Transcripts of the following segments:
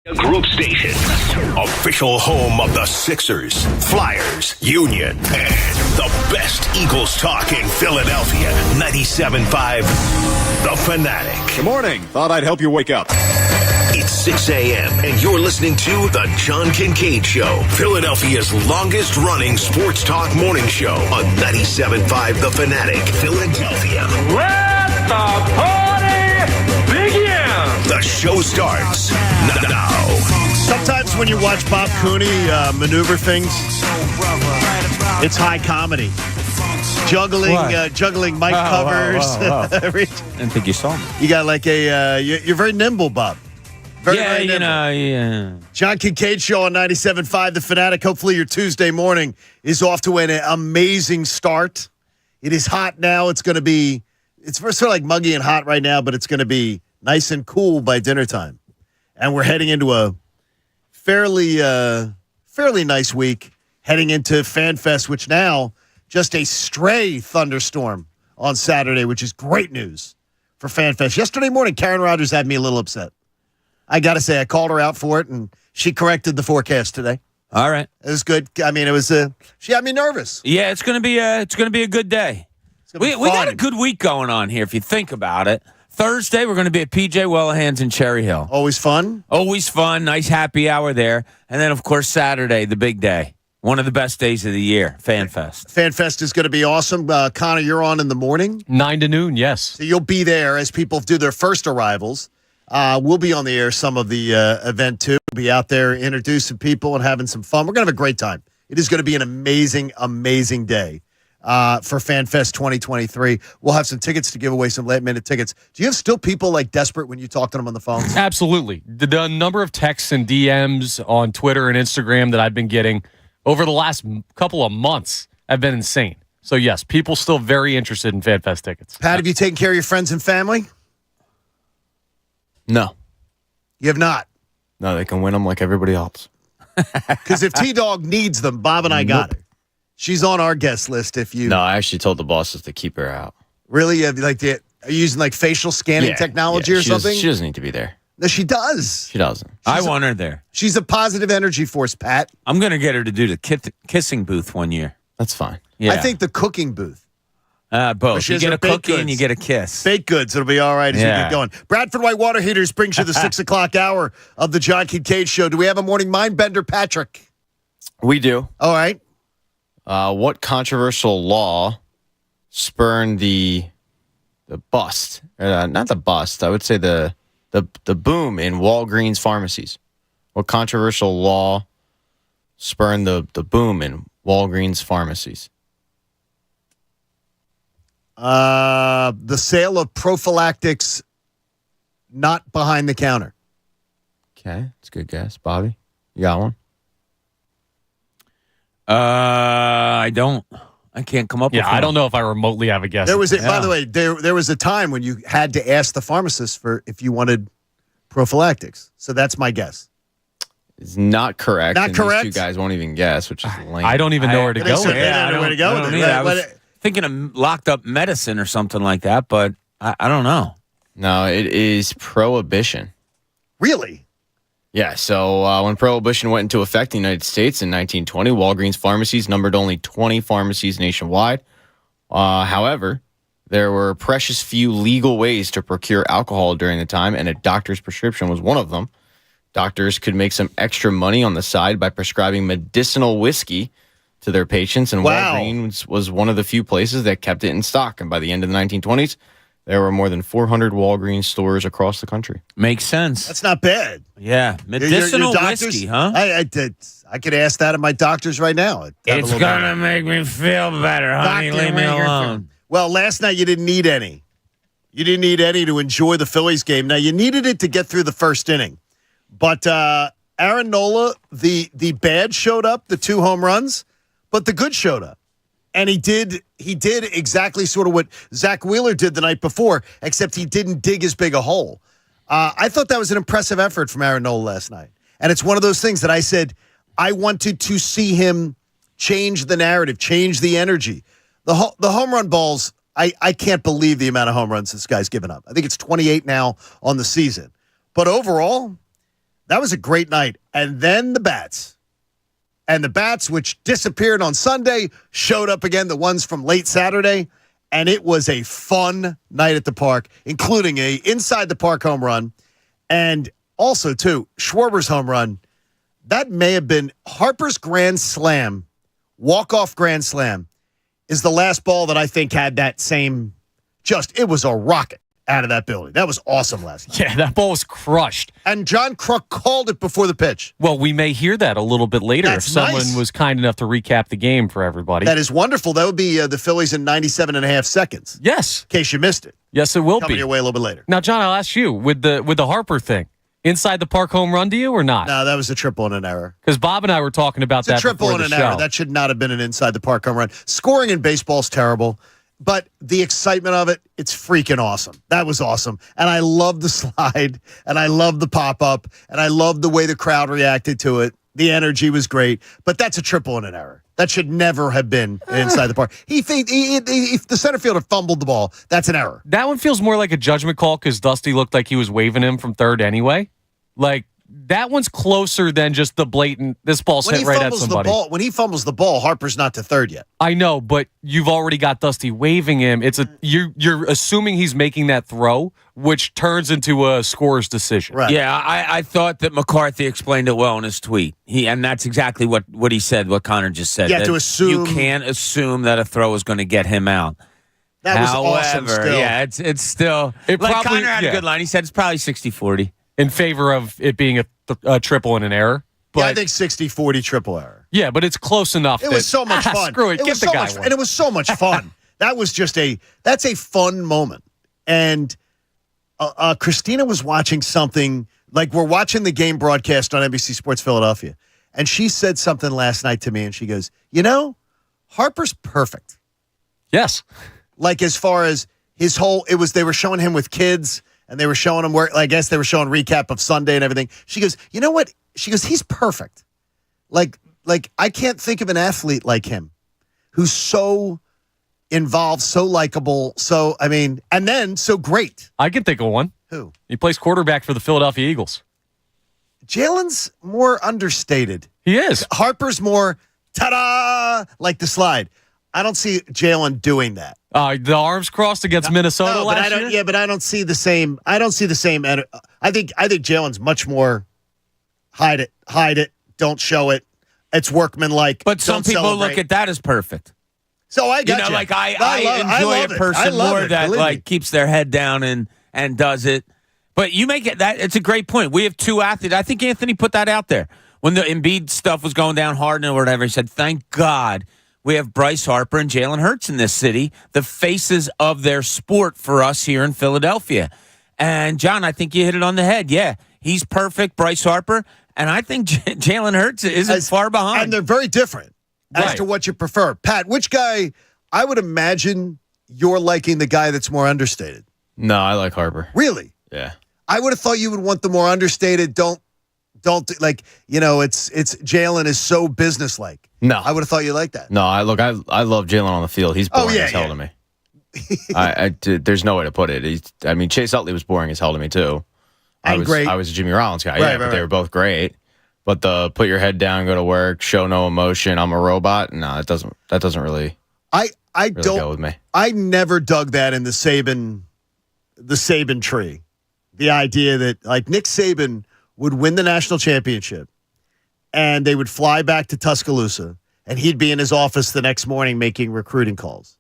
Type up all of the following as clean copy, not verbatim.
Group station. Official home of the Sixers, Flyers, Union, and the best Eagles talk in Philadelphia. 97.5 The Fanatic. Good morning. Thought I'd help you wake up. It's 6 a.m. and you're listening to The John Kincade Show, Philadelphia's longest-running sports talk morning show on 97.5 The Fanatic, Philadelphia. Let the party begin! The show starts now. Sometimes when you watch Bob Cooney maneuver things, it's high comedy. Juggling mic covers. I didn't think you saw me. You got like you're very nimble, Bob. Very nimble. Yeah. John Kincade Show on 97.5 The Fanatic. Hopefully your Tuesday morning is off to an amazing start. It is hot now. It's going to be, it's sort of like muggy and hot right now, but it's going to be nice and cool by dinner time. And we're heading into a fairly nice week, heading into FanFest, which now just a stray thunderstorm on Saturday, which is great news for FanFest. Yesterday morning, Karen Rogers had me a little upset. I got to say, I called her out for it, and she corrected the forecast today. All right. It was good. I mean, it was she had me nervous. Yeah, it's gonna be a good day. We got a good week going on here, if you think about it. Thursday, we're going to be at PJ Wellahan's in Cherry Hill. Always fun. Always fun. Nice happy hour there. And then, of course, Saturday, the big day. One of the best days of the year, FanFest. FanFest is going to be awesome. Connor, you're on in the morning? 9 to noon, yes. So you'll be there as people do their first arrivals. We'll be on the air some of the event, too. We'll be out there introducing people and having some fun. We're going to have a great time. It is going to be an amazing, amazing day. For FanFest 2023. We'll have some tickets to give away, some late-minute tickets. Do you have still people like desperate when you talk to them on the phone? Absolutely. The number of texts and DMs on Twitter and Instagram that I've been getting over the last couple of months have been insane. So, yes, people still very interested in FanFest tickets. Pat, have you taken care of your friends and family? No. You have not? No, they can win them like everybody else. Because if T-Dog needs them, Bob and I got her. She's on our guest list if you... No, I actually told the bosses to keep her out. Really? Are you using like facial scanning technology or something? She doesn't need to be there. No, she does. She doesn't. I want her there. She's a positive energy force, Pat. I'm going to get her to do the kissing booth one year. That's fine. Yeah. I think the cooking booth. Both. You get a cookie and you get a kiss. Baked goods. It'll be all right as you get going. Bradford White Water Heaters brings you the 6 o'clock hour of the John Kincade Show. Do we have a morning mind bender, Patrick? We do. All right. What controversial law spurned the bust? Not the bust. I would say the boom in Walgreens pharmacies. What controversial law spurned the boom in Walgreens pharmacies? The sale of prophylactics not behind the counter. Okay, that's a good guess. Bobby, you got one? I don't. I can't come up with one. I don't know if I remotely have a guess. By the way, there was a time when you had to ask the pharmacist for if you wanted prophylactics. So that's my guess. It's not correct. Not correct? These two guys won't even guess, which is lame. I don't even know where to go with it. They don't know where to go with it. I was thinking of locked up medicine or something like that, but I don't know. No, it is prohibition. Really? Yeah, so when Prohibition went into effect in the United States in 1920, Walgreens pharmacies numbered only 20 pharmacies nationwide. However, there were precious few legal ways to procure alcohol during the time, and a doctor's prescription was one of them. Doctors could make some extra money on the side by prescribing medicinal whiskey to their patients, and Walgreens was one of the few places that kept it in stock. And by the end of the 1920s, there were more than 400 Walgreens stores across the country. Makes sense. That's not bad. Yeah. Medicinal your whiskey, huh? I could ask that of my doctors right now. It's going to make me feel better, honey. Doctor, leave me alone. Well, last night you didn't need any. You didn't need any to enjoy the Phillies game. Now, you needed it to get through the first inning. But Aaron Nola, the bad showed up, the 2 home runs, but the good showed up. And he did exactly sort of what Zach Wheeler did the night before, except he didn't dig as big a hole. I thought that was an impressive effort from Aaron Nola last night. And it's one of those things that I said I wanted to see him change the narrative, change the energy. The home run balls, I can't believe the amount of home runs this guy's given up. I think it's 28 now on the season. But overall, That was a great night. And then the Bats. And the Bats, which disappeared on Sunday, showed up again, the ones from late Saturday. And it was a fun night at the park, including a inside-the-park home run. And also, too, Schwarber's home run. That may have been Harper's grand slam, walk-off grand slam, is the last ball that I think had that same, it was a rocket out of that building. That was awesome last night. Yeah, that ball was crushed. And John Kruk called it before the pitch. Well, we may hear that a little bit later if someone was kind enough to recap the game for everybody. That is wonderful. That would be the Phillies in 97.5 seconds. Yes. In case you missed it. Yes, it will Coming be. your way a little bit later. Now, John, I'll ask you, with the Harper thing, inside the park home run to you or not? No, that was a triple and an error. Because Bob and I were talking about that triple before and the an show. error. That should not have been an inside the park home run. Scoring in baseball is terrible, but the excitement of it, it's freaking awesome. That was awesome. And I love the slide, and I love the pop-up, and I love the way the crowd reacted to it. The energy was great, but that's a triple and an error. That should never have been inside the park. If the center fielder fumbled the ball, that's an error. That one feels more like a judgment call because Dusty looked like he was waving him from third anyway. Like, that one's closer than just the blatant, this ball's hit right at somebody. When he fumbles the ball, Harper's not to third yet. I know, but you've already got Dusty waving him. You're assuming he's making that throw, which turns into a scorer's decision. Right. Yeah, I thought that McCarthy explained it well in his tweet. And that's exactly what he said, what Connor just said. Yeah, to assume. You can't assume that a throw is going to get him out. That was awesome still. Yeah, it's still. Connor had a good line. He said it's probably 60-40. In favor of it being a triple and an errur. But, yeah, I think 60-40 triple error. Yeah, but it's close enough. It was so much fun. Screw it, get the guy one. And it was so much fun. That was that's a fun moment. And Christina was watching something, like we're watching the game broadcast on NBC Sports Philadelphia. And she said something last night to me, and she goes, Harper's perfect. Yes. Like as far as his whole, they were showing him with kids, and they were showing him where, I guess they were showing recap of Sunday and everything. She goes, you know what? She goes, he's perfect. Like I can't think of an athlete like him who's so involved, so likable, and then so great. I can think of one. Who? He plays quarterback for the Philadelphia Eagles. Jalen's more understated. He is. Harper's more, ta-da, like the slide. I don't see Jalen doing that. The arms crossed against Minnesota last year? Yeah, but I don't see the same. I think Jalen's much more hide it, don't show it. It's workmanlike. But some people look at that as perfect. So I got you. Like I enjoy a person more that keeps their head down and does it. But you make it that it's a great point. We have two athletes. I think Anthony put that out there when the Embiid stuff was going down hard and whatever. He said, "Thank God we have Bryce Harper and Jalen Hurts in this city, the faces of their sport for us here in Philadelphia." And John, I think you hit it on the head. Yeah, he's perfect, Bryce Harper, and I think Jalen Hurts isn't far behind. And they're very different as to what you prefer. Pat, which guy? I would imagine you're liking the guy that's more understated. No, I like Harper. Really? Yeah. I would have thought you would want the more understated. It's Jalen is so businesslike. No, I would have thought you liked that. No, I love Jalen on the field. He's boring as hell to me. There's no way to put it. Chase Utley was boring as hell to me too. I was a Jimmy Rollins guy. But they were both great. But the put your head down, go to work, show no emotion, I'm a robot. No, that doesn't really. I really don't go with me. I never dug that in the Saban tree. The idea that like Nick Saban would win the national championship and they would fly back to Tuscaloosa and he'd be in his office the next morning making recruiting calls.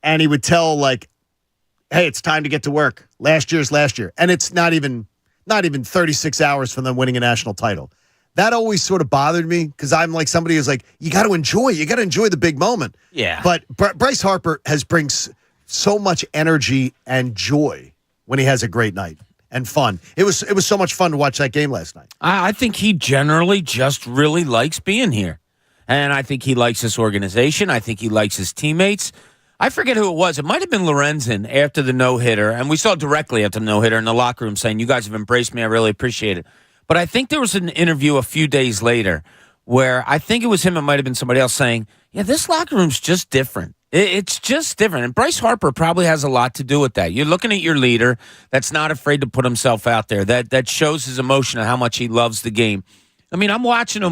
And he would tell hey, it's time to get to work. Last year. And it's not even 36 hours from them winning a national title. That always sort of bothered me because I'm like somebody who's like, you got to enjoy the big moment. Yeah. But Bryce Harper brings so much energy and joy when he has a great night and fun. It was so much fun to watch that game last night. I think he generally just really likes being here. And I think he likes this organization. I think he likes his teammates. I forget who it was. It might have been Lorenzen after the no-hitter. And we saw directly after the no-hitter in the locker room saying, you guys have embraced me. I really appreciate it. But I think there was an interview a few days later where I think it was him. It might have been somebody else saying, yeah, this locker room's just different. It's just different. And Bryce Harper probably has a lot to do with that. You're looking at your leader that's not afraid to put himself out there, that shows his emotion and how much he loves the game. I mean, I'm watching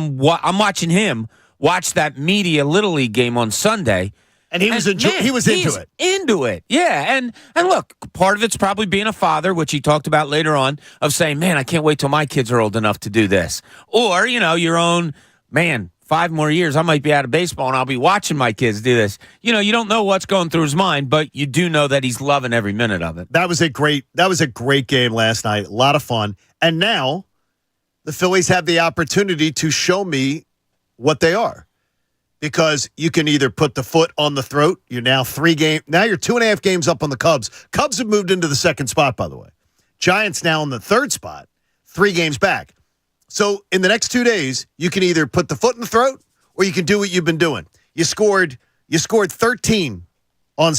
him watch that media Little League game on Sunday. And he was into it. Into it, yeah. And look, part of it's probably being a father, which he talked about later on, of saying, man, I can't wait till my kids are old enough to do this. Or, your own, man, 5 more years, I might be out of baseball and I'll be watching my kids do this. You don't know what's going through his mind, but you do know that he's loving every minute of it. That was a great game last night. A lot of fun. And now the Phillies have the opportunity to show me what they are. Because you can either put the foot on the throat. You're now you're 2.5 games up on the Cubs. Cubs have moved into the second spot, by the way. Giants now in the third spot, 3 games back. So in the next 2 days, you can either put the foot in the throat or you can do what you've been doing. You scored 13 on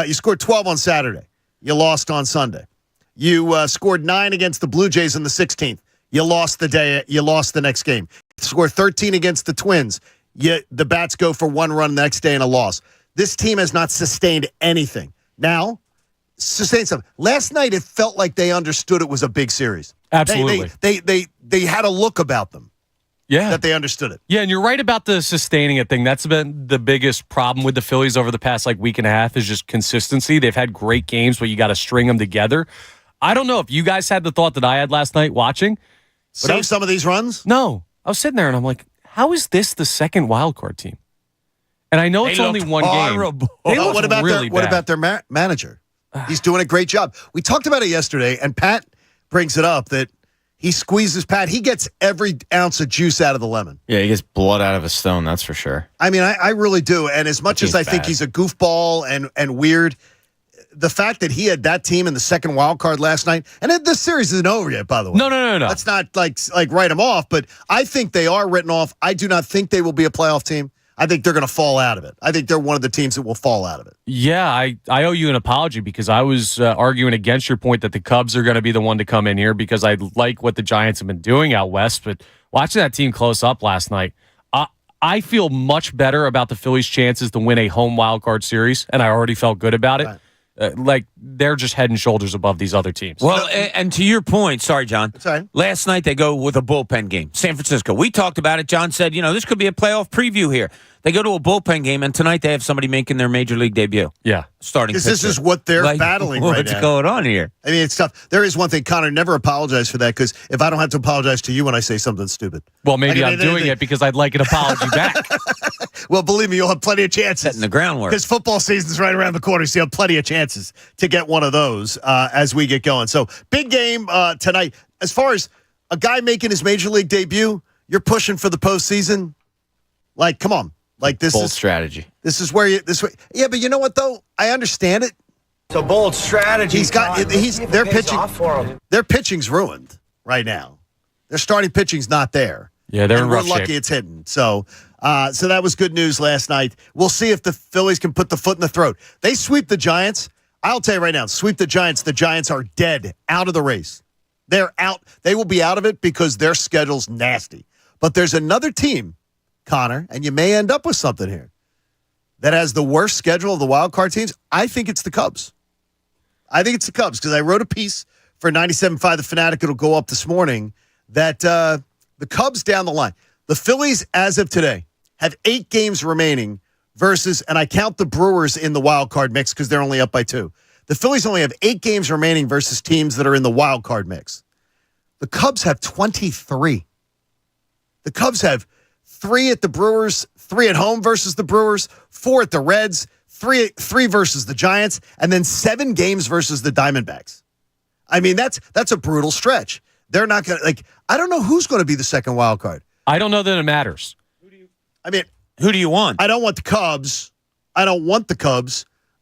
you scored 12 on Saturday. You lost on Sunday. You scored 9 against the Blue Jays on the 16th. You lost the next game. You scored 13 against the Twins. Yet the bats go for 1 run the next day and a loss. This team has not sustained anything. Now, sustain something. Last night, it felt like they understood it was a big series. Absolutely. They had a look about them. Yeah. That they understood it. Yeah, and you're right about the sustaining it thing. That's been the biggest problem with the Phillies over the past week and a half is just consistency. They've had great games, but you got to string them together. I don't know if you guys had the thought that I had last night watching. Save some of these runs? No. I was sitting there and I'm like, how is this the second wild card team? And I know it's only one horrible. game. What about their manager? He's doing a great job. We talked about it yesterday, and Pat brings it up that he squeezes Pat. He gets every ounce of juice out of the lemon. Yeah, he gets blood out of a stone, that's for sure. I mean, I really do. And as much as I think he's a goofball and weird, the fact that he had that team in the second wild card last night, and this series isn't over yet, by the way. No. Let's not like write them off, but I think they are written off. I do not think they will be a playoff team. I think they're going to fall out of it. I think they're one of the teams that will fall out of it. Yeah, I owe you an apology because I was arguing against your point that the Cubs are going to be the one to come in here because I like what the Giants have been doing out west, but watching that team close up last night, I feel much better about the Phillies' chances to win a home wild card series, and I already felt good about it. Right. They're just head and shoulders above these other teams. Well, and to your point, sorry, John. Sorry. Last night they go with a bullpen game. San Francisco. We talked about it. John said, this could be a playoff preview here. They go to a bullpen game, and tonight they have somebody making their major league debut. Yeah. Starting pitcher. This is what they're battling right now. What's going on here? I mean, it's tough. There is one thing, Connor, never apologize for that because if I don't have to apologize to you when I say something stupid. Well, maybe I'm doing it because I'd like an apology back. Well, believe me, you'll have plenty of chances. Setting the groundwork. Because football season's right around the corner, so you'll have plenty of chances to get one of those as we get going. So, big game tonight. As far as a guy making his major league debut, you're pushing for the postseason. Come on. This bold is strategy. This is where yeah, but you know what though? I understand it. It's a bold strategy. Their pitching's ruined right now. Their starting pitching's not there. Yeah, they're in rough we're lucky shape. it's hidden. So that was good news last night. We'll see if the Phillies can put the foot in the throat. They sweep the Giants. I'll tell you right now, sweep the Giants. The Giants are dead, out of the race. They're out. They will be out of it because their schedule's nasty. But there's another team, Connor, and you may end up with something here, that has the worst schedule of the wild card teams. I think it's the Cubs. Because I wrote a piece for 97.5 The Fanatic. It'll go up this morning that the Cubs down the line. The Phillies, as of today, have 8 games remaining versus, and I count the Brewers in the wild card mix because they're only up by 2. The Phillies only have 8 games remaining versus teams that are in the wild card mix. The Cubs have 23. The Cubs have 3 at the Brewers, 3 at home versus the Brewers, 4 at the Reds, 3 versus the Giants, and then 7 games versus the Diamondbacks. I mean, that's a brutal stretch. They're not going to, I don't know who's going to be the second wild card. I don't know that it matters. Who do you want? I don't want the Cubs.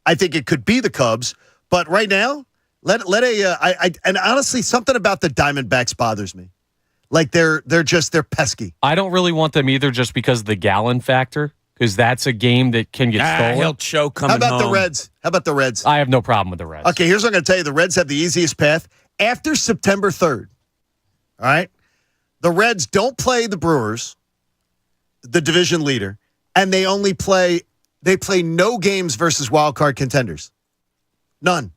I think it could be the Cubs. But right now, and honestly, something about the Diamondbacks bothers me. They're pesky. I don't really want them either just because of the gallon factor, because that's a game that can get stolen. He'll choke coming home. How about the Reds? I have no problem with the Reds. Okay, here's what I'm going to tell you. The Reds have the easiest path. After September 3rd, all right, the Reds don't play the Brewers, the division leader, and they only play They play no games versus wild card contenders. None.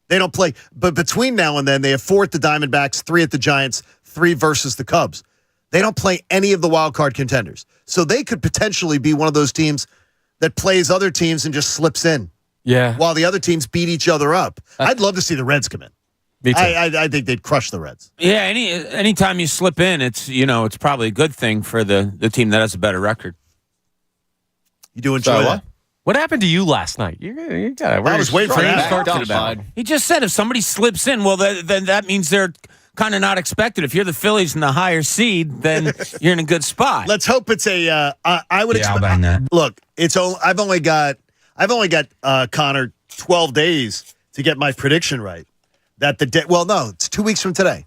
They don't play. But between now and then, they have 4 at the Diamondbacks, 3 at the Giants, 3 versus the Cubs. They don't play any of the wild card contenders. So they could potentially be one of those teams that plays other teams and just slips in. Yeah. While the other teams beat each other up. I'd love to see the Reds come in. Me too. I think they'd crush the Reds. Yeah, anytime you slip in, it's probably a good thing for the team that has a better record. You do enjoy that. What happened to you last night? You got I was waiting for that. He just said if somebody slips in, well, then that means they're kind of not expected. If you're the Phillies in the higher seed, then you're in a good spot. Let's hope it's a. I would expect. I'll that. Look, I've only got Connor 12 days to get my prediction right. It's 2 weeks from today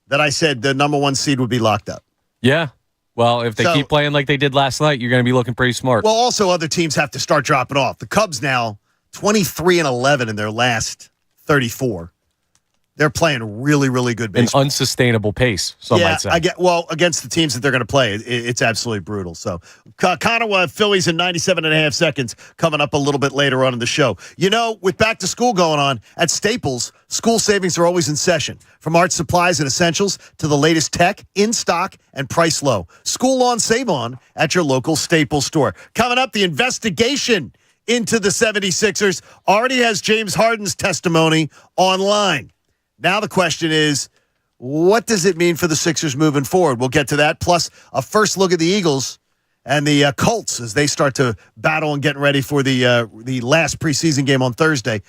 that I said the number 1 seed would be locked up. Yeah. Well, if they keep playing like they did last night, you're going to be looking pretty smart. Well, also other teams have to start dropping off. The Cubs now 23-11 in their last 34. They're playing really, really good baseball. An unsustainable pace, some might say. Against the teams that they're going to play, it's absolutely brutal. So, Connor, Phillies in 97.5 seconds coming up a little bit later on in the show. With back to school going on at Staples, school savings are always in session. From art supplies and essentials to the latest tech, in stock and price low. School on, save on at your local Staples store. Coming up, the investigation into the 76ers already has James Harden's testimony online. Now the question is, what does it mean for the Sixers moving forward? We'll get to that. Plus, a first look at the Eagles and the Colts as they start to battle and getting ready for the last preseason game on Thursday.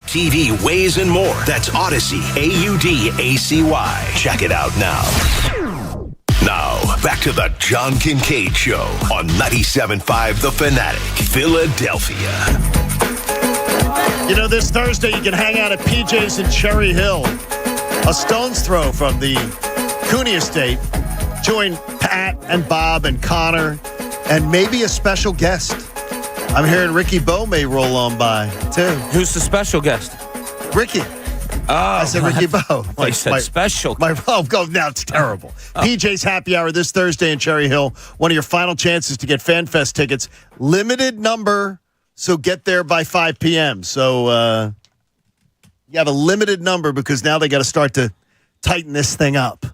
TV, Ways, and more. That's Odyssey, AUDACY. Check it out now. Now, back to the John Kincade Show on 97.5 The Fanatic, Philadelphia. You know, this Thursday you can hang out at PJ's in Cherry Hill. A stone's throw from the Cooney Estate. Join Pat and Bob and Connor and maybe a special guest. I'm hearing Ricky Bowe may roll on by, too. Who's the special guest? Ricky. Oh, I said Ricky Bowe. I said special. Now it's terrible. PJ's Happy Hour this Thursday in Cherry Hill. One of your final chances to get FanFest tickets. Limited number, so get there by 5 p.m. So you have a limited number because now they got to start to tighten this thing up.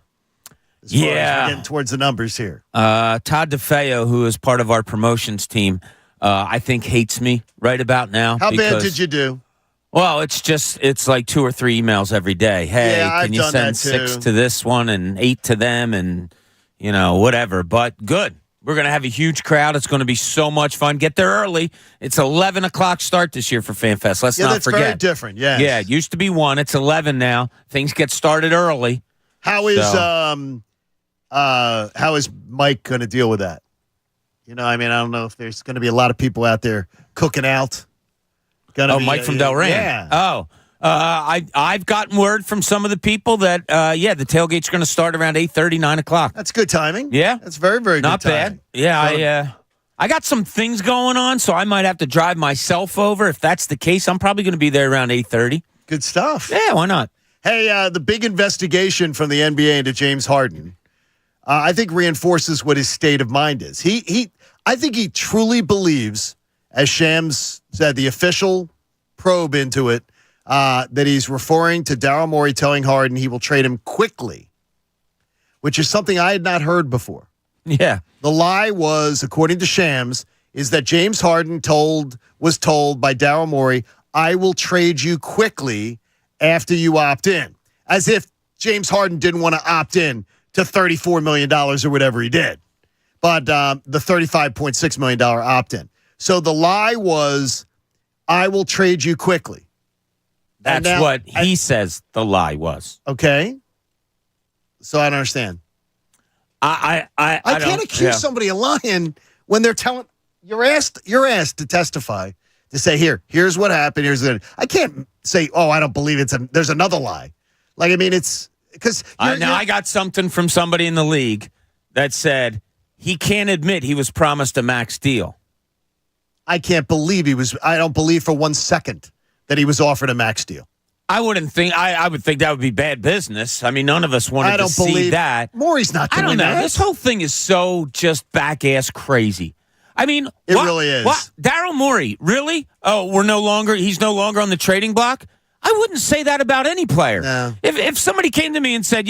As far as we're getting towards the numbers here. Todd DeFeo, who is part of our promotions team, I think hates me right about now. How bad did you do? Well, it's like 2 or 3 emails every day. Hey, can you send 6 to this one and 8 to them and, whatever. But good. We're going to have a huge crowd. It's going to be so much fun. Get there early. It's 11 o'clock start this year for FanFest. Let's not forget. Very different, yes. Yeah, it used to be 1. It's 11 now. Things get started early. How is Mike going to deal with that? I don't know if there's going to be a lot of people out there cooking out. Mike from Delran. Yeah. I've gotten word from some of the people that, the tailgate's going to start around 8:30, 9 o'clock. That's good timing. Yeah. That's very, very Not good timing. bad. Yeah, I got some things going on, so I might have to drive myself over. If that's the case, I'm probably going to be there around 8:30. Good stuff. Yeah, why not? Hey, the big investigation from the NBA into James Harden, I think reinforces what his state of mind is. I think he truly believes, as Shams said, the official probe into it, that he's referring to Daryl Morey telling Harden he will trade him quickly, which is something I had not heard before. Yeah. The lie was, according to Shams, is that James Harden was told by Daryl Morey, I will trade you quickly after you opt in. As if James Harden didn't want to opt in to $34 million or whatever he did. But the $35.6 million opt-in. So the lie was, I will trade you quickly. That's what he says the lie was. Okay. So I don't understand. I can't accuse somebody of lying when they're telling you're asked to testify to say here's what happened. I can't say, I don't believe there's another lie. It's because I got something from somebody in the league that said he can't admit he was promised a max deal. I can't believe I don't believe for 1 second that he was offered a max deal. I wouldn't think. I would think that would be bad business. I mean, none of us wanted to see that. Morey's not doing that. I don't know. This whole thing is so just back-ass crazy. I mean, it really is. What? Daryl Morey, really? Oh, he's no longer on the trading block? I wouldn't say that about any player. No. If somebody came to me and said,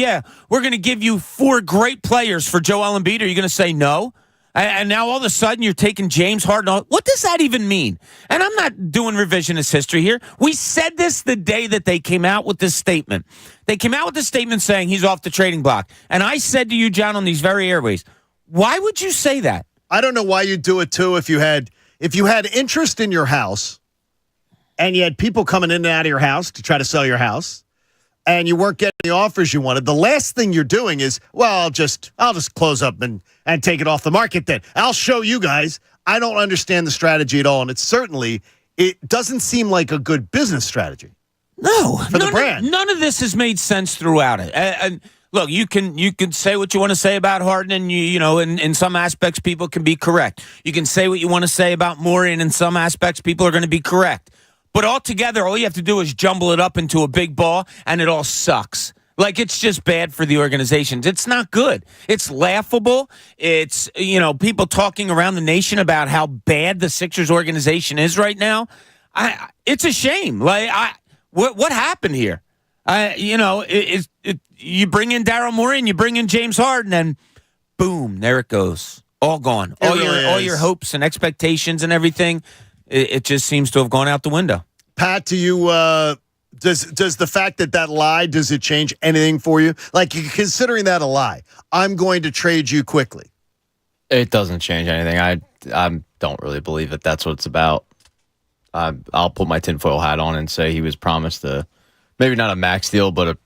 we're going to give you 4 great players for Joel Embiid, are you going to say no? And now all of a sudden you're taking James Harden. What does that even mean? And I'm not doing revisionist history here. We said this the day that they came out with this statement. They came out with this statement saying he's off the trading block. And I said to you, John, on these very airways, why would you say that? I don't know why you'd do it, too, if you had interest in your house and you had people coming in and out of your house to try to sell your house, and you weren't getting the offers you wanted. The last thing you're doing is, I'll just close up and take it off the market then. I'll show you guys. I don't understand the strategy at all, and it doesn't seem like a good business strategy. No. For the brand. None of this has made sense throughout it. And look, you can say what you want to say about Harden, and in some aspects people can be correct. You can say what you want to say about Morey, and in some aspects people are going to be correct. But altogether, all you have to do is jumble it up into a big ball, and it all sucks. It's just bad for the organizations. It's not good. It's laughable. It's, people talking around the nation about how bad the Sixers organization is right now. It's a shame. What happened here? You bring in Daryl Morey and you bring in James Harden, and boom, there it goes. All gone. All your hopes and expectations and everything. It just seems to have gone out the window. Pat, do you does the fact that lie, does it change anything for you? Considering that a lie, I'm going to trade you quickly. It doesn't change anything. I don't really believe that that's what it's about. I'll put my tinfoil hat on and say he was promised maybe not a max deal, but a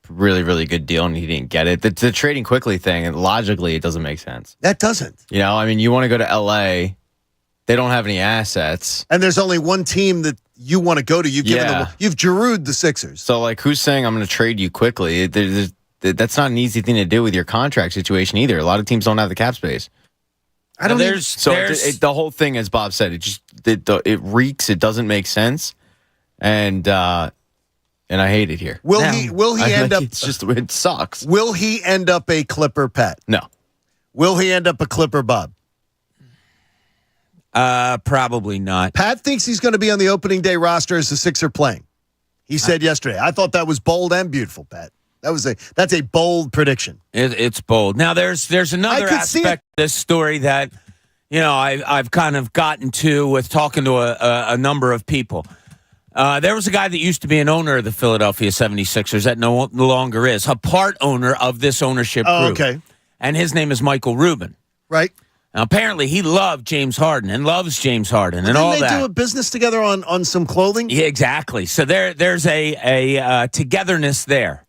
really, really good deal, and he didn't get it. The trading quickly thing, and logically, it doesn't make sense. That doesn't. You know, I mean, you want to go to L.A., they don't have any assets. And there's only one team that you want to go to. You've Giroud the Sixers. So, like, who's saying I'm going to trade you quickly? That's not an easy thing to do with your contract situation either. A lot of teams don't have the cap space. I don't. The whole thing, as Bob said, it reeks. It doesn't make sense, and I hate it here. Will he end up? It sucks. Will he end up a Clipper, Pat? No. Will he end up a Clipper, Bob? Probably not. Pat thinks he's going to be on the opening day roster as the Sixers are playing. He said yesterday. I thought that was bold and beautiful, Pat. That's a bold prediction. It's bold. Now there's another aspect of this story that I've kind of gotten to with talking to a number of people. There was a guy that used to be an owner of the Philadelphia 76ers that no longer is, a part owner of this ownership group. Oh, okay. And his name is Michael Rubin. Right. Now, apparently, he loved James Harden and loves James Harden and all that. Didn't they do a business together on some clothing? Yeah, exactly. So there's a togetherness there.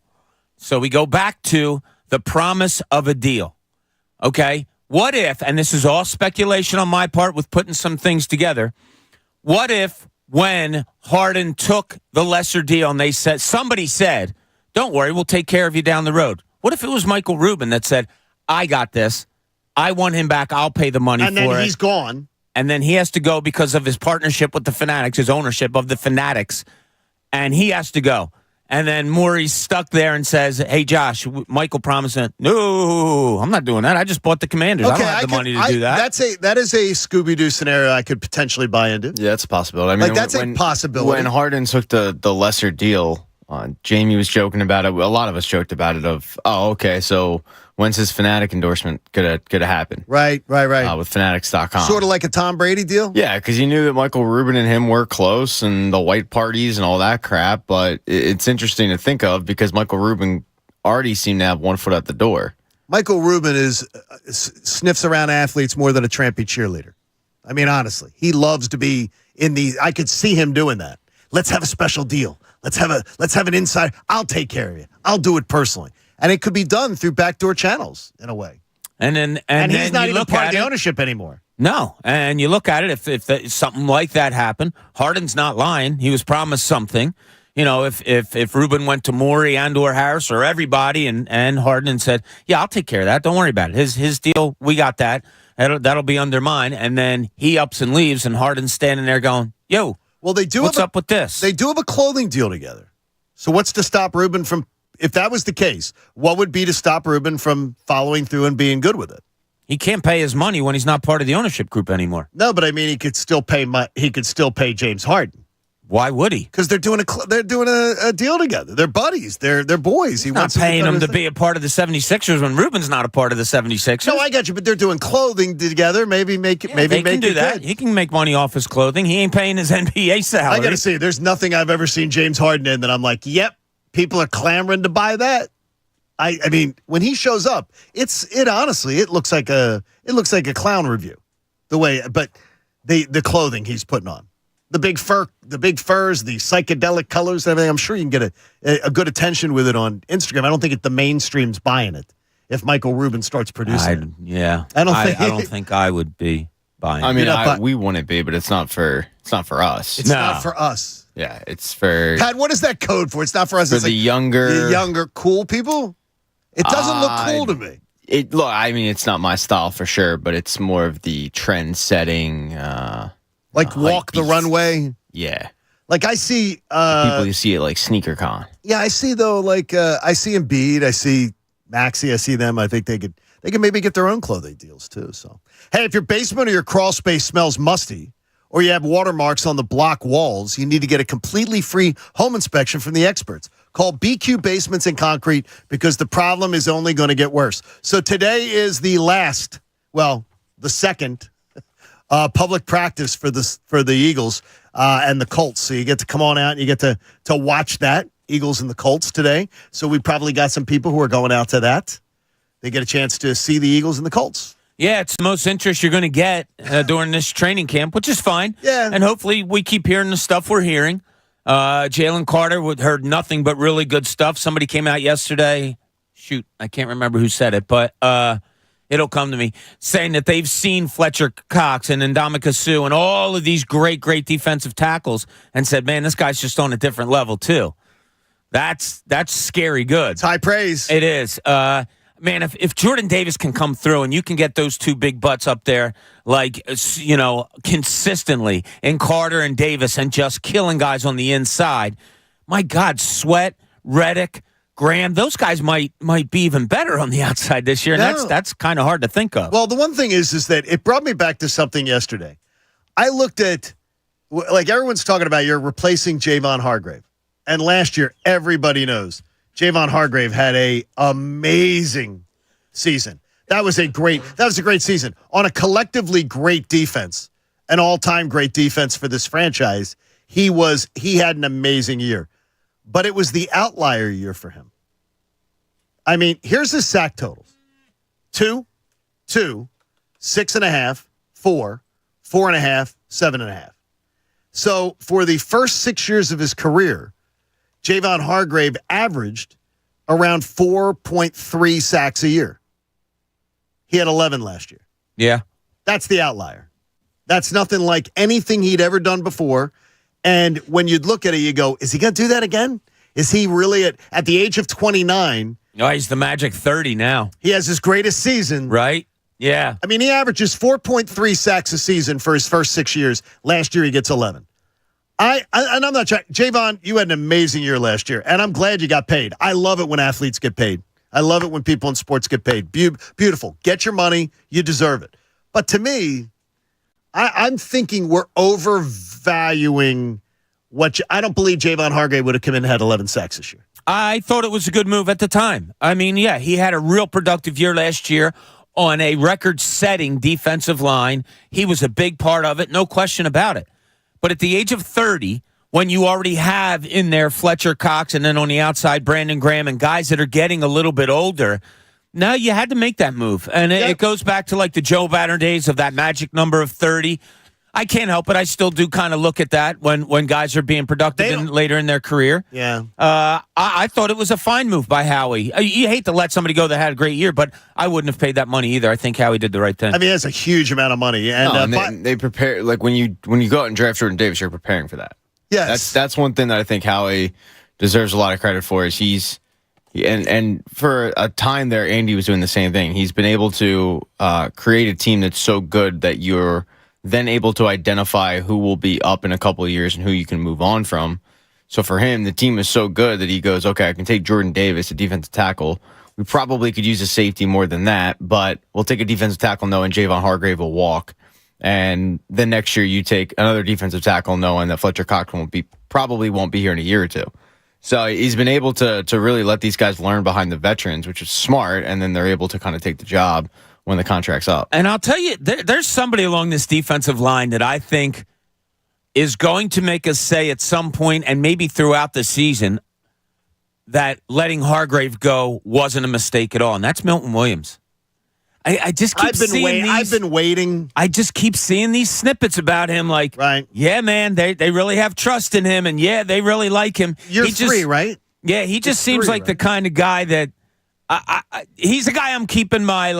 So we go back to the promise of a deal. Okay? What if, and this is all speculation on my part with putting some things together, what if when Harden took the lesser deal and somebody said, don't worry, we'll take care of you down the road. What if it was Michael Rubin that said, I got this. I want him back. I'll pay the money for it. And then he's gone. And then he has to go because of his partnership with the Fanatics, his ownership of the Fanatics. And he has to go. And then Morey's stuck there and says, hey, Josh, Michael promised it. No, I'm not doing that. I just bought the Commanders. I don't have the money to do that. That is a Scooby-Doo scenario I could potentially buy into. Yeah, that's a possibility. I mean, that's a possibility. When Harden took the lesser deal, Jamie was joking about it. A lot of us joked about it okay, so when's his Fanatic endorsement gonna happen? Right. With Fanatics.com. Sort of like a Tom Brady deal? Yeah, because you knew that Michael Rubin and him were close and the white parties and all that crap, but it's interesting to think of because Michael Rubin already seemed to have one foot out the door. Michael Rubin sniffs around athletes more than a trampy cheerleader. I mean, honestly, he loves to be I could see him doing that. Let's have a special deal. Let's have an inside. I'll take care of you. I'll do it personally. And it could be done through backdoor channels in a way. And he's not even part of the ownership anymore. No. And you look at it, if something like that happened, Harden's not lying. He was promised something. You know, if Rubin went to Morey and or Harris or everybody and Harden and said, yeah, I'll take care of that. Don't worry about it. His deal, we got that. That'll be under mine. And then he ups and leaves and Harden's standing there going, yo, well, they do. What's up with this? They do have a clothing deal together. So what's to stop Rubin from, if that was the case, what would be to stop Rubin from following through and being good with it? He can't pay his money when he's not part of the ownership group anymore. No, but I mean, he could still pay James Harden. Why would he? Because they're doing a deal together. They're buddies. They're boys. He's not paying him to be a part of the 76ers when Rubin's not a part of the 76ers. No, I got you, but they're doing clothing together. Maybe they can do that. Good. He can make money off his clothing. He ain't paying his NBA salary. I got to see. There's nothing I've ever seen James Harden in that I'm like, yep, people are clamoring to buy that. I mean, when he shows up, it honestly looks like a clown review. But the clothing he's putting on. The big furs, the psychedelic colors, and everything. I'm sure you can get a good attention with it on Instagram. I don't think the mainstream's buying it. If Michael Rubin starts producing it, yeah, I don't think I would be buying. I mean, we wouldn't be, but it's not for us. It's not for us. Yeah, it's for Pat. What is that code for? It's not for us. For it's the younger cool people. It doesn't look cool to me. I mean, it's not my style for sure, but it's more of the trend-setting. Like walk the runway? Yeah. Like I see... people you see it like Sneaker Con. Yeah, I see though, like I see Embiid, I see Maxey, I see them. I think they could maybe get their own clothing deals too. So, hey, if your basement or your crawl space smells musty or you have watermarks on the block walls, you need to get a completely free home inspection from the experts. Call BQ Basements and Concrete because the problem is only going to get worse. So today is the second public practice for the Eagles and the Colts. So you get to come on out and you get to watch that, Eagles and the Colts today. So we probably got some people who are going out to that. They get a chance to see the Eagles and the Colts. Yeah, it's the most interest you're going to get during this training camp, which is fine. Yeah. And hopefully we keep hearing the stuff we're hearing. Jalen Carter heard nothing but really good stuff. Somebody came out yesterday. Shoot, I can't remember who said it, but it'll come to me, saying that they've seen Fletcher Cox and Ndamukong Suh and all of these great, great defensive tackles and said, man, this guy's just on a different level too. That's scary good. It's high praise. It is. Man, if Jordan Davis can come through and you can get those two big butts up there, like, consistently in Carter and Davis and just killing guys on the inside, my God, Sweat, Reddick, Graham, those guys might be even better on the outside this year. And that's kind of hard to think of. Well, the one thing is that it brought me back to something yesterday. I looked at, like, everyone's talking about you're replacing Javon Hargrave. And last year, everybody knows Javon Hargrave had a amazing season. That was a great season. On a collectively great defense, an all-time great defense for this franchise, he had an amazing year. But it was the outlier year for him. I mean, here's his sack totals. 2, 6.5, 4, 4.5, 7.5. So for the first 6 years of his career, Javon Hargrave averaged around 4.3 sacks a year. He had 11 last year. Yeah. That's the outlier. That's nothing like anything he'd ever done before. And when you'd look at it, you go, is he going to do that again? Is he really at the age of 29? Oh, he's the magic 30 now. He has his greatest season. Right? Yeah. I mean, he averages 4.3 sacks a season for his first 6 years. Last year, he gets 11. And I'm not trying. Javon, you had an amazing year last year, and I'm glad you got paid. I love it when athletes get paid. I love it when people in sports get paid. Beautiful. Get your money. You deserve it. But to me, I'm thinking we're overvaluing I don't believe Javon Hargrave would have come in and had 11 sacks this year. I thought it was a good move at the time. I mean, yeah, he had a real productive year last year on a record-setting defensive line. He was a big part of it, no question about it. But at the age of 30, when you already have in there Fletcher Cox and then on the outside Brandon Graham and guys that are getting a little bit older, now you had to make that move. And it goes back to like the Joe Banner days of that magic number of 30. I can't help it. I still do kind of look at that when guys are being productive later in their career. Yeah. I thought it was a fine move by Howie. You hate to let somebody go that had a great year, but I wouldn't have paid that money either. I think Howie did the right thing. I mean, that's a huge amount of money. And, they prepare, like when you go out and draft Jordan Davis, you're preparing for that. Yes. That's one thing that I think Howie deserves a lot of credit for is and for a time there, Andy was doing the same thing. He's been able to create a team that's so good that you're then able to identify who will be up in a couple of years and who you can move on from. So for him, the team is so good that he goes, okay, I can take Jordan Davis, a defensive tackle. We probably could use a safety more than that, but we'll take a defensive tackle knowing Javon Hargrave will walk. And then next year you take another defensive tackle knowing that Fletcher Cox probably won't be here in a year or two. So he's been able to really let these guys learn behind the veterans, which is smart, and then they're able to kind of take the job when the contract's up. And I'll tell you, there's somebody along this defensive line that I think is going to make us say at some point, and maybe throughout the season, that letting Hargrave go wasn't a mistake at all, and that's Milton Williams. I just keep seeing these. I've been waiting. I just keep seeing these snippets about him, like, right. Yeah, man, they really have trust in him, and yeah, they really like him. You're three, right? Yeah, he just seems like the kind of guy that he's a guy I'm keeping my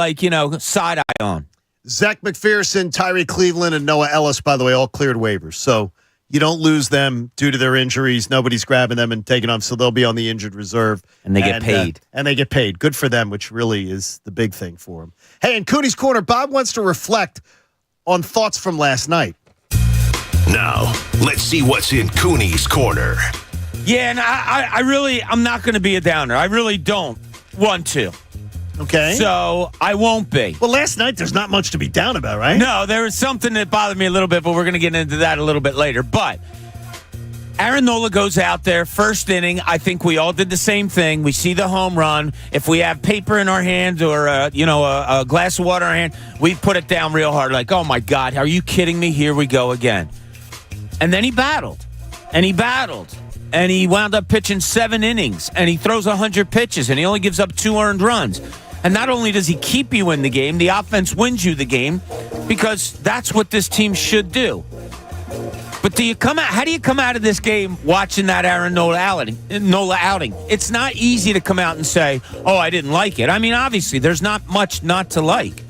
side eye on. Zach McPherson, Tyree Cleveland, and Noah Ellis, by the way, all cleared waivers. So you don't lose them due to their injuries. Nobody's grabbing them and taking them, so they'll be on the injured reserve. And they get paid. And they get paid. Good for them, which really is the big thing for them. Hey, in Cooney's Corner, Bob wants to reflect on thoughts from last night. Now, let's see what's in Cooney's Corner. Yeah, and I'm not going to be a downer. I really don't want to. Okay. So I won't be. Well, last night there's not much to be down about, right? No, there was something that bothered me a little bit, but we're going to get into that a little bit later. But Aaron Nola goes out there, first inning. I think we all did the same thing. We see the home run. If we have paper in our hands or a glass of water in our hand, we put it down real hard. Like, oh my God, are you kidding me? Here we go again. And then he battled, and he battled. And he wound up pitching 7 innings, and he throws 100 pitches, and he only gives up 2 earned runs. And not only does he keep you in the game, the offense wins you the game because that's what this team should do. But how do you come out of this game watching that Aaron Nola outing? It's not easy to come out and say, oh, I didn't like it. I mean, obviously, there's not much not to like.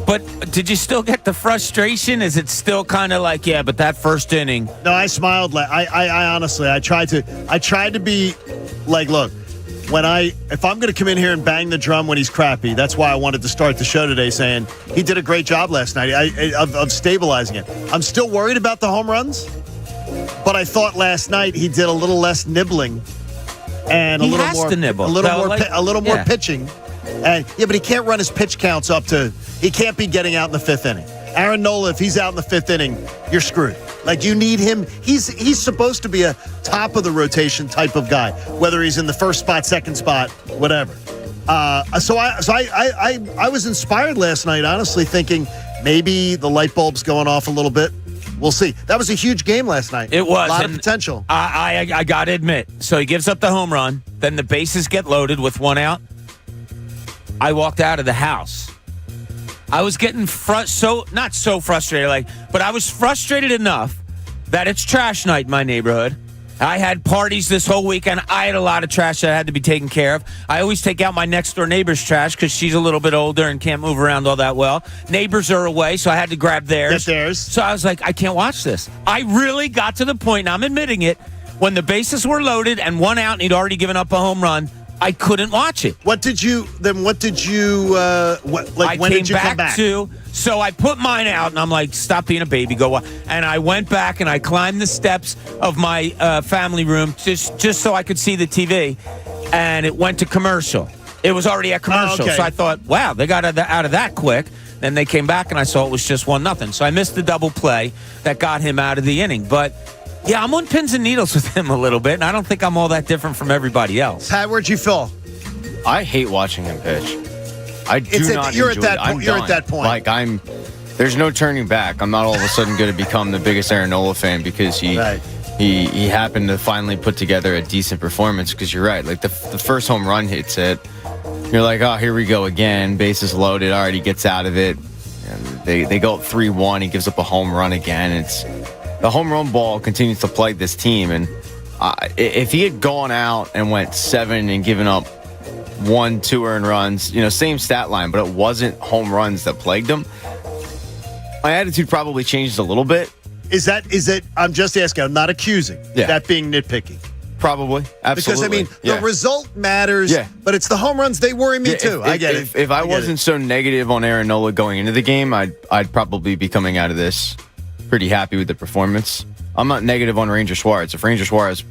But did you still get the frustration? Is it still kind of like, yeah, but that first inning? No, I smiled. I honestly, I tried to be like, look, if I'm going to come in here and bang the drum when he's crappy, that's why I wanted to start the show today saying he did a great job last night of stabilizing it. I'm still worried about the home runs, but I thought last night he did a little less nibbling and a little more pitching. And but he can't run his pitch counts up to. He can't be getting out in the fifth inning. Aaron Nola, if he's out in the fifth inning, you're screwed. Like, you need him. He's supposed to be a top of the rotation type of guy, whether he's in the first spot, second spot, whatever. So I was inspired last night, honestly, thinking maybe the light bulb's going off a little bit. We'll see. That was a huge game last night. It was. A lot of potential. I got to admit. So he gives up the home run. Then the bases get loaded with one out. I walked out of the house. I was getting not so frustrated, but I was frustrated enough that it's trash night in my neighborhood. I had parties this whole weekend. I had a lot of trash that had to be taken care of. I always take out my next door neighbor's trash because she's a little bit older and can't move around all that well. Neighbors are away, so I had to grab theirs. Get theirs. So I was like, I can't watch this. I really got to the point, and I'm admitting it, when the bases were loaded and one out and he'd already given up a home run, I couldn't watch it. When did you come back? So I put mine out, and I'm like, stop being a baby, go. And I went back, and I climbed the steps of my family room just so I could see the TV, and it went to commercial. It was already at commercial, okay. So I thought, wow, they got out of that quick. Then they came back, and I saw it was just 1-0. So I missed the double play that got him out of the inning. But yeah, I'm on pins and needles with him a little bit, and I don't think I'm all that different from everybody else. Pat, where'd you fall? I hate watching him pitch. I do not you're enjoy at that it. point. You're at that point. Like, there's no turning back. I'm not all of a sudden going to become the biggest Aaron Nola fan because he happened to finally put together a decent performance. Because you're right, like the first home run hits it, you're like, oh, here we go again. Bases loaded. All right, he gets out of it. And they go up 3-1. He gives up a home run again. It's the home run ball continues to plague this team. And if he had gone out and went 7 and given up 1-2 earned runs, same stat line, but it wasn't home runs that plagued him, my attitude probably changes a little bit. Is it? I'm just asking. I'm not accusing. Yeah. That being nitpicky. Probably, absolutely. Because the result matters. Yeah. But it's the home runs. They worry me too. I get it. If I wasn't so negative on Aaron Nola going into the game, I'd probably be coming out of this pretty happy with the performance. I'm not negative on Ranger Suarez. If Ranger Suarez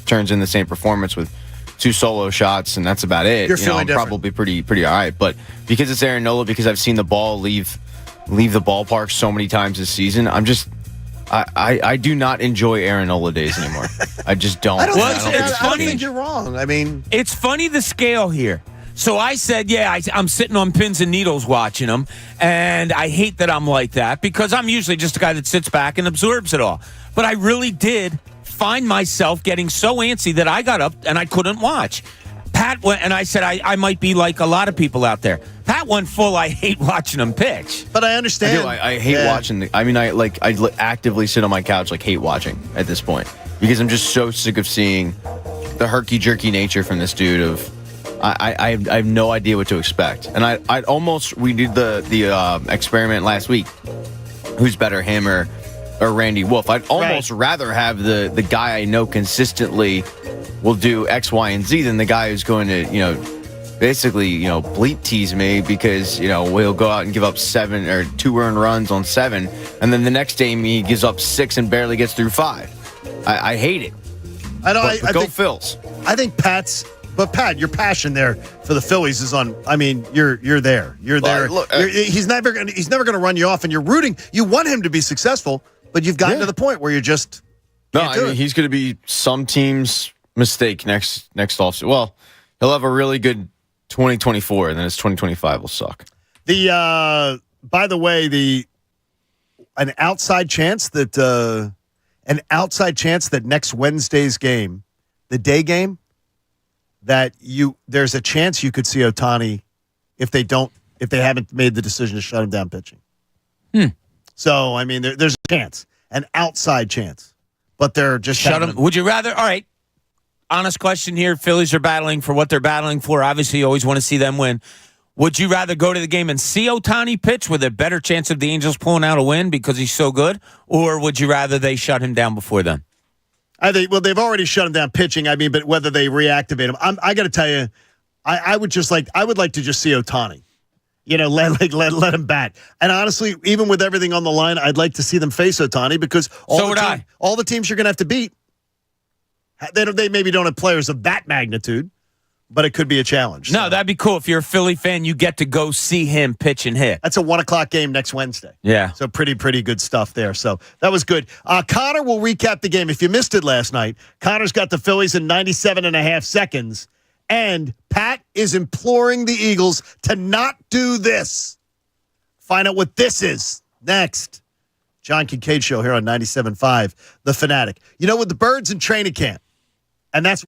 turns in the same performance with 2 solo shots and that's about it, I'm probably pretty all right. But because it's Aaron Nola, because I've seen the ball leave the ballpark so many times this season, I do not enjoy Aaron Nola days anymore. I just don't. It's funny. I don't think you're wrong. I mean, it's funny the scale here. So I said, I'm sitting on pins and needles watching them, and I hate that I'm like that because I'm usually just a guy that sits back and absorbs it all. But I really did find myself getting so antsy that I got up and I couldn't watch. Pat went, and I said I might be like a lot of people out there. Pat went full, I hate watching him pitch. But I understand. I hate watching. I actively sit on my couch, hate watching at this point because I'm just so sick of seeing the herky-jerky nature from this dude. I have no idea what to expect. And we did the experiment last week. Who's better, him or Randy Wolf? I'd almost rather have the guy I know consistently will do X, Y, and Z than the guy who's going to, basically, bleep tease me because, we'll go out and give up 7 or 2 earned runs on 7. And then the next game he gives up 6 and barely gets through 5. I hate it. I know. But go Phils. I think Pat, your passion there for the Phillies is on. I mean, you're there. You're there. Look, he's never going to run you off, and you're rooting. You want him to be successful, but you've gotten to the point where you're just. He's going to be some team's mistake next offseason. Well, he'll have a really good 2024, and then his 2025 will suck. By the way, an outside chance that next Wednesday's game, the day game, that there's a chance you could see Ohtani if they haven't made the decision to shut him down pitching. So, I mean, there's a chance, an outside chance, but they're just shut him. Would you rather? All right. Honest question here. Phillies are battling for what they're battling for. Obviously, you always want to see them win. Would you rather go to the game and see Ohtani pitch with a better chance of the Angels pulling out a win because he's so good? Or would you rather they shut him down before then? I think, well, they've already shut him down pitching. I mean, but whether they reactivate him, I got to tell you, I would like to just see Ohtani. Let him bat. And honestly, even with everything on the line, I'd like to see them face Ohtani because all the teams you're going to have to beat, they maybe don't have players of that magnitude. But it could be a challenge. No, that'd be cool. If you're a Philly fan, you get to go see him pitch and hit. That's a 1:00 game next Wednesday. Yeah. So pretty good stuff there. So that was good. Connor will recap the game. If you missed it last night, Connor's got the Phillies in 97.5 seconds. And Pat is imploring the Eagles to not do this. Find out what this is next. John Kincade Show here on 97.5 The Fanatic. With the Birds in training camp, and that's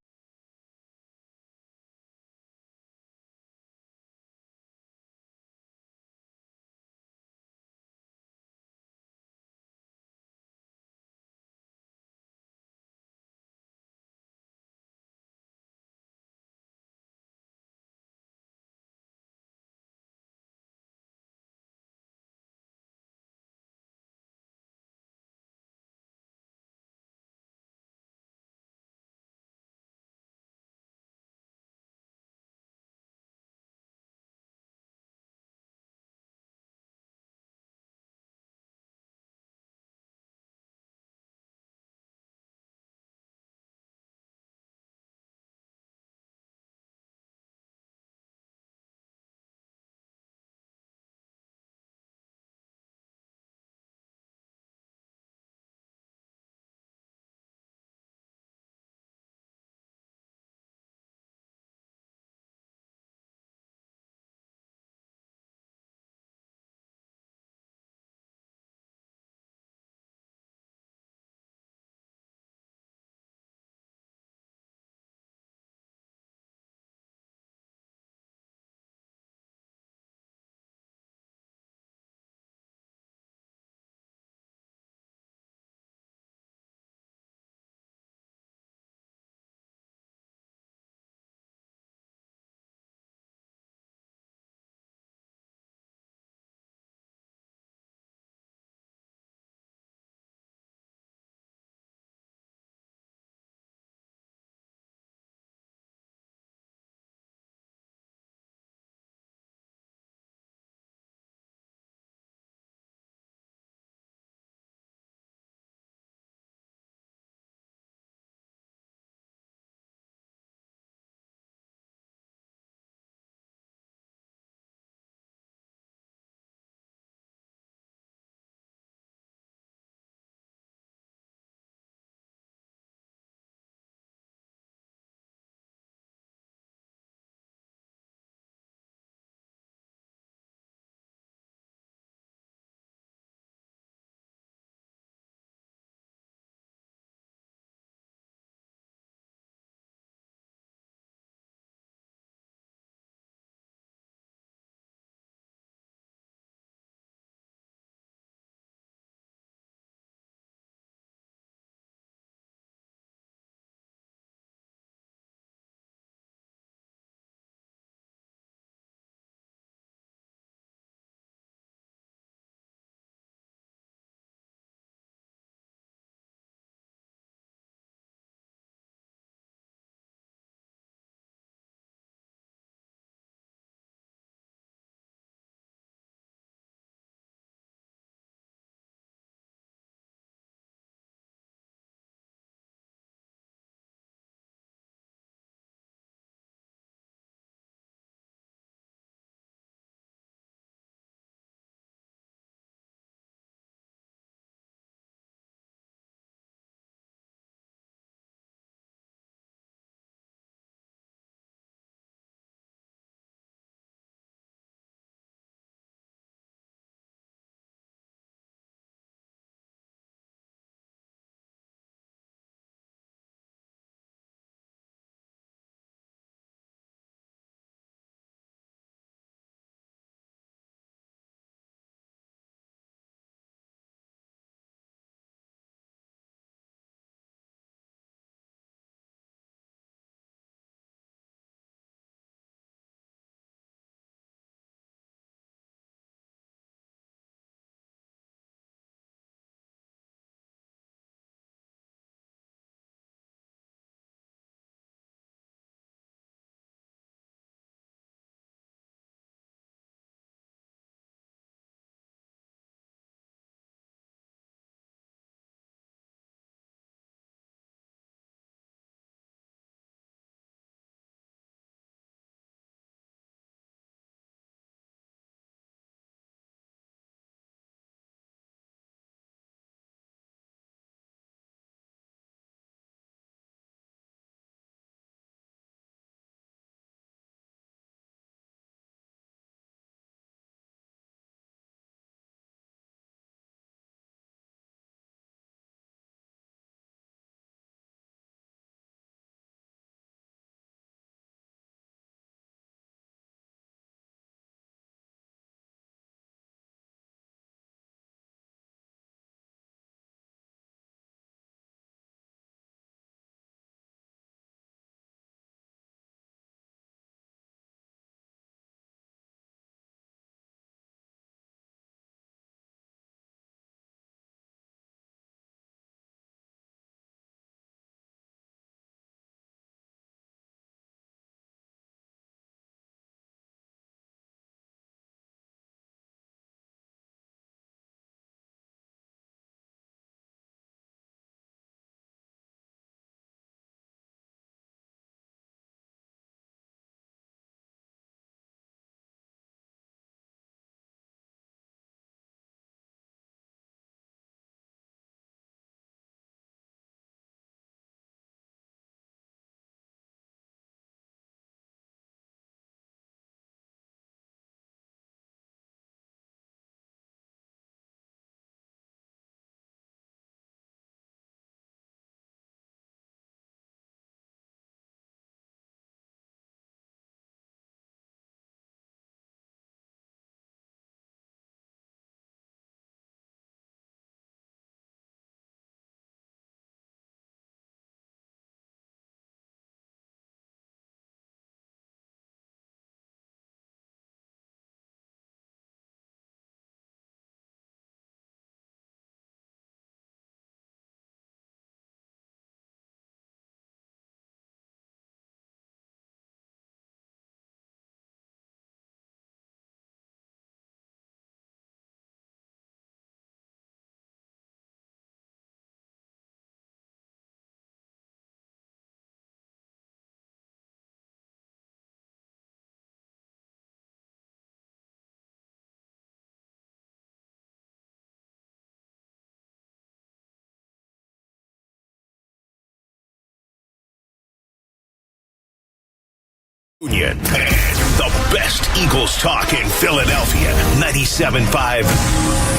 Union, and the best Eagles talk in Philadelphia. 97.5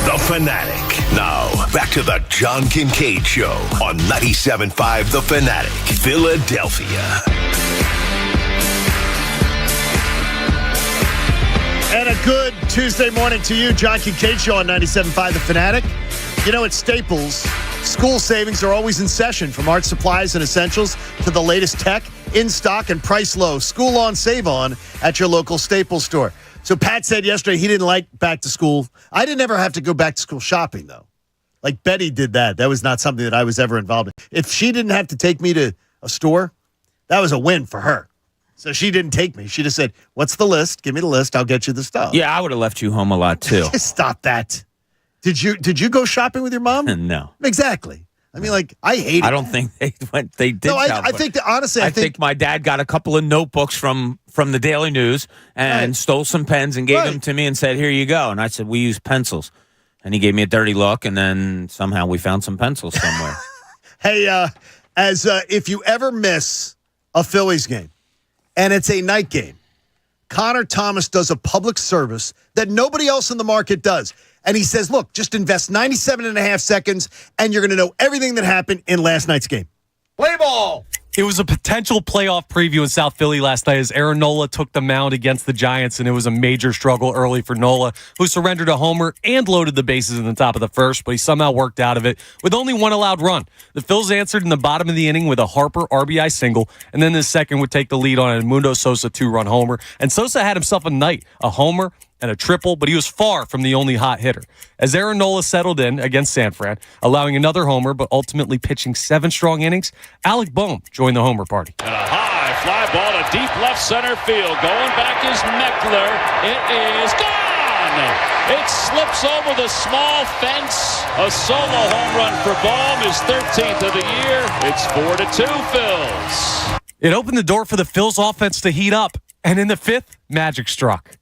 The Fanatic. Now, back to the John Kincade Show on 97.5 The Fanatic, Philadelphia. And a good Tuesday morning to you, John Kincade Show on 97.5 The Fanatic. You know, at Staples, school savings are always in session, from art supplies and essentials to the latest tech, in stock and price low. School on, save on at your local Staples store. So Pat said yesterday he didn't like back to school. I didn't ever have to go back to school shopping, though. Like Betty did that. That was not something that I was ever involved in. If she didn't have to take me to a store, that was a win for her. So she didn't take me. She just said, "What's the list? Give me the list. I'll get you the stuff." Yeah, I would have left you home a lot, too. Stop that. Did you go shopping with your mom? No. Exactly. I mean, like, I hate it. I don't think they went. They did. No, I think that, honestly, I think my dad got a couple of notebooks from the Daily News and stole some pens and gave them to me and said, "Here you go." And I said, "We use pencils." And he gave me a dirty look, and then somehow we found some pencils somewhere. Hey, if you ever miss a Phillies game, and it's a night game, Connor Thomas does a public service that nobody else in the market does. And he says, look, just invest 97.5 seconds, and you're going to know everything that happened in last night's game. Play ball. It was a potential playoff preview in South Philly last night as Aaron Nola took the mound against the Giants, and it was a major struggle early for Nola, who surrendered a homer and loaded the bases in the top of the first, but he somehow worked out of it with only one allowed run. The Phils answered in the bottom of the inning with a Harper RBI single, and then the second would take the lead on a Edmundo Sosa 2-run homer. And Sosa had himself a night, a homer and a triple, but he was far from the only hot hitter. As Aaron Nola settled in against San Fran, allowing another homer, but ultimately pitching 7 strong innings, Alec Boehm joined the homer party. And a high fly ball to deep left center field. Going back is Meckler. It is gone! It slips over the small fence. A solo home run for Boehm, his 13th of the year. It's 4-2 Phils. It opened the door for the Phils offense to heat up, and in the 5th, magic struck.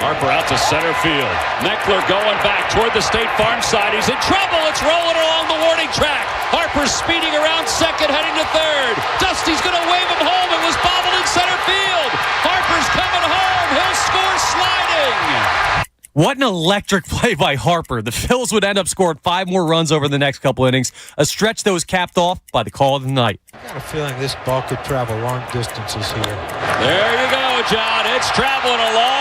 Harper out to center field. Meckler going back toward the State Farm side. He's in trouble. It's rolling along the warning track. Harper speeding around second, heading to third. Dusty's going to wave him home. It was bobbled in center field. Harper's coming home. He'll score sliding. What an electric play by Harper. The Phils would end up scoring 5 more runs over the next couple innings, a stretch that was capped off by the call of the night. I got a feeling this ball could travel long distances here. There you go, John. It's traveling a long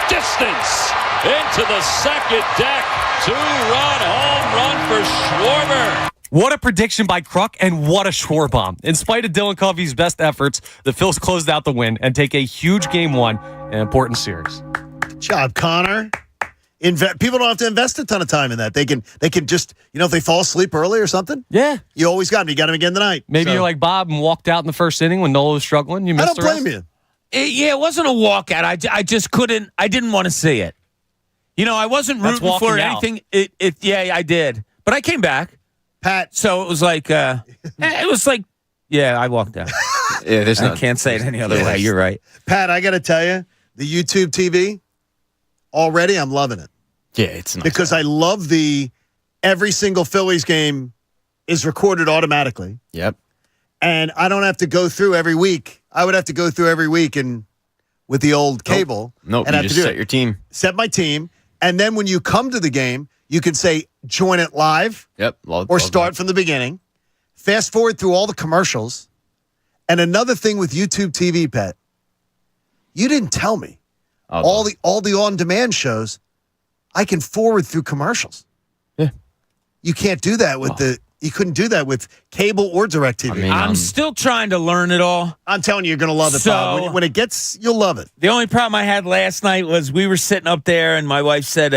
distance into the second deck. 2-run home run for Schwarber. What a prediction by Kruk, and what a Schwarbomb. In spite of Dylan Covey's best efforts, the Phils closed out the win and take a huge Game 1 in an important series. Good job, Connor. People don't have to invest a ton of time in that. They can just, if they fall asleep early or something. Yeah. You always got them. You got them again tonight. Maybe you're like Bob and walked out in the first inning when Nola was struggling. You missed I don't blame you. It wasn't a walkout. I just couldn't. I didn't want to see it. I wasn't rooting for anything. Yeah, I did. But I came back. Pat. So it was like, I walked out. Yeah, I can't say it any other way. You're right. Pat, I got to tell you, the YouTube TV, already I'm loving it. Yeah, it's nice. Because I love every single Phillies game is recorded automatically. Yep. And I don't have to go through every week. I would have to go through every week with the old cable. Nope, and you just set your team. Set my team. And then when you come to the game, you can say, join it live. Yep. Or start from the beginning. Fast forward through all the commercials. And another thing with YouTube TV, Pat, you didn't tell me. All the on-demand shows, I can forward through commercials. Yeah. You can't do that with you couldn't do that with cable or DirecTV. I'm still trying to learn it all. I'm telling you, you're going to love it, Bob. When it gets, you'll love it. The only problem I had last night was we were sitting up there, and my wife said,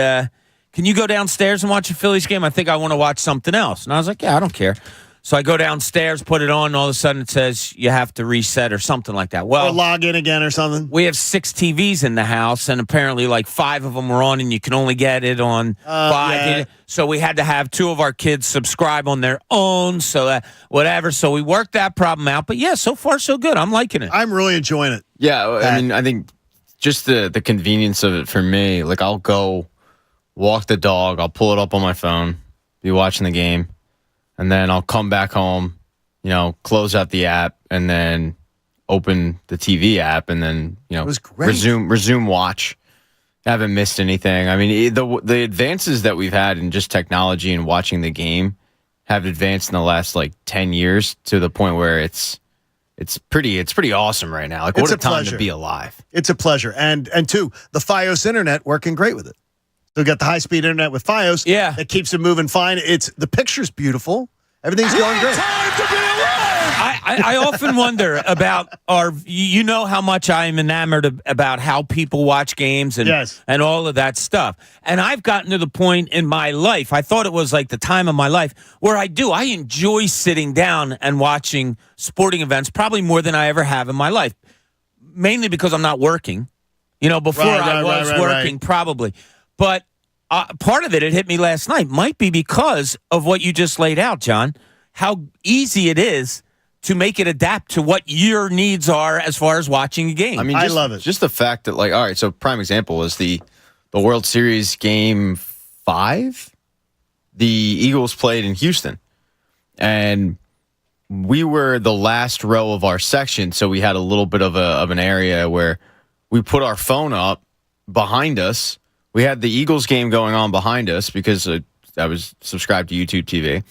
can you go downstairs and watch a Phillies game? I think I want to watch something else. And I was like, yeah, I don't care. So I go downstairs, put it on, and all of a sudden it says you have to reset or something like that. Well, or log in again or something. We have 6 TVs in the house, and apparently like 5 of them were on, and you can only get it on 5. Yeah. So we had to have 2 of our kids subscribe on their own, so whatever. So we worked that problem out. But, yeah, so far so good. I'm liking it. I'm really enjoying it. Yeah, I mean, I think just the convenience of it for me, like I'll go walk the dog, I'll pull it up on my phone, be watching the game. And then I'll come back home, close out the app, and then open the TV app and then It was great. resume watch. Haven't missed anything. I mean, the advances that we've had in just technology and watching the game have advanced in the last like 10 years to the point where it's pretty awesome right now. Like, what a time pleasure to be alive. It's a pleasure. And two, the Fios internet working great with it. So we got the high-speed internet with Fios. Yeah. That keeps it moving fine. The picture's beautiful. Everything's going great. I often wonder about you know how much I'm enamored about how people watch games and all of that stuff. And I've gotten to the point in my life, I thought it was like the time of my life, where I enjoy sitting down and watching sporting events probably more than I ever have in my life. Mainly because I'm not working. Before I was working probably. But part of it hit me last night, might be because of what you just laid out, John, how easy it is to make it adapt to what your needs are as far as watching a game. I mean, I love it. Just the fact that, like, all right, so prime example is the World Series Game 5. The Eagles played in Houston, and we were the last row of our section, so we had a little bit of an area where we put our phone up behind us. We had the Eagles game going on behind us because I was subscribed to YouTube TV,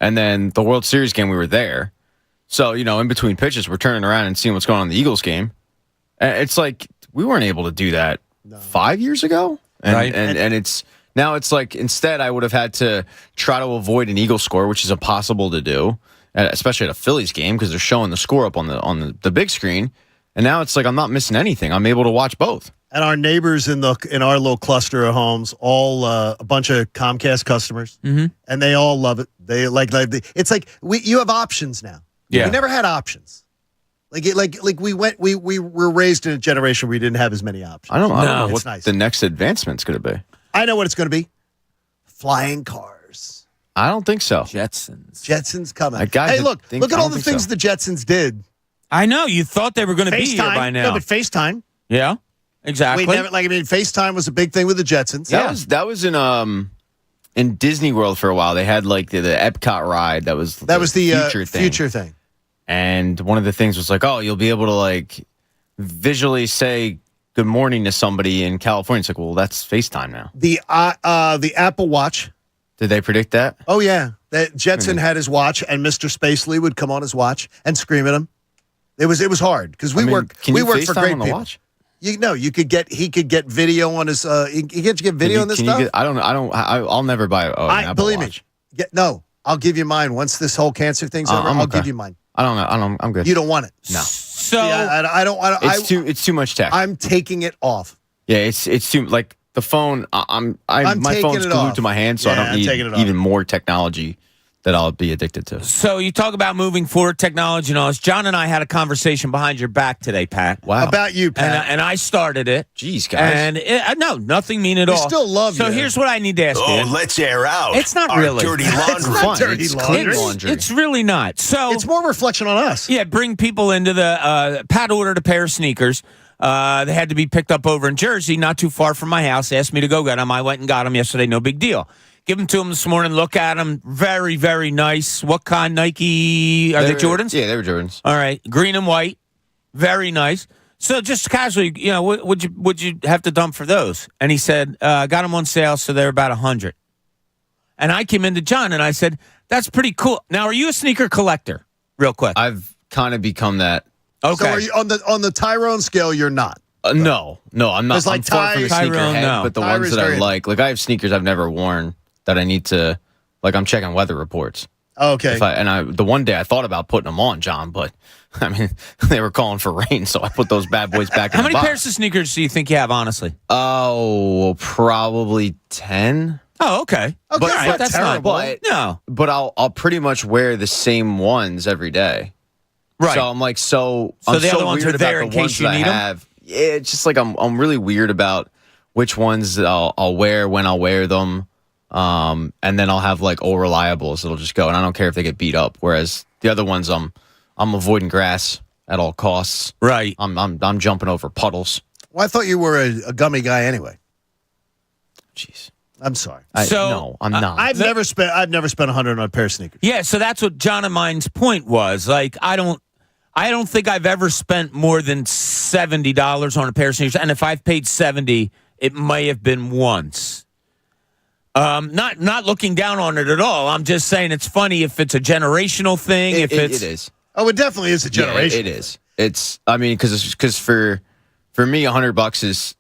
and then the World Series game, we were there. So, in between pitches, we're turning around and seeing what's going on in the Eagles game. It's like we weren't able to do that 5 years ago. And, Right. and it's now it's like instead I would have had to try to avoid an Eagles score, which is impossible to do, especially at a Phillies game because they're showing the score up on the big screen. And now it's like I'm not missing anything. I'm able to watch both. And our neighbors in our little cluster of homes, all a bunch of Comcast customers, and they all love it. They it's like you have options now. Yeah. We never had options. We were raised in a generation where we didn't have as many options. I don't know It's what nice. the next advancement's going to be. I know what it's going to be. Flying cars. I don't think so. Jetsons coming. Hey, look at all the things the Jetsons did. I know. You thought they were going to be here by now. No, but FaceTime. Yeah, exactly. FaceTime was a big thing with the Jetsons. That was in Disney World for a while. They had like the Epcot ride. That was the future thing. And one of the things was like, oh, you'll be able to like visually say good morning to somebody in California. It's like, well, that's FaceTime now. The Apple Watch. Did they predict that? Oh yeah, that Jetson had his watch, and Mr. Spacely would come on his watch and scream at him. It was hard because we work for great on the people. watch? He could get video on his. He could get video on this stuff. I'll never buy. An Apple believe Watch. me. I'll give you mine once this whole cancer thing's over. I'll give you mine. I don't. I'm good. You don't want it. No. So I don't. It's too much tech. I'm taking it off. Yeah, it's too like the phone. My phone's glued to my hand, so I don't need even more technology that I'll be addicted to. So you talk about moving forward technology and all this. John and I had a conversation behind your back today, Pat. Wow. About you, Pat. And I started it. Jeez, guys. And no, nothing mean at all. still love you. So here's what I need to ask you. Oh, let's air out. It's not our really. dirty laundry. It's not dirty laundry. Clean laundry. It's really not. So It's more reflection on us. yeah, bring people into the Pat ordered a pair of sneakers. They had to be picked up over in Jersey, not too far from my house. Asked me to go get them. I went and got them yesterday. No big deal. Give them to him this morning. Look at them. Very, very nice. What kind? Nike? Are they Jordans? Yeah, they were Jordans. All right. Green and white. Very nice. So just casually, would you have to dump for those? And he said, got them on sale, so they're about $100. And I came into John and I said, that's pretty cool. Now, are you a sneaker collector? Real quick. I've kind of become that. Okay. So are you on the Tyrone scale? You're not. No, I'm not. It's like I'm far from a Tyrone, sneakerhead, no. but the Tyra's ones that I very- like I have sneakers I've never worn that I need to, like I'm checking weather reports. Okay. The one day I thought about putting them on, John, but I mean they were calling for rain, so I put those bad boys back. How many pairs of sneakers do you think you have, honestly? Oh, probably 10. Oh, okay. Okay, But- that's that's terrible. not no. But I'll pretty much wear the same ones every day. Right. So I'm like So I'm the other ones weird are there about in the case ones you that I need 'em? have. Yeah, it's just like I'm really weird about which ones I'll wear when I'll wear them. And then I'll have like all reliables that'll just go, and I don't care if they get beat up. Whereas the other ones, I'm avoiding grass at all costs. Right. I'm jumping over puddles. Well, I thought you were a gummy guy anyway. Jeez. I'm sorry. No, I'm not. I've never spent $100 on a pair of sneakers. Yeah, so that's what John and mine's point was. Like, I don't I don't think I've ever spent more than $70 on a pair of sneakers. And if I've paid $70, it may have been once. Not looking down on it at all. I'm just saying it's funny if it's a generational thing. It is. Oh, it definitely is a generation. Yeah, it is. It's. I mean, because for me, $100 is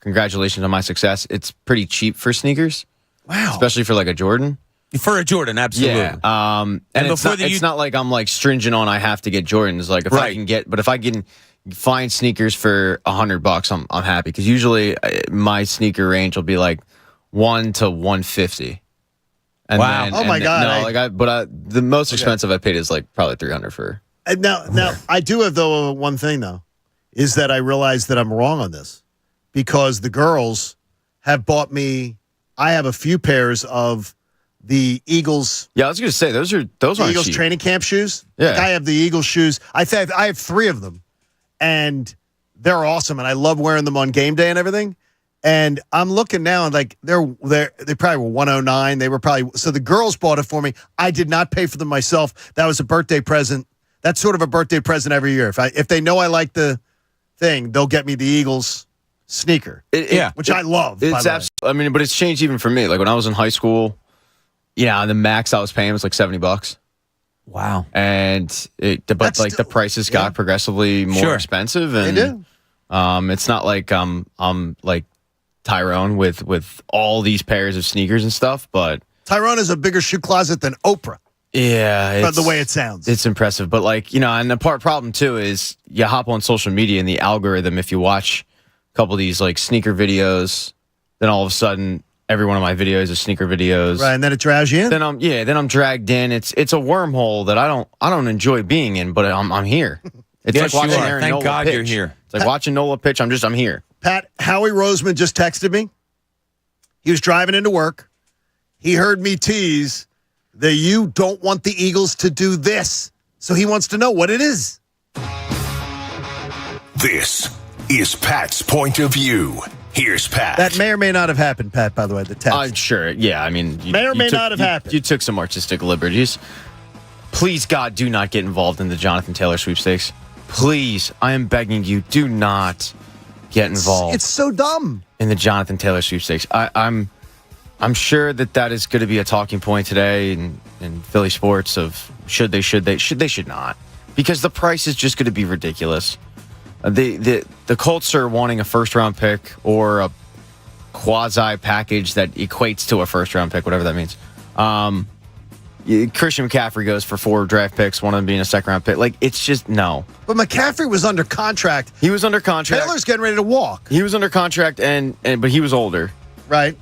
congratulations on my success. It's pretty cheap for sneakers. Wow. Especially for like a Jordan. For a Jordan, absolutely. Yeah. And it's not like I'm like stringent on I have to get Jordans. Like if I can find sneakers for $100, I'm happy because usually my sneaker range will be like $1 to $150. And wow! Then, oh my God! The most expensive I paid is like probably $300 for. And now I do have though one thing though, is that I realize that I'm wrong on this because the girls have bought me. I have a few pairs of the Eagles. Yeah, I was going to say those aren't Eagles cheap. training camp shoes. Yeah, like I have the Eagles shoes. I have 3 of them, and they're awesome, and I love wearing them on game day and everything. And I'm looking now, and like they probably were 109. They were probably so the girls bought it for me. I did not pay for them myself. That was a birthday present. That's sort of a birthday present every year. If they know I like the thing, they'll get me the Eagles sneaker. Which I love. It's absolutely. But it's changed even for me. Like when I was in high school, the max I was paying was like $70. Wow. And the prices got progressively more expensive, and they do. It's not like I'm like Tyrone with all these pairs of sneakers and stuff, but Tyrone has a bigger shoe closet than Oprah. Yeah, by the way it sounds. It's impressive, but and the problem too is you hop on social media and the algorithm. If you watch a couple of these like sneaker videos, then all of a sudden every one of my videos is sneaker videos, right? And then it drags you in. Then I'm dragged in. It's a wormhole that I don't enjoy being in, but I'm here. It's yes, like watching you are. Aaron Thank Nola God pitch. you're here. It's like watching Nola pitch. I'm here. Pat, Howie Roseman just texted me. He was driving into work. He heard me tease that you don't want the Eagles to do this. So he wants to know what it is. This is Pat's point of view. Here's Pat. That may or may not have happened, Pat, by the way, the text. I'm sure. Yeah, may or may not have happened. You took some artistic liberties. Please, God, do not get involved in the Jonathan Taylor sweepstakes. Please, I am begging you, do not get involved. It's so dumb. In the Jonathan Taylor sweepstakes. I'm sure that is going to be a talking point today in Philly sports of should they not. Because the price is just going to be ridiculous. The Colts are wanting a first-round pick or a quasi package that equates to a first-round pick, whatever that means. Christian McCaffrey goes for 4 draft picks, one of them being a second-round pick. Like, it's just no. But McCaffrey was under contract. He was under contract. Taylor's getting ready to walk. He was under contract, but he was older. Right.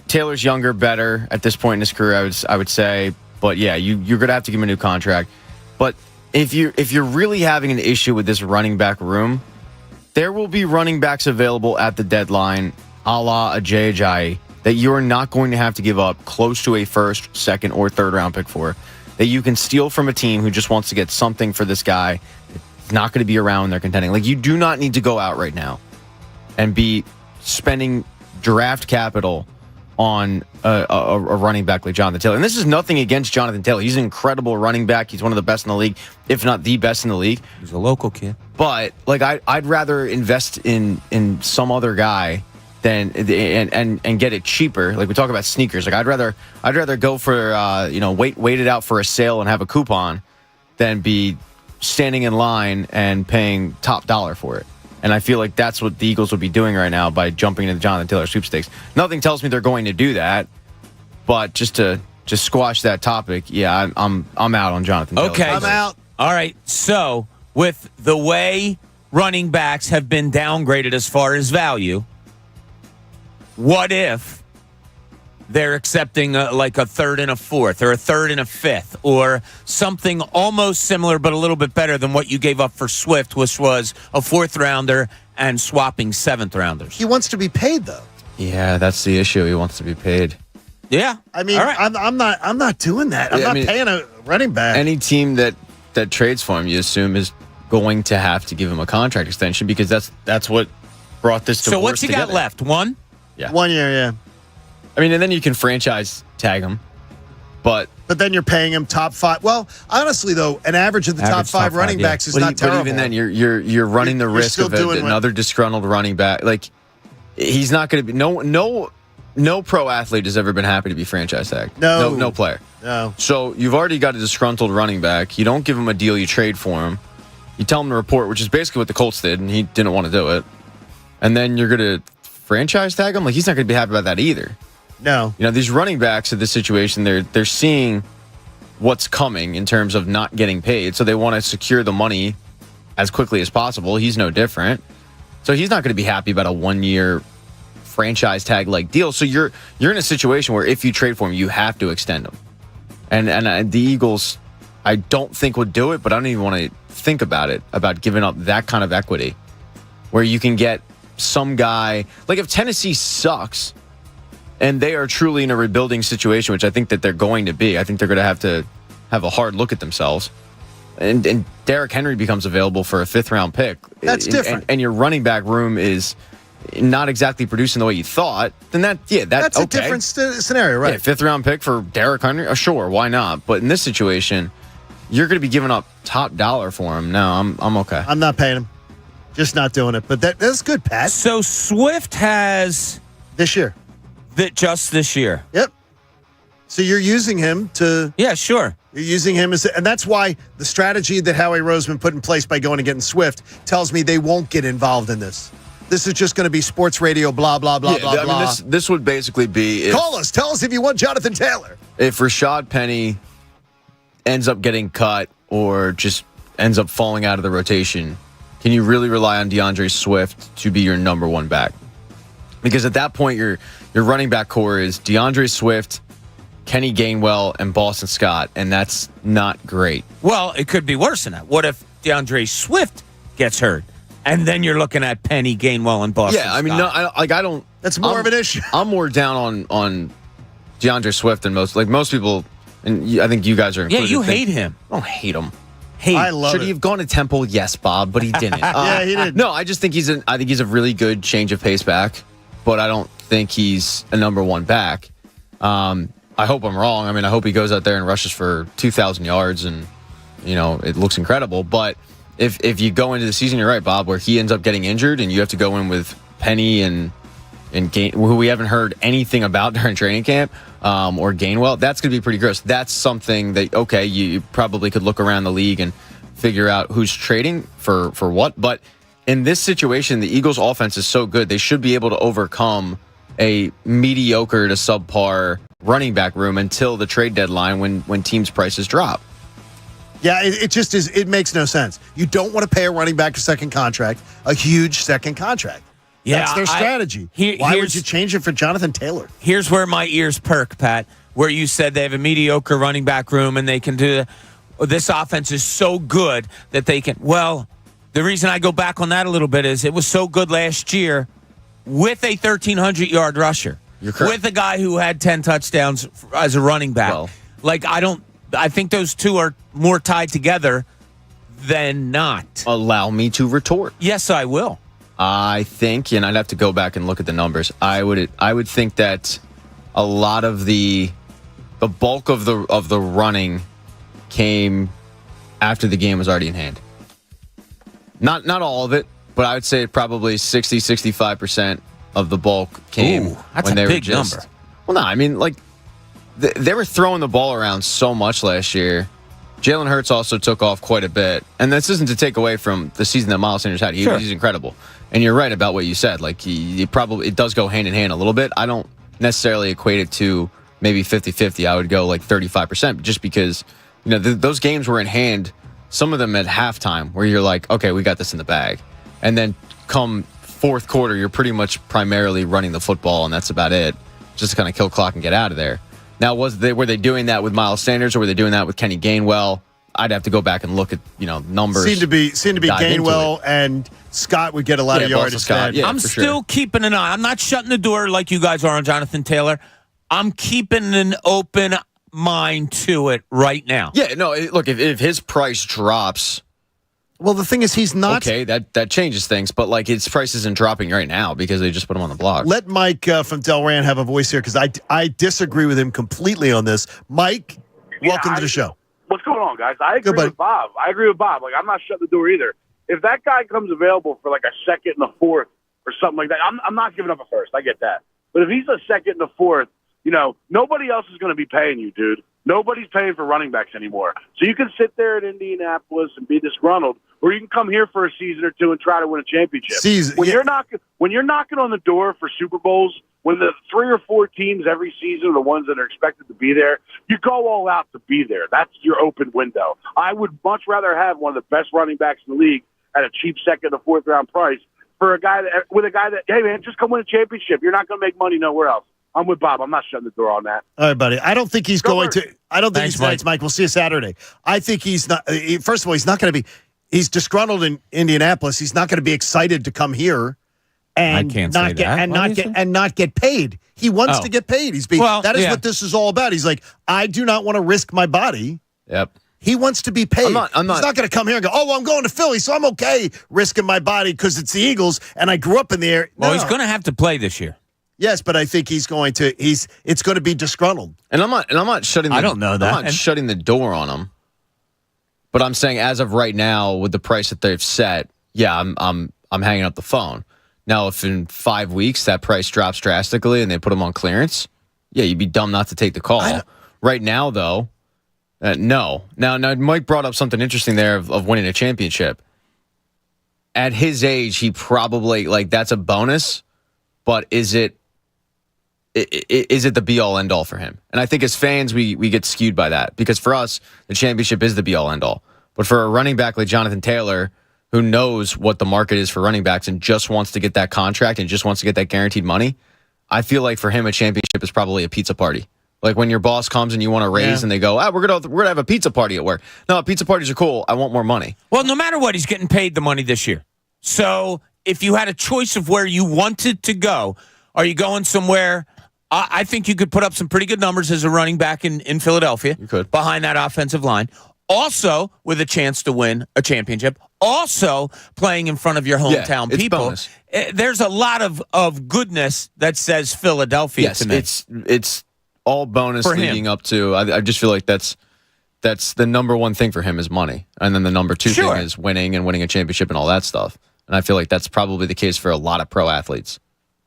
Taylor's younger, better at this point in his career, I would say. But yeah, you're gonna have to give him a new contract. But if you're really having an issue with this running back room, there will be running backs available at the deadline, a la Ajayi, that you're not going to have to give up close to a first, second, or third round pick for, that you can steal from a team who just wants to get something for this guy. It's not going to be around when they're contending. Like, you do not need to go out right now and be spending draft capital on a running back like Jonathan Taylor. And this is nothing against Jonathan Taylor. He's an incredible running back. He's one of the best in the league, if not the best in the league. He's a local kid. But like I'd rather invest in some other guy than and get it cheaper. Like we talk about sneakers. Like I'd rather go for wait it out for a sale and have a coupon than be standing in line and paying top dollar for it. And I feel like that's what the Eagles would be doing right now by jumping into the Jonathan Taylor sweepstakes. Nothing tells me they're going to do that, but just to squash that topic, yeah, I'm out on Jonathan Taylor. Okay, I'm out. All right, so with the way running backs have been downgraded as far as value, what if they're accepting like a third and a fourth or a third and a fifth or something almost similar but a little bit better than what you gave up for Swift, which was a 4th rounder and swapping 7th rounders? He wants to be paid, though. Yeah, that's the issue. He wants to be paid. Yeah. I mean, right. I'm not doing that. I'm not paying a running back. Any team that trades for him, you assume, is going to have to give him a contract extension because that's what brought this divorce. So what's he together. got left? 1? Yeah. 1 year, yeah. I mean, and then you can franchise tag him. But then you're paying him top 5. Well, honestly, though, an average of the top 5 running backs is not terrible. But even then, you're running the risk of another disgruntled running back. Like, he's not going to be no pro athlete has ever been happy to be franchise tagged. No player. No. So you've already got a disgruntled running back. You don't give him a deal. You trade for him. You tell him to report, which is basically what the Colts did, and he didn't want to do it. And then you're going to franchise tag him? Like, he's not going to be happy about that either. No. These running backs in this situation, they're seeing what's coming in terms of not getting paid, so they want to secure the money as quickly as possible. He's no different. So he's not going to be happy about a 1-year franchise tag like deal. So you're in a situation where if you trade for him, you have to extend him. And the Eagles, I don't think would do it, but I don't even want to think about it, about giving up that kind of equity where you can get some guy. Like, if Tennessee sucks and they are truly in a rebuilding situation, which I think that they're going to be, I think they're going to have a hard look at themselves, and Derrick Henry becomes available for a 5th-round pick. That's different. And your running back room is not exactly producing the way you thought, then that's okay. A different scenario, right? Yeah, 5th-round pick for Derrick Henry, sure, why not? But in this situation, you're going to be giving up top dollar for him. No, I'm okay. I'm not paying him. Just not doing it. But that's good, Pat. So Swift has this year. Just this year. Yep. So you're using him to... Yeah, sure. You're using him as... And that's why the strategy that Howie Roseman put in place by going and getting Swift tells me they won't get involved in this. This is just going to be sports radio, blah, blah, blah, blah, blah. This would basically be... Call us. Tell us if you want Jonathan Taylor. If Rashad Penny ends up getting cut or just ends up falling out of the rotation, can you really rely on DeAndre Swift to be your number 1 back? Because at that point, your running back core is DeAndre Swift, Kenny Gainwell, and Boston Scott, and that's not great. Well, it could be worse than that. What if DeAndre Swift gets hurt, and then you're looking at Penny, Gainwell, and Boston Scott? Yeah, I mean, I don't... That's more of an issue. I'm more down on DeAndre Swift than most people, and I think you guys are included. Yeah, you hate him. I don't hate him. I love Should he have gone to Temple? Yes, Bob, but he didn't. Yeah, he did. No, I just think he's a really good change of pace back, but I don't think he's a number 1 back. I hope I'm wrong. I mean, I hope he goes out there and rushes for 2,000 yards and, it looks incredible. But if you go into the season, you're right, Bob, where he ends up getting injured and you have to go in with Penny and who we haven't heard anything about during training camp, or Gainwell, that's going to be pretty gross. That's something that, okay, you probably could look around the league and figure out who's trading for what. But in this situation, the Eagles' offense is so good, they should be able to overcome a mediocre to subpar running back room until the trade deadline when teams' prices drop. Yeah, it just is. It makes no sense. You don't want to pay a running back a second contract, a huge second contract. Yeah, that's their strategy. Why would you change it for Jonathan Taylor? Here's where my ears perk, Pat, where you said they have a mediocre running back room and they can do this offense is so good that they can. Well, the reason I go back on that a little bit is it was so good last year with a 1,300-yard rusher. You're correct. With a guy who had 10 touchdowns as a running back. Well, I think those two are more tied together than not. Allow me to retort. Yes, I will. I think, and I'd have to go back and look at the numbers. I would think that a lot of the bulk of the running came after the game was already in hand. Not all of it, but I would say probably 60-65% of the bulk came that's when a they big were just number. Well, no, I mean, like they were throwing the ball around so much last year. Jalen Hurts also took off quite a bit, and this isn't to take away from the season that Miles Sanders had. He's incredible, and you're right about what you said. Like it does go hand in hand a little bit. I don't necessarily equate it to maybe 50-50. I would go like 35%, just because those games were in hand. Some of them at halftime, where you're like, okay, we got this in the bag, and then come fourth quarter, you're pretty much primarily running the football, and that's about it, just to kind of kill clock and get out of there. Now, were they doing that with Miles Sanders, or were they doing that with Kenny Gainwell? I'd have to go back and look at numbers. Seemed to be Gainwell and Scott would get a lot of yardage. Yeah, I'm still keeping an eye. I'm not shutting the door like you guys are on Jonathan Taylor. I'm keeping an open mind to it right now. Yeah, no. Look, if his price drops, Well, the thing is, he's not. Okay, that changes things, but like his price isn't dropping right now because they just put him on the block. Let Mike from Delran have a voice here because I disagree with him completely on this. Mike, welcome to the show. What's going on, guys? I agree with Bob. Like, I'm not shutting the door either. If that guy comes available for like a second and a fourth or something like that, I'm not giving up a first. I get that. But if he's a second and a fourth, nobody else is going to be paying you, dude. Nobody's paying for running backs anymore. So you can sit there in Indianapolis and be disgruntled, or you can come here for a season or two and try to win a championship. When you're knocking on the door for Super Bowls, when the 3 or 4 teams every season are the ones that are expected to be there, you go all out to be there. That's your open window. I would much rather have one of the best running backs in the league at a cheap second or fourth round price for a guy that, hey man, just come win a championship. You're not going to make money nowhere else. I'm with Bob. I'm not shutting the door on that. All right, buddy. I don't think he's going to. I don't think he's next, Mike. We'll see you Saturday. I think he's not. First of all, he's not going to be. He's disgruntled in Indianapolis. He's not going to be excited to come here and not get paid. He wants to get paid. That is what this is all about. He's like, I do not want to risk my body. Yep. He wants to be paid. I'm not, He's not going to come here and go, I'm going to Philly, so I'm okay risking my body because it's the Eagles and I grew up in the area. Well, he's going to have to play this year. Yes, but I think it's going to be disgruntled. And I'm not shutting I don't know that. I'm not shutting the door on him. But I'm saying as of right now, with the price that they've set, yeah, I'm hanging up the phone. Now, if in 5 weeks that price drops drastically and they put him on clearance, yeah, you'd be dumb not to take the call. Right now, though, no. Now, Mike brought up something interesting there of winning a championship. At his age, he probably that's a bonus, but is it the be-all, end-all for him? And I think as fans, we get skewed by that because for us, the championship is the be-all, end-all. But for a running back like Jonathan Taylor, who knows what the market is for running backs and just wants to get that contract and just wants to get that guaranteed money, I feel like for him, a championship is probably a pizza party. Like when your boss comes and you want to raise and they go, we're gonna have a pizza party at work. No, pizza parties are cool. I want more money. Well, no matter what, he's getting paid the money this year. So if you had a choice of where you wanted to go, are you going somewhere? I think you could put up some pretty good numbers as a running back in Philadelphia. You could. Behind that offensive line. Also with a chance to win a championship. Also playing in front of your hometown people. Bonus. There's a lot of goodness that says Philadelphia to me. It's all bonus for leading him. up to. I just feel like that's the number one thing for him is money. And then the number two thing is winning and winning a championship and all that stuff. And I feel like that's probably the case for a lot of pro athletes.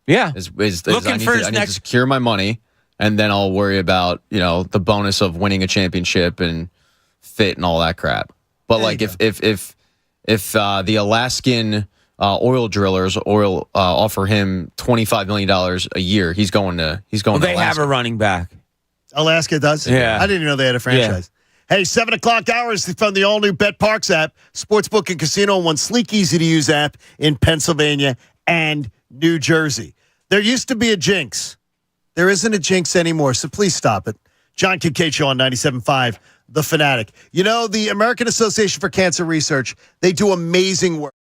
Yeah. I need to secure my money, and then I'll worry about, the bonus of winning a championship and fit and all that crap. But if the Alaskan oil drillers offer him $25 million a year, he's going to They Alaska. have a running back. Alaska does? Yeah. I didn't even know they had a franchise. Yeah. Hey, 7 o'clock hours from the all-new Bet Parks app, sportsbook and casino in one sleek, easy-to-use app in Pennsylvania and New Jersey. There used to be a jinx. There isn't a jinx anymore, so please stop it. John Kincade Show on 97.5 The Fanatic. The American Association for Cancer Research, they do amazing work.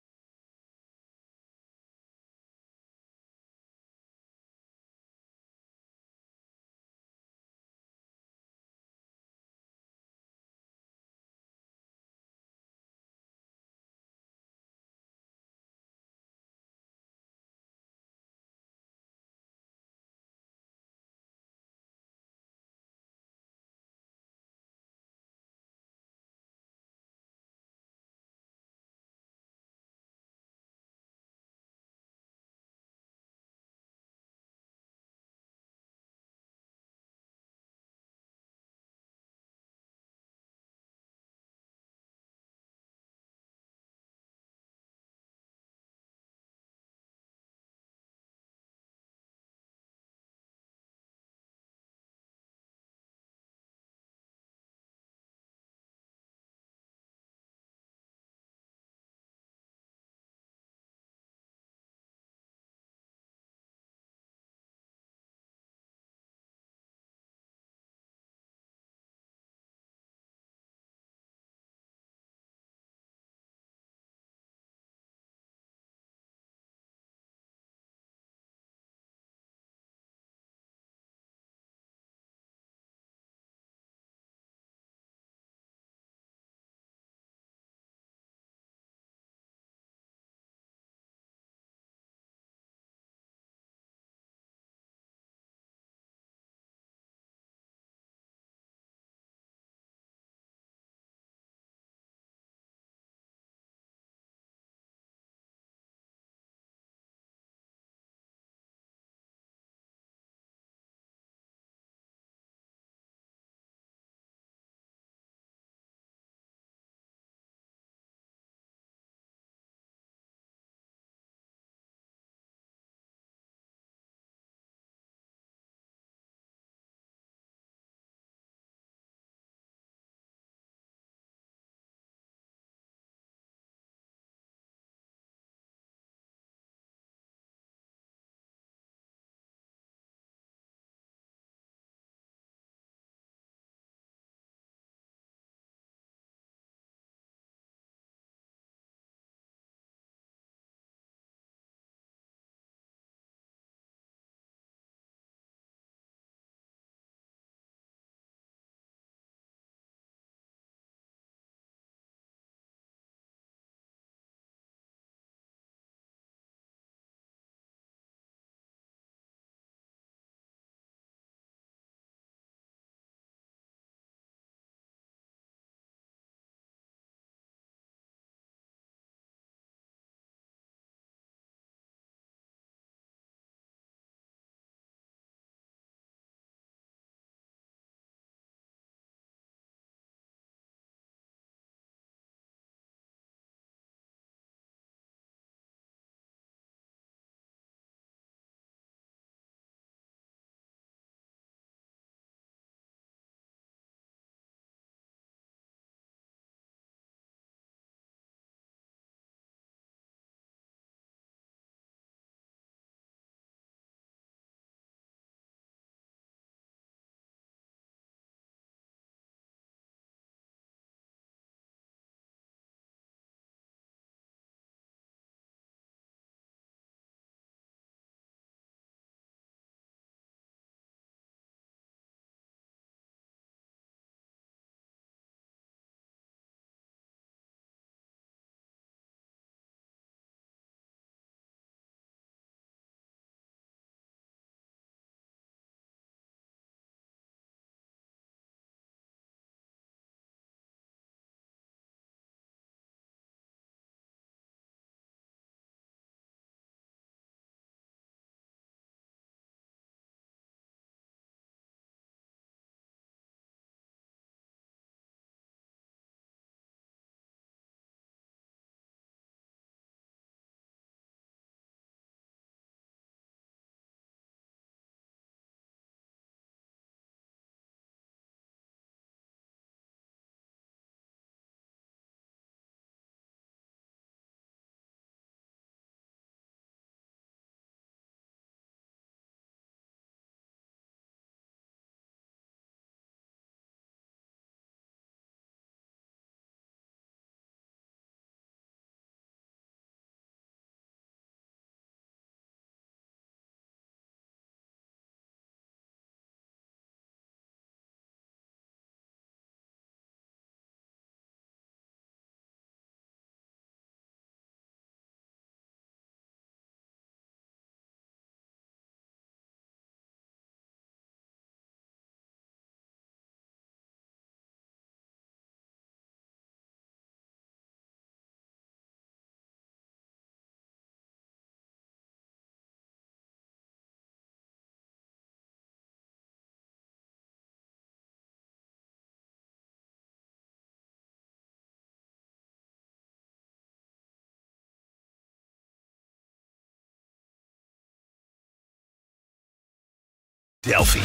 Delphia.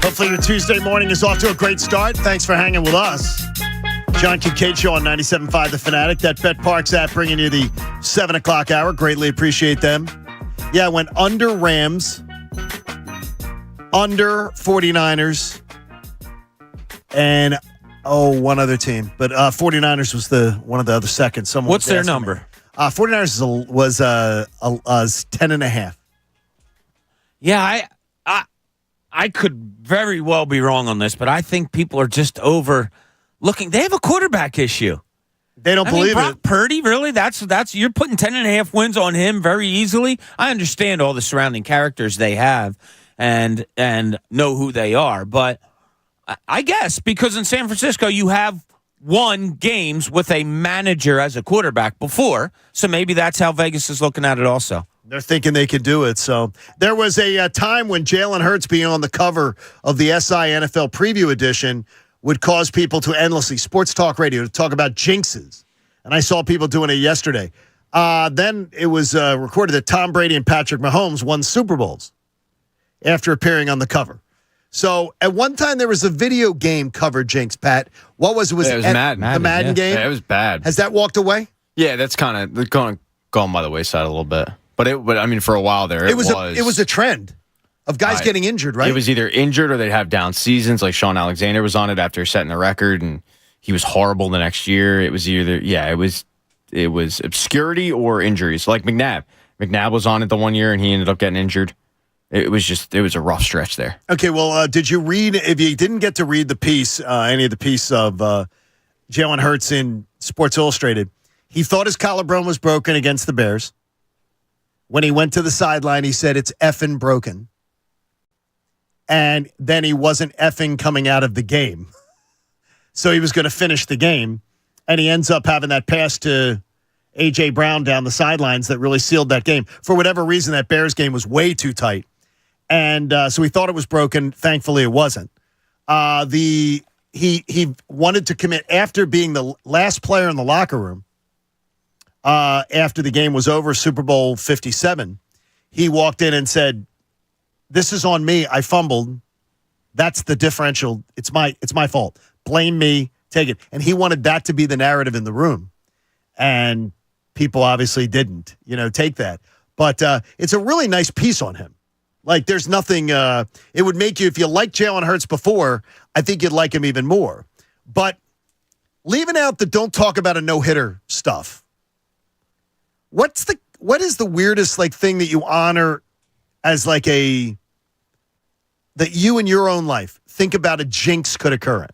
Hopefully your Tuesday morning is off to a great start. Thanks for hanging with us. John Kincade Show on 97.5 The Fanatic. That Bet Parks app bringing you the 7 o'clock hour. Greatly appreciate them. Yeah, I went under Rams, under 49ers, and one other team. But 49ers was one of the other seconds. What's their number? 49ers was 10.5. Yeah, I could very well be wrong on this, but I think people are just overlooking. They have a quarterback issue. They don't believe Brock it. Purdy, really? That's you're putting 10.5 wins on him very easily. I understand all the surrounding characters they have and know who they are, but I guess because in San Francisco you have won games with a manager as a quarterback before, so maybe that's how Vegas is looking at it also. They're thinking they could do it. So there was a time when Jalen Hurts being on the cover of the SI NFL Preview Edition would cause people to endlessly, sports talk radio, to talk about jinxes. And I saw people doing it yesterday. Then it was recorded that Tom Brady and Patrick Mahomes won Super Bowls after appearing on the cover. So at one time there was a video game cover jinx, Pat. What was it? It was Madden. The Madden game? Yeah, it was bad. Has that walked away? Yeah, that's kind of gone by the wayside a little bit. But I mean, for a while there, it was a trend of guys getting injured, right? It was either injured or they'd have down seasons. Like Sean Alexander was on it after setting the record, and he was horrible the next year. It was either it was obscurity or injuries. Like McNabb was on it the one year, and he ended up getting injured. It was a rough stretch there. Okay, well, did you read? If you didn't get to read the piece, any of the piece of Jalen Hurts in Sports Illustrated, he thought his collarbone was broken against the Bears. When he went to the sideline, he said, it's effing broken. And then he wasn't effing coming out of the game. So he was going to finish the game. And he ends up having that pass to A.J. Brown down the sidelines that really sealed that game. For whatever reason, that Bears game was way too tight. And so he thought it was broken. Thankfully, it wasn't. He wanted to commit after being the last player in the locker room. After the game was over, Super Bowl 57, he walked in and said, "This is on me. I fumbled. That's the differential. It's my fault. Blame me. Take it." And he wanted that to be the narrative in the room, and people obviously didn't, take that. But it's a really nice piece on him. Like, there's nothing. It would make you, if you liked Jalen Hurts before, I think you'd like him even more. But leaving out the don't talk about a no-hitter stuff. What is the weirdest thing that you honor as that you in your own life think about a jinx could occur in?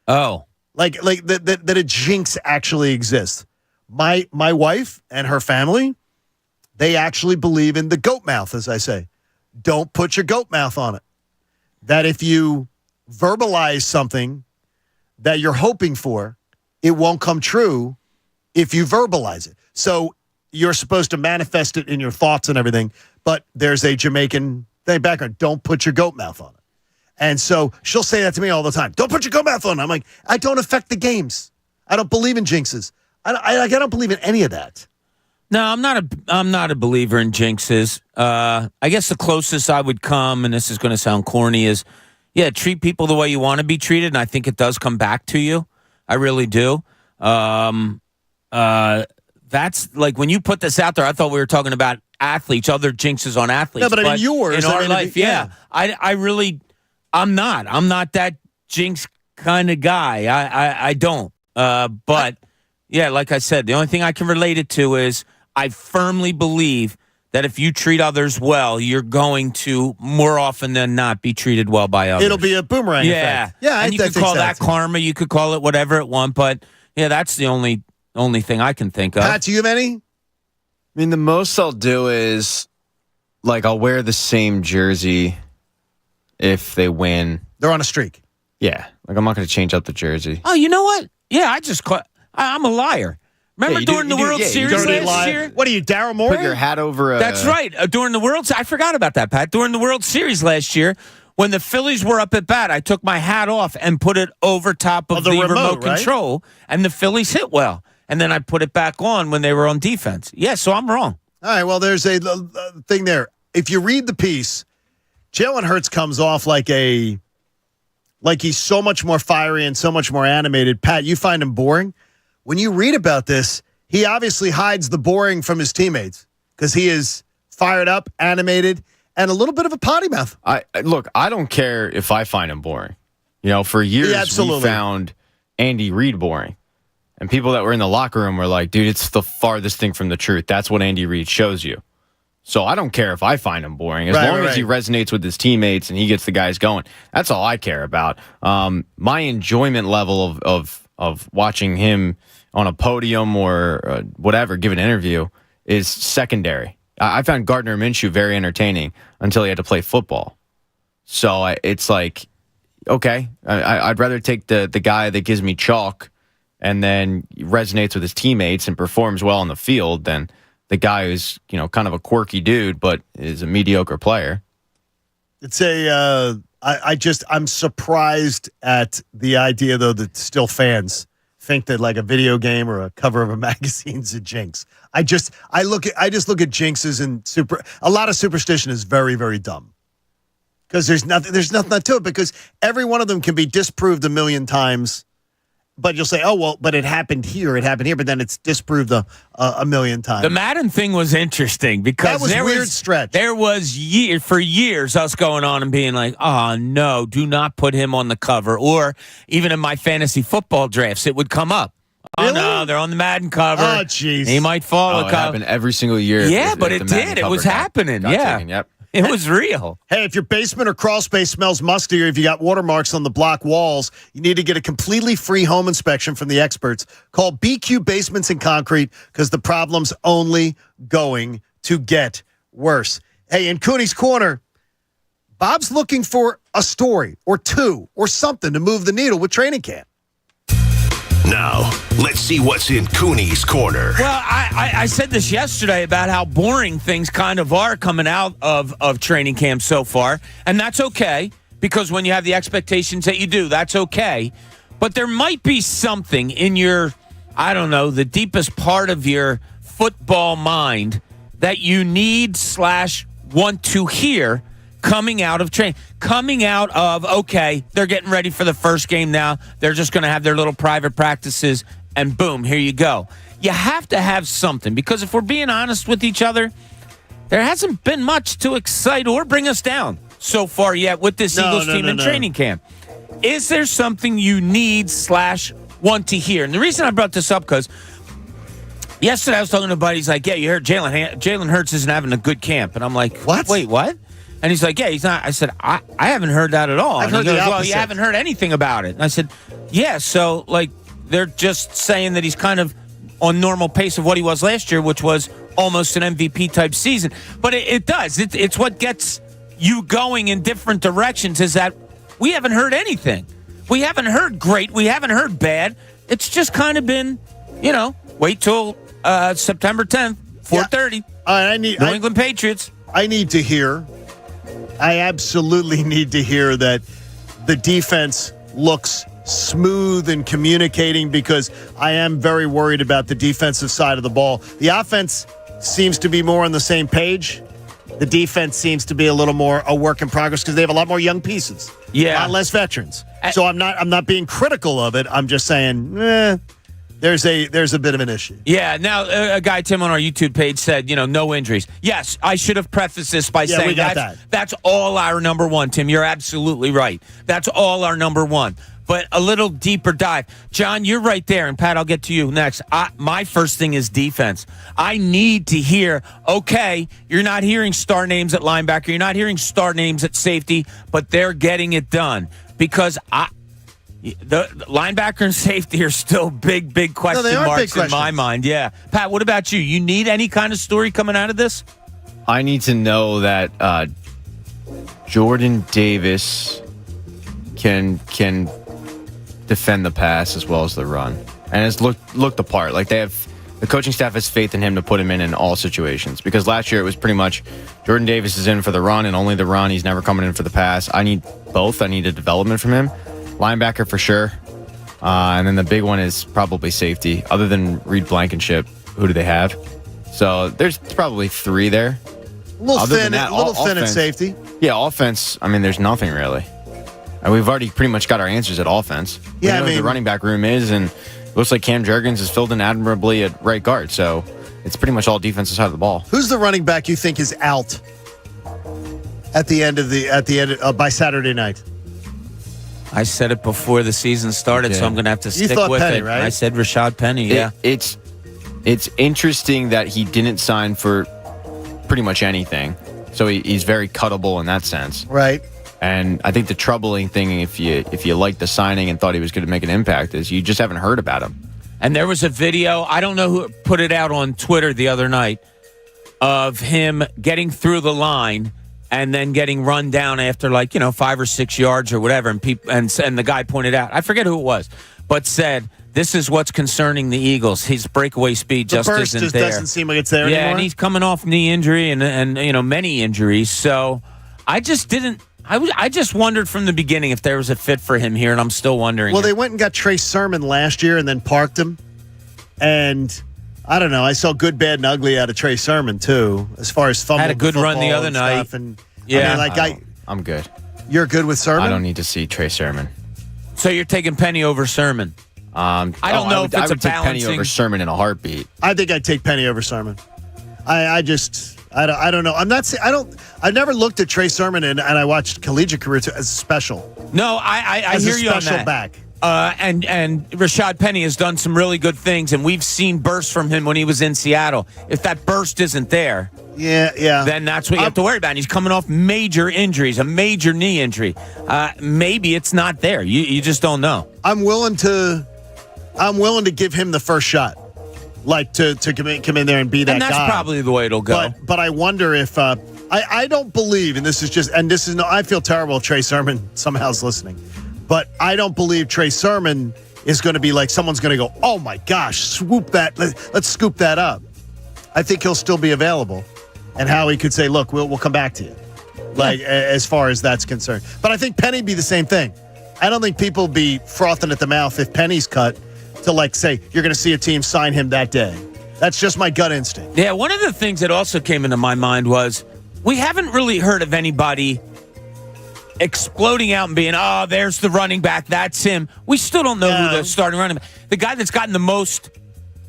Oh, like that a jinx actually exists. My wife and her family, they actually believe in the goat mouth, as I say. Don't put your goat mouth on it. That if you verbalize something that you're hoping for, it won't come true if you verbalize it. So you're supposed to manifest it in your thoughts and everything, but there's a Jamaican background. Don't put your goat mouth on it. And so she'll say that to me all the time. Don't put your goat mouth on it. I'm like, I don't affect the games. I don't believe in jinxes. I don't believe in any of that. No, I'm not a believer in jinxes. I guess the closest I would come, and this is going to sound corny, is treat people the way you want to be treated, and I think it does come back to you. I really do. That's like when you put this out there, I thought we were talking about athletes, other jinxes on athletes. No, but I mean yours. In our life, I'm not that jinx kind of guy. I don't. But like I said, the only thing I can relate it to is I firmly believe that if you treat others well, you're going to more often than not be treated well by others. It'll be a boomerang effect. Yeah, and you could call that karma. You could call it whatever it want, but that's the only thing I can think of. Pat, do you have any? I mean, the most I'll do is I'll wear the same jersey if they win. They're on a streak. Yeah, I'm not going to change up the jersey. Oh, you know what? Yeah, I'm a liar. Remember during the World Series last year? What are you, Daryl Morey? Put your hat over. That's right. During the I forgot about that, Pat. During the World Series last year, when the Phillies were up at bat, I took my hat off and put it over top of the remote control, and the Phillies hit well. And then I put it back on when they were on defense. Yeah, so I'm wrong. All right, well, there's a thing there. If you read the piece, Jalen Hurts comes off like he's so much more fiery and so much more animated. Pat, you find him boring? When you read about this, he obviously hides the boring from his teammates because he is fired up, animated, and a little bit of a potty mouth. Look, I don't care if I find him boring. For years we found Andy Reid boring. And people that were in the locker room were like, dude, it's the farthest thing from the truth. That's what Andy Reid shows you. So I don't care if I find him boring. As long as he resonates with his teammates and he gets the guys going, that's all I care about. My enjoyment level of watching him on a podium or whatever, give an interview, is secondary. I found Gardner Minshew very entertaining until he had to play football. So it's like, okay, I'd rather take the guy that gives me chalk and then resonates with his teammates and performs well on the field than the guy who's, kind of a quirky dude, but is a mediocre player. It's I'm surprised at the idea, though, that still fans think that like a video game or a cover of a magazine's a jinx. I just look at jinxes and a lot of superstition is very, very dumb. Because there's nothing to it, because every one of them can be disproved a million times. But you'll say, oh, well, but it happened here, but then it's disproved a million times. The Madden thing was interesting because that was a weird stretch. There was for years us going on and being like, oh, no, do not put him on the cover. Or even in my fantasy football drafts, it would come up. Oh, really? no, they're on the Madden cover. Oh, jeez. He might fall the cover. It happened every single year. Yeah, but it did. It was happening. Yeah. Taken, yep. It was real. Hey, if your basement or crawl space smells musty or if you got watermarks on the block walls, you need to get a completely free home inspection from the experts. Call BQ Basements and Concrete because the problem's only going to get worse. Hey, in Cooney's Corner, Bob's looking for a story or two or something to move the needle with training camp. Now, let's see what's in Cooney's Corner. Well, I said this yesterday about how boring things kind of are coming out of training camp so far, and that's okay, because when you have the expectations that you do, that's okay. But there might be something in your, I don't know, the deepest part of your football mind that you need / want to hear coming out of training, coming out of, okay, they're getting ready for the first game now. They're just going to have their little private practices, and boom, here you go. You have to have something, because if we're being honest with each other, there hasn't been much to excite or bring us down so far yet with this Eagles team in training camp. Is there something you need / want to hear? And the reason I brought this up, because yesterday I was talking to a buddy. He's like, yeah, you heard Jalen Hurts isn't having a good camp. And I'm like, what? Wait, what? And he's like, yeah, he's not. I said, I haven't heard that at all. I've heard the opposite. Well, you haven't heard anything about it. And I said, yeah, so, they're just saying that he's kind of on normal pace of what he was last year, which was almost an MVP-type season. But it does. It's what gets you going in different directions, is that we haven't heard anything. We haven't heard great. We haven't heard bad. It's just kind of been, wait till September 10th, 4:30. New England Patriots. I need to hear. I absolutely need to hear that the defense looks smooth in communicating, because I am very worried about the defensive side of the ball. The offense seems to be more on the same page. The defense seems to be a little more a work in progress because they have a lot more young pieces. Yeah. A lot less veterans. So I'm not being critical of it. I'm just saying, there's a bit of an issue. Yeah. Now, a guy, Tim, on our YouTube page said, no injuries. Yes, I should have prefaced this by saying that's all our number one, Tim. You're absolutely right. That's all our number one. But a little deeper dive. John, you're right there. And Pat, I'll get to you next. My first thing is defense. I need to hear, okay, you're not hearing star names at linebacker. You're not hearing star names at safety, but they're getting it done. Because the linebacker and safety are still big question marks in my mind. Yeah. Pat, what about you? You need any kind of story coming out of this? I need to know that Jordan Davis can defend the pass as well as the run, and has looked the part. Like, the coaching staff has faith in him to put him in all situations, because last year it was pretty much Jordan Davis is in for the run and only the run. He's never coming in for the pass. I need both. I need a development from him. Linebacker for sure, and then the big one is probably safety. Other than Reed Blankenship, who do they have? So there's probably 3 there. A little thin at safety. Yeah, offense, I mean, there's nothing really. And we've already pretty much got our answers at offense. We know what the running back room is, and it looks like Cam Jurgens is filled in admirably at right guard. So it's pretty much all defensive side of the ball. Who's the running back you think is out at the end by Saturday night? I said it before the season started, so I'm going to have to stick with Penny, it. Right? I said Rashad Penny, yeah. It's interesting that he didn't sign for pretty much anything. So he's very cuttable in that sense. Right. And I think the troubling thing, if you liked the signing and thought he was going to make an impact, is you just haven't heard about him. And there was a video, I don't know who put it out on Twitter the other night, of him getting through the line and then getting run down after 5 or 6 yards or whatever. And the guy pointed out, I forget who it was, but said, this is what's concerning the Eagles. His breakaway speed just isn't there. Doesn't seem like it's there anymore. Yeah, and he's coming off knee injury and many injuries. So I just wondered from the beginning if there was a fit for him here, and I'm still wondering. Well, they went and got Trey Sermon last year and then parked him. And I don't know. I saw good, bad, and ugly out of Trey Sermon, too, as far as fumbling. Had a good run the other night. And, yeah. I'm good. You're good with Sermon? I don't need to see Trey Sermon. So you're taking Penny over Sermon? I don't know if it's a balancing. Take Penny over Sermon in a heartbeat. I think I'd take Penny over Sermon. I don't know. I've never looked at Trey Sermon and I watched collegiate career as special. No, I hear you on that. Special back. And Rashad Penny has done some really good things, and we've seen bursts from him when he was in Seattle. If that burst isn't there, then that's what you have to worry about. And he's coming off major injuries, a major knee injury. Maybe it's not there. You just don't know. I'm willing to give him the first shot, to come in there and be that guy. And that's probably the way it'll go. But I wonder if I don't believe, and I feel terrible if Trey Sermon somehow is listening. But I don't believe Trey Sermon is going to be like someone's going to go, oh my gosh, swoop that, let's scoop that up. I think he'll still be available, and Howie could say, look, we'll come back to you, as far as that's concerned. But I think Penny be the same thing. I don't think people be frothing at the mouth if Penny's cut to say you're going to see a team sign him that day. That's just my gut instinct. Yeah, one of the things that also came into my mind was we haven't really heard of anybody exploding out and being, oh, there's the running back, that's him. We still don't know who the starting running back. The guy that's gotten the most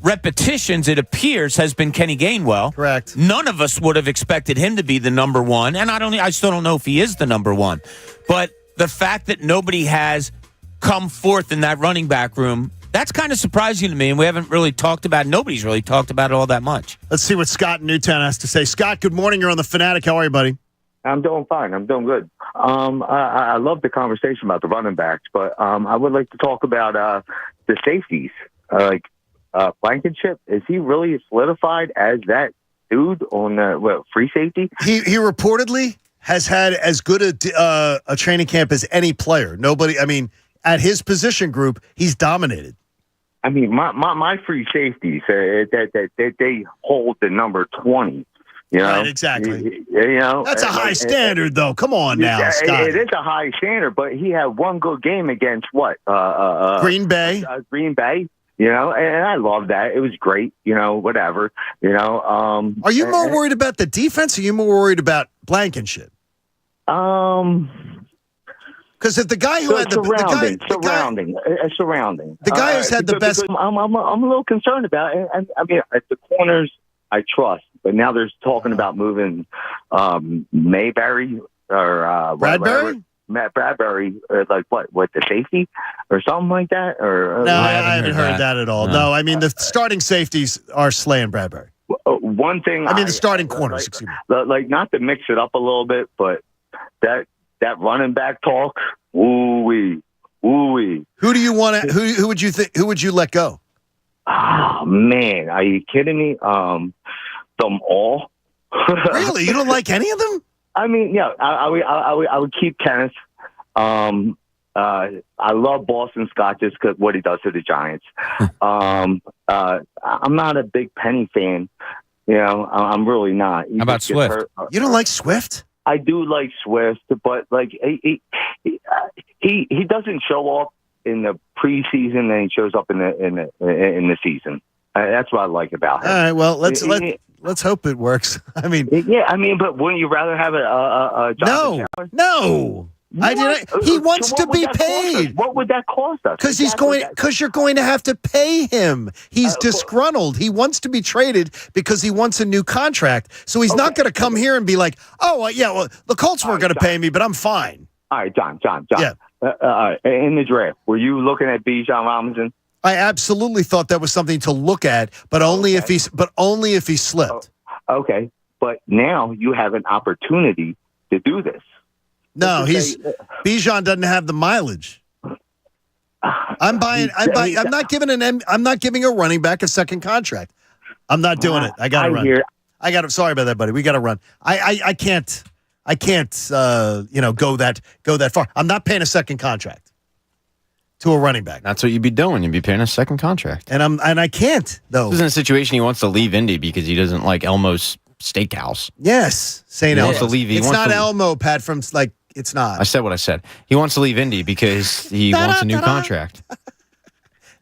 repetitions, it appears, has been Kenny Gainwell. Correct. None of us would have expected him to be the number one, and I still don't know if he is the number one. But the fact that nobody has come forth in that running back room, that's kind of surprising to me, and we haven't really talked about it. Nobody's really talked about it all that much. Let's see what Scott in Newtown has to say. Scott, good morning. You're on the Fanatic. How are you, buddy? I'm doing fine. I'm doing good. I love the conversation about the running backs, but I would like to talk about the safeties. Blankenship, is he really solidified as that dude on free safety? He reportedly has had as good a training camp as any player. Nobody, at his position group, he's dominated. My free safeties, they hold the number 20. Right, exactly. That's a high standard, though. Come on now, Scott. It is a high standard, but he had one good game against what? Green Bay. Green Bay. And I love that. It was great. Whatever. Are you more worried about the defense, or are you more worried about Blankenship? Because if the guy who had surrounding, the guy who's had the best. I'm a little concerned about it. At the corners, I trust. But now they're talking about moving Mayberry or Bradbury? Matt Bradbury, what, the safety or something like that? Or no, I haven't heard that at all. No, the starting safeties are Slay and Bradbury. One thing, the starting corners. Excuse me. Not to mix it up a little bit, but that running back talk, ooh-wee. Who do you want to? Who would you think? Who would you let go? Oh man, are you kidding me? Them all. Really? You don't like any of them? I would keep Kenneth. I love Boston Scott just because what he does to the Giants. I'm not a big Penny fan. I'm really not. How about Swift? You don't like Swift? I do like Swift, but he doesn't show up in the preseason, and he shows up in the season. That's what I like about him. All right. Well, Let's hope it works. I mean, but wouldn't you rather have a Jonathan Taylor? No. I didn't. He wants to be paid. What would that cost us? Because you're going to have to pay him. He's disgruntled. He wants to be traded because he wants a new contract. So he's not going to come here and be like, the Colts weren't going to pay me, but I'm fine. All right, John. Yeah. In the draft, were you looking at Bijan Robinson? I absolutely thought that was something to look at, but only if he slipped. Okay, but now you have an opportunity to do this. No, Bijan doesn't have the mileage. I'm not giving a running back a second contract. I'm not doing it. I got to run. Sorry about that, buddy. We got to run. I can't go that far. I'm not paying a second contract to a running back. That's what you'd be doing. You'd be paying a second contract. And I can't though. This isn't a situation he wants to leave Indy because he doesn't like Elmo's Steakhouse. Yes, St. Elmo's. It's not Elmo, Pat. It's not. I said what I said. He wants to leave Indy because he wants a new contract.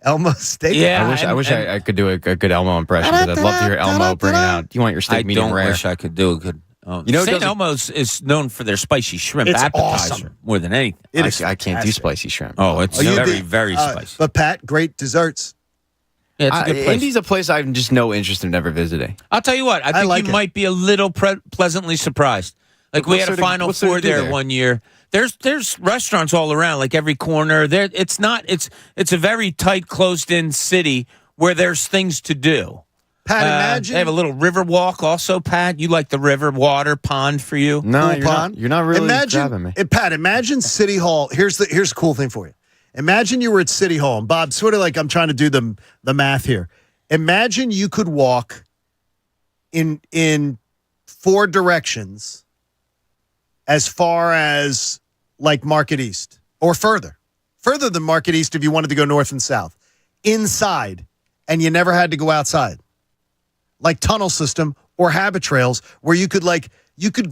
Elmo Steak. Yeah, I wish I could do a good Elmo impression. But I'd love to hear Elmo bring it out. You want your steak medium rare? I wish I could do a good. St. Elmo's is known for their spicy shrimp appetizer awesome. More than anything. I can't do spicy shrimp. Oh, it's very spicy. But Pat, great desserts. Yeah, it's a good place. Indy's a place I have just no interest in ever visiting. I'll tell you what. I think you might be a little pleasantly surprised. Like we had a Final Four there one year. There's restaurants all around, like every corner. It's a very tight, closed-in city where there's things to do. Pat, imagine they have a little river walk. Also, Pat, you like the river, water, pond for you? No, you're not really grabbing me. Pat, imagine City Hall. Here's the cool thing for you. Imagine you were at City Hall, and Bob, sort of like I'm trying to do the math here. Imagine you could walk in four directions as far as like Market East or further than Market East if you wanted to go north and south, inside, and you never had to go outside, like tunnel system or habit trails where you could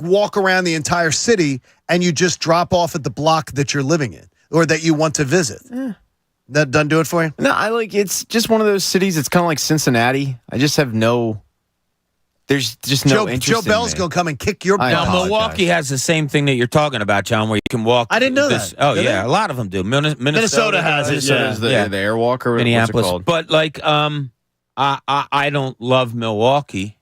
walk around the entire city and you just drop off at the block that you're living in or that you want to visit. That doesn't do it for you? No, it's just one of those cities. It's kind of like Cincinnati. I just have there's just no interest. Joe Bell's going to come and kick your butt. Now, Milwaukee has the same thing that you're talking about, John, where you can walk. I didn't know that. Oh, yeah. A lot of them do. Minnesota has it. The Airwalk or Minneapolis. What's it called? But, I don't love Milwaukee,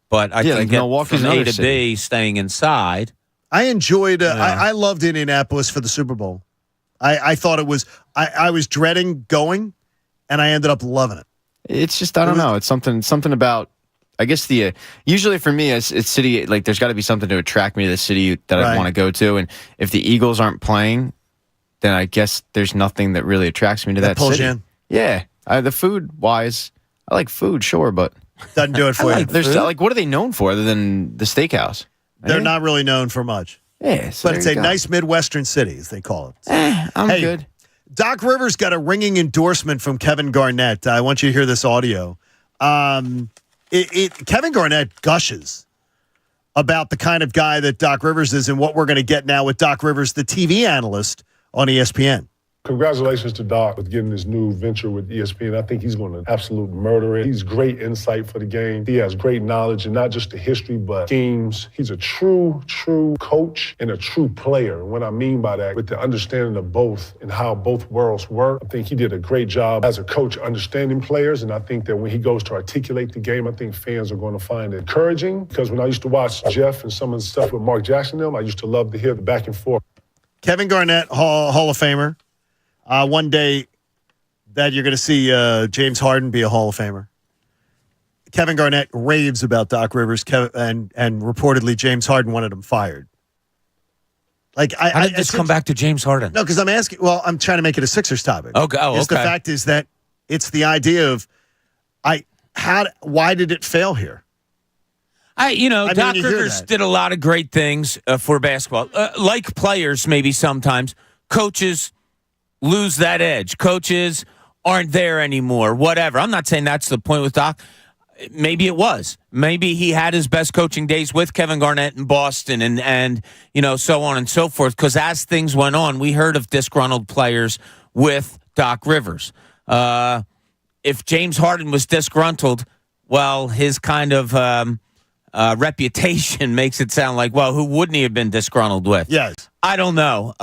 but I can get from A to B staying inside. I enjoyed, I loved Indianapolis for the Super Bowl. I thought it was, I was dreading going, and I ended up loving it. It's just, I don't know. It's something about, I guess usually for me, it's city, like there's got to be something to attract me to the city that I want to go to. And if the Eagles aren't playing, then I guess there's nothing that really attracts me to that pulls city. You in. Yeah. The food wise, I like food, sure, but doesn't do it for you. There's what are they known for other than the steakhouse? They're not really known for much. Yeah, so but it's a nice Midwestern city, as they call it. I'm good. Doc Rivers got a ringing endorsement from Kevin Garnett. I want you to hear this audio. Kevin Garnett gushes about the kind of guy that Doc Rivers is and what we're going to get now with Doc Rivers, the TV analyst on ESPN. Congratulations to Doc with getting this new venture with ESPN. I think he's going to absolutely murder it. He's great insight for the game. He has great knowledge, and not just the history, but schemes. He's a true coach and a true player. And what I mean by that, with the understanding of both and how both worlds work, I think he did a great job as a coach understanding players. And I think that when he goes to articulate the game, I think fans are going to find it encouraging. Because when I used to watch Jeff and some of the stuff with Mark Jackson and them, I used to love to hear the back and forth. Kevin Garnett, Hall of Famer. One day that you're going to see James Harden be a Hall of Famer. Kevin Garnett raves about Doc Rivers, and reportedly James Harden wanted him fired. How did this come back to James Harden? No, because I'm asking. Well, I'm trying to make it a Sixers topic. Okay. The fact is that it's the idea of why did it fail here? Doc Rivers did a lot of great things for basketball. Like players, maybe sometimes coaches lose that edge. Coaches aren't there anymore, whatever. I'm not saying that's the point with Doc. Maybe it was. Maybe he had his best coaching days with Kevin Garnett in Boston and so on and so forth. Because as things went on, we heard of disgruntled players with Doc Rivers. If James Harden was disgruntled, well, his kind of reputation makes it sound like, well, who wouldn't he have been disgruntled with? Yes. I don't know.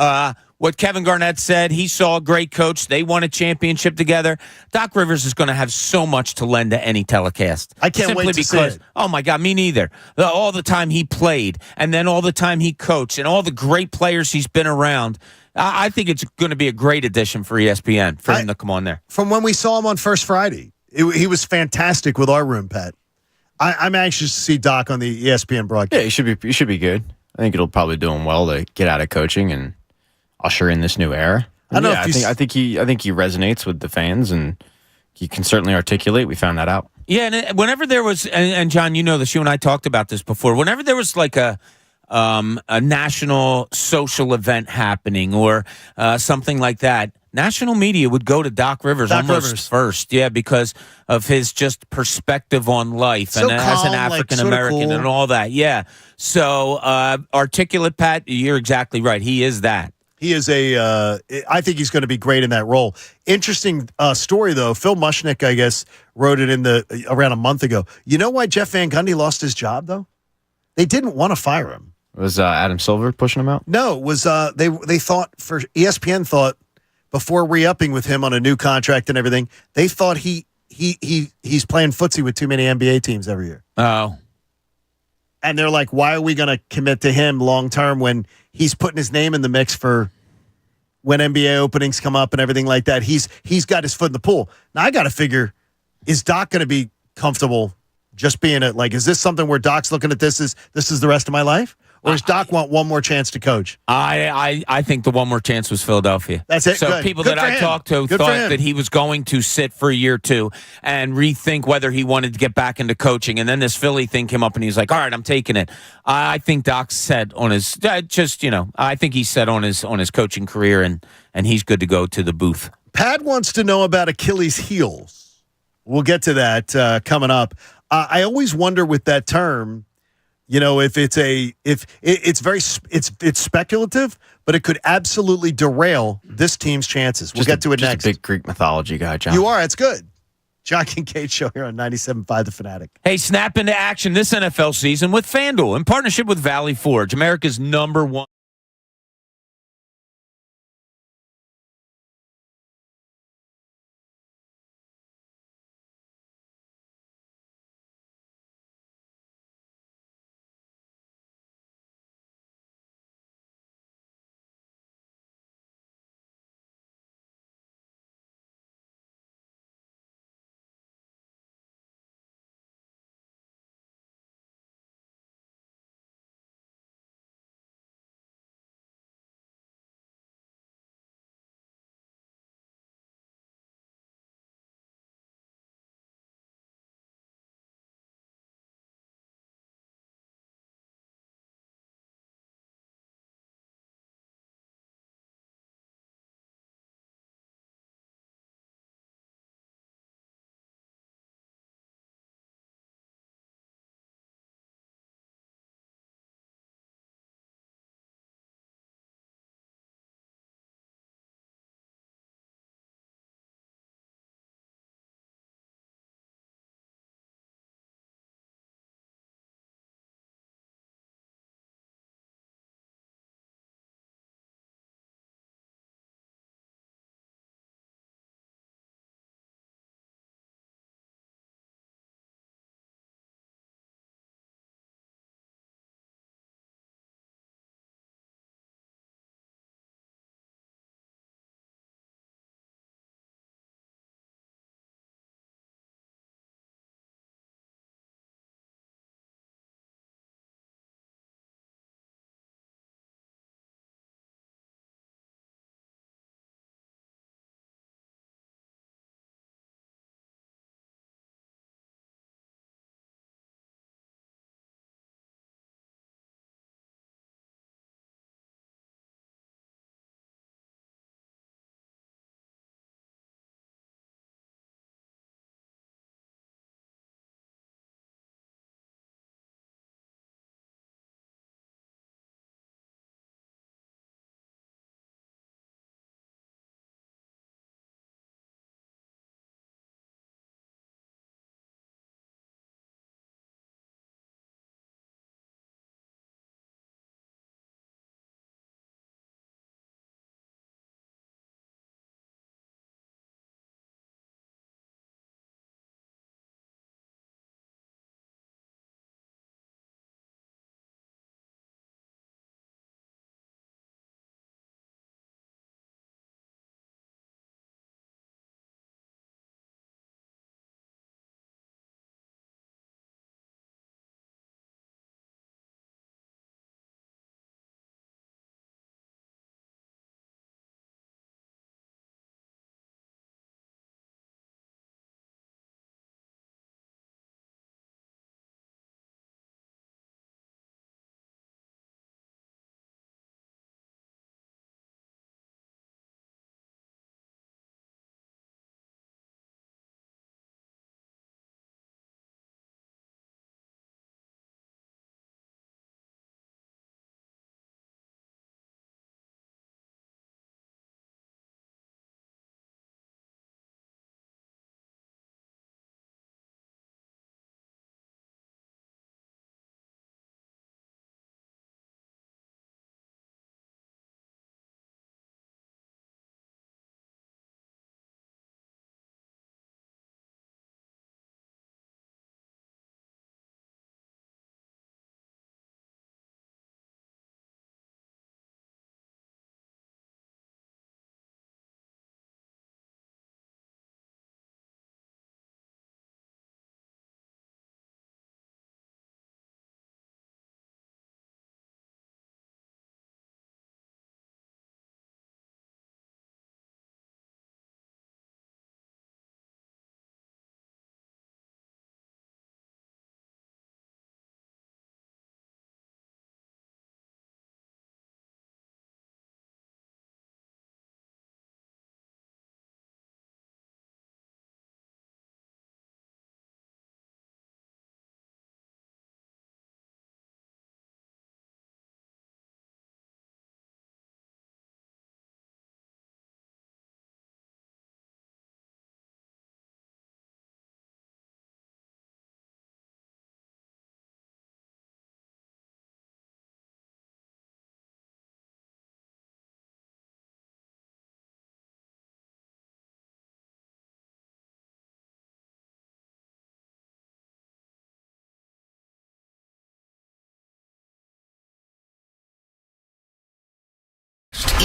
What Kevin Garnett said, he saw a great coach. They won a championship together. Doc Rivers is going to have so much to lend to any telecast. I can't wait to see it. Oh, my God, me neither. All the time he played, and then all the time he coached, and all the great players he's been around. I think it's going to be a great addition for ESPN for him to come on there. From when we saw him on First Friday, he was fantastic with our room, Pat. I'm anxious to see Doc on the ESPN broadcast. Yeah, he should be good. I think it'll probably do him well to get out of coaching and usher in this new era. I think he resonates with the fans, and he can certainly articulate. We found that out. Yeah, and whenever there was, and John, you know this, you and I talked about this before. Whenever there was like a national social event happening or something like that, national media would go to Doc Rivers first, yeah, because of his just perspective on life and as an African American and all that, yeah. So articulate, Pat, you're exactly right. He is that. He is I think he's going to be great in that role. Interesting story, though. Phil Mushnick, I guess, wrote it around a month ago. You know why Jeff Van Gundy lost his job, though? They didn't want to fire him. Was Adam Silver pushing him out? No, it was they thought ESPN thought before re-upping with him on a new contract and everything, they thought he's playing footsie with too many NBA teams every year. Oh. And they're like, why are we going to commit to him long term when he's putting his name in the mix for when NBA openings come up and everything like that? He's got his foot in the pool. Now I got to figure, is Doc going to be comfortable just being is this something where Doc's looking at this is the rest of my life? Or does Doc want one more chance to coach? I think the one more chance was Philadelphia. That's it. So Good. people Good that I talked to thought that he was going to sit for a year or two and rethink whether he wanted to get back into coaching. And then this Philly thing came up, and he's like, "All right, I'm taking it." I think Doc's set on his I think he's set on his coaching career, and he's good to go to the booth. Pat wants to know about Achilles' heels. We'll get to that coming up. I always wonder with that term. You know, if it's speculative, but it could absolutely derail this team's chances. We'll get to it next. A big Greek mythology guy, John. You are. It's good. John Kincade Show here on 97.5 The Fanatic. Hey, snap into action this NFL season with FanDuel in partnership with Valley Forge, America's #1.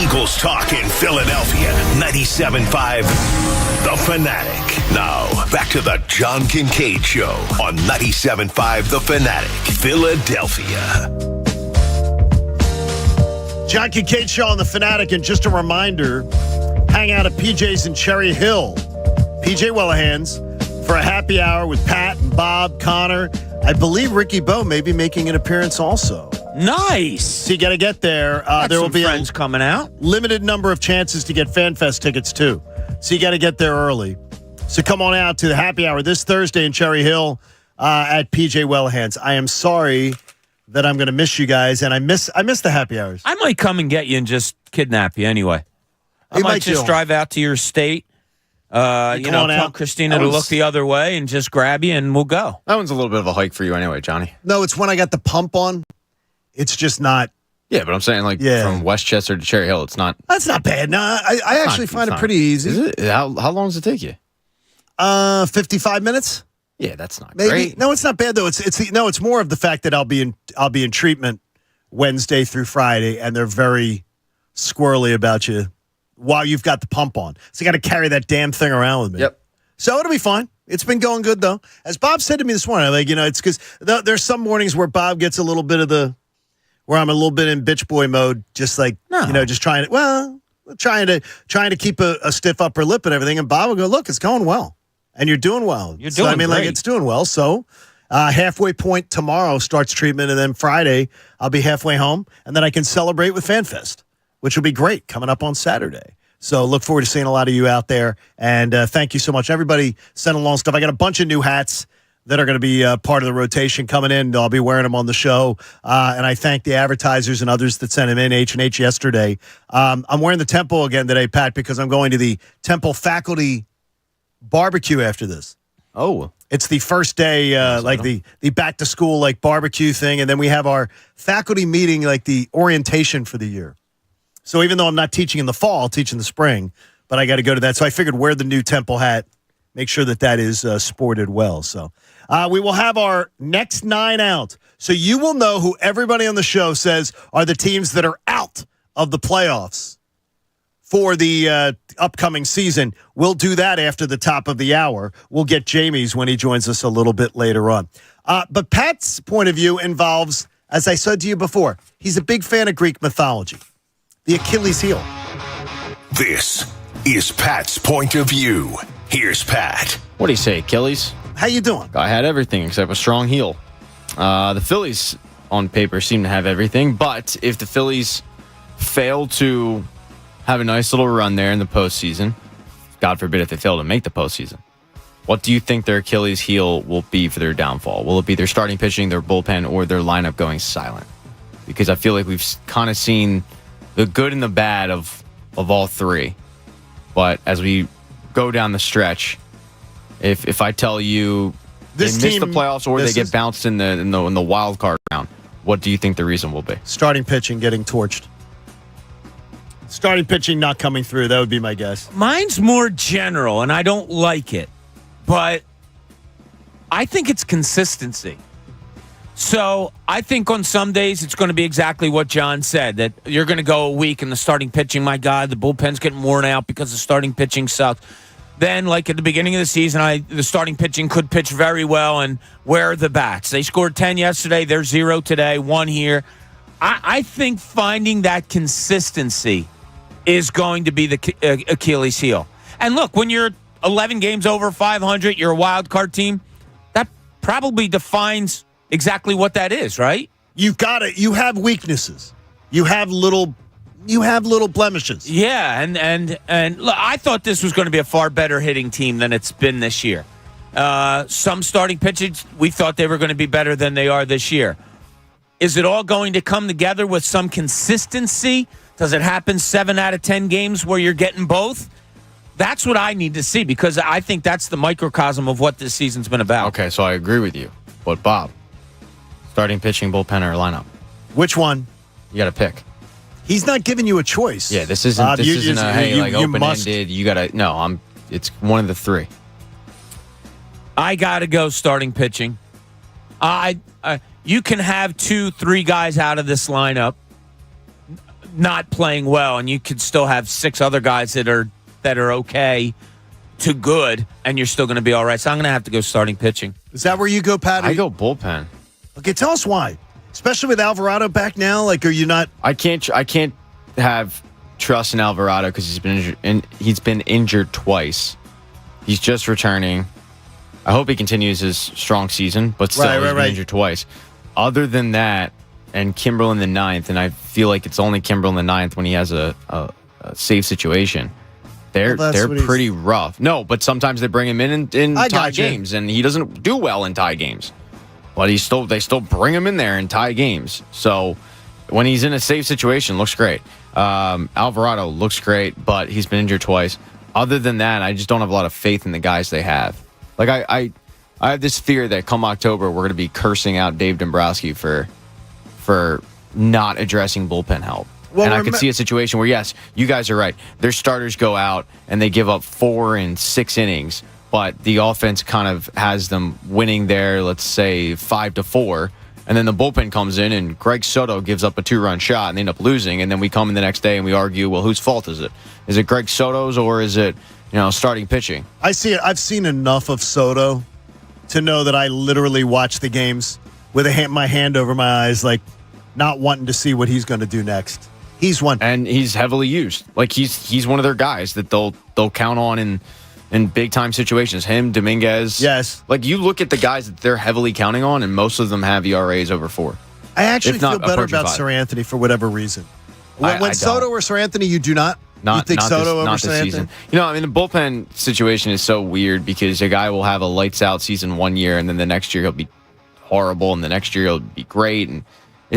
Eagles talk in Philadelphia. 97.5 The Fanatic. Now, back to the John Kincade Show on 97.5 The Fanatic, Philadelphia. John Kincade Show on The Fanatic, and just a reminder, hang out at PJ's in Cherry Hill. PJ Wellahan's for a happy hour with Pat and Bob, Connor. I believe Ricky Bo may be making an appearance also. Nice. So you got to get there. There will be friends coming out. Limited number of chances to get FanFest tickets too. So you got to get there early. So come on out to the happy hour this Thursday in Cherry Hill at PJ Wellahan's. I am sorry that I'm going to miss you guys, and I miss the happy hours. I might come and get you and just kidnap you anyway. I might just drive out to your state. Tell Christina to look the other way and just grab you, and we'll go. That one's a little bit of a hike for you anyway, Johnny. No, it's when I got the pump on. It's just not. Yeah, but I'm saying from Westchester to Cherry Hill, it's not. That's not bad. No, I actually find it pretty easy. Is it? How long does it take you? 55 minutes. Yeah, that's not maybe. Great. No, it's not bad though. It's more of the fact that I'll be in treatment Wednesday through Friday, and they're very squirrely about you while you've got the pump on. So you got to carry that damn thing around with me. Yep. So it'll be fine. It's been going good though. As Bob said to me this morning, it's because there's some mornings where Bob gets a little bit of where I'm a little bit in bitch boy mode, just just trying to keep a stiff upper lip and everything. And Bob will go, look, it's going well. And you're doing well. You're doing great. It's doing well. So halfway point tomorrow starts treatment, and then Friday I'll be halfway home, and then I can celebrate with FanFest, which will be great coming up on Saturday. So look forward to seeing a lot of you out there, and thank you so much. Everybody sent along stuff. I got a bunch of new hats that are going to be part of the rotation coming in. I'll be wearing them on the show, and I thank the advertisers and others that sent them in. H&H yesterday. I'm wearing the Temple again today, Pat, because I'm going to the Temple faculty barbecue after this. Oh, it's the first day, the back to school barbecue thing, and then we have our faculty meeting, the orientation for the year. So even though I'm not teaching in the fall, I'll teach in the spring, but I got to go to that. So I figured wear the new Temple hat, make sure that is sported well. So we will have our next 9 out. So you will know who everybody on the show says are the teams that are out of the playoffs for the upcoming season. We'll do that after the top of the hour. We'll get Jamie's when he joins us a little bit later on. But Pat's point of view involves, as I said to you before, he's a big fan of Greek mythology. The Achilles heel. This is Pat's point of view. Here's Pat. What do you say, Achilles? How you doing? I had everything except a strong heel. The Phillies, on paper, seem to have everything, but if the Phillies fail to have a nice little run there in the postseason, God forbid if they fail to make the postseason, what do you think their Achilles heel will be for their downfall? Will it be their starting pitching, their bullpen, or their lineup going silent? Because I feel like we've kind of seen the good and the bad of all three. But as we go down the stretch, if I tell you they miss the playoffs or they get bounced in the wild card round, what do you think the reason will be? Starting pitching getting torched. Starting pitching not coming through. That would be my guess. Mine's more general, and I don't like it. But I think it's consistency. So I think on some days it's going to be exactly what John said, that you're going to go a week and the starting pitching, my God, the bullpen's getting worn out because the starting pitching sucks. Then, at the beginning of the season, the starting pitching could pitch very well, and where are the bats? They scored 10 yesterday. They're 0 today, 1 here. I think finding that consistency is going to be the Achilles heel. And look, when you're 11 games over 500, you're a wild card team, that probably defines exactly what that is, right? You've got it. You have weaknesses. You have little blemishes. Yeah, and look, I thought this was going to be a far better hitting team than it's been this year. Some starting pitchers, we thought they were going to be better than they are this year. Is it all going to come together with some consistency? Does it happen 7 out of 10 games where you're getting both? That's what I need to see, because I think that's the microcosm of what this season's been about. Okay, so I agree with you. But Bob, starting pitching, bullpen, or lineup? Which one? You got to pick. He's not giving you a choice. Yeah, this isn't open-ended. You got to. No, it's one of the three. I got to go starting pitching. You can have 2-3 guys out of this lineup. not playing well, and you could still have 6 other guys that are okay to good, and you're still going to be all right. So I'm going to have to go starting pitching. Is that where you go, Patty? I go bullpen. Okay, tell us why. Especially with Alvarado back now. Like, are you not? I can't have trust in Alvarado because he's been injured twice. He's just returning. I hope he continues his strong season, but still he's been injured twice. Other than that, and Kimbrel in the 9th, and I feel like it's only Kimbrel in the 9th when he has a safe situation. They're pretty rough. No, but sometimes they bring him in tie games, and he doesn't do well in tie games. But they still bring him in there and tie games. So when he's in a safe situation, looks great. Alvarado looks great, but he's been injured twice. Other than that, I just don't have a lot of faith in the guys they have. Like I have this fear that come October we're going to be cursing out Dave Dombrowski for not addressing bullpen help. Well, and I could see a situation where, yes, you guys are right. Their starters go out and they give up 4 and 6 innings, but the offense kind of has them winning there, let's say 5-4. And then the bullpen comes in and Greg Soto gives up a 2-run shot and they end up losing. And then we come in the next day and we argue, well, whose fault is it? Is it Greg Soto's or is it, starting pitching? I see it. I've seen enough of Soto to know that I literally watch the games with my hand over my eyes, like not wanting to see what he's going to do next. He's one, and he's heavily used. Like he's one of their guys that they'll count on in big time situations. Him, Dominguez. Yes. Like you look at the guys that they're heavily counting on, and most of them have ERAs over 4. I actually feel better about Sir Anthony for whatever reason. When Soto or Sir Anthony, you do not. You think Soto over Sir Anthony? Season. The bullpen situation is so weird because a guy will have a lights out season one year, and then the next year he'll be horrible, and the next year he'll be great, and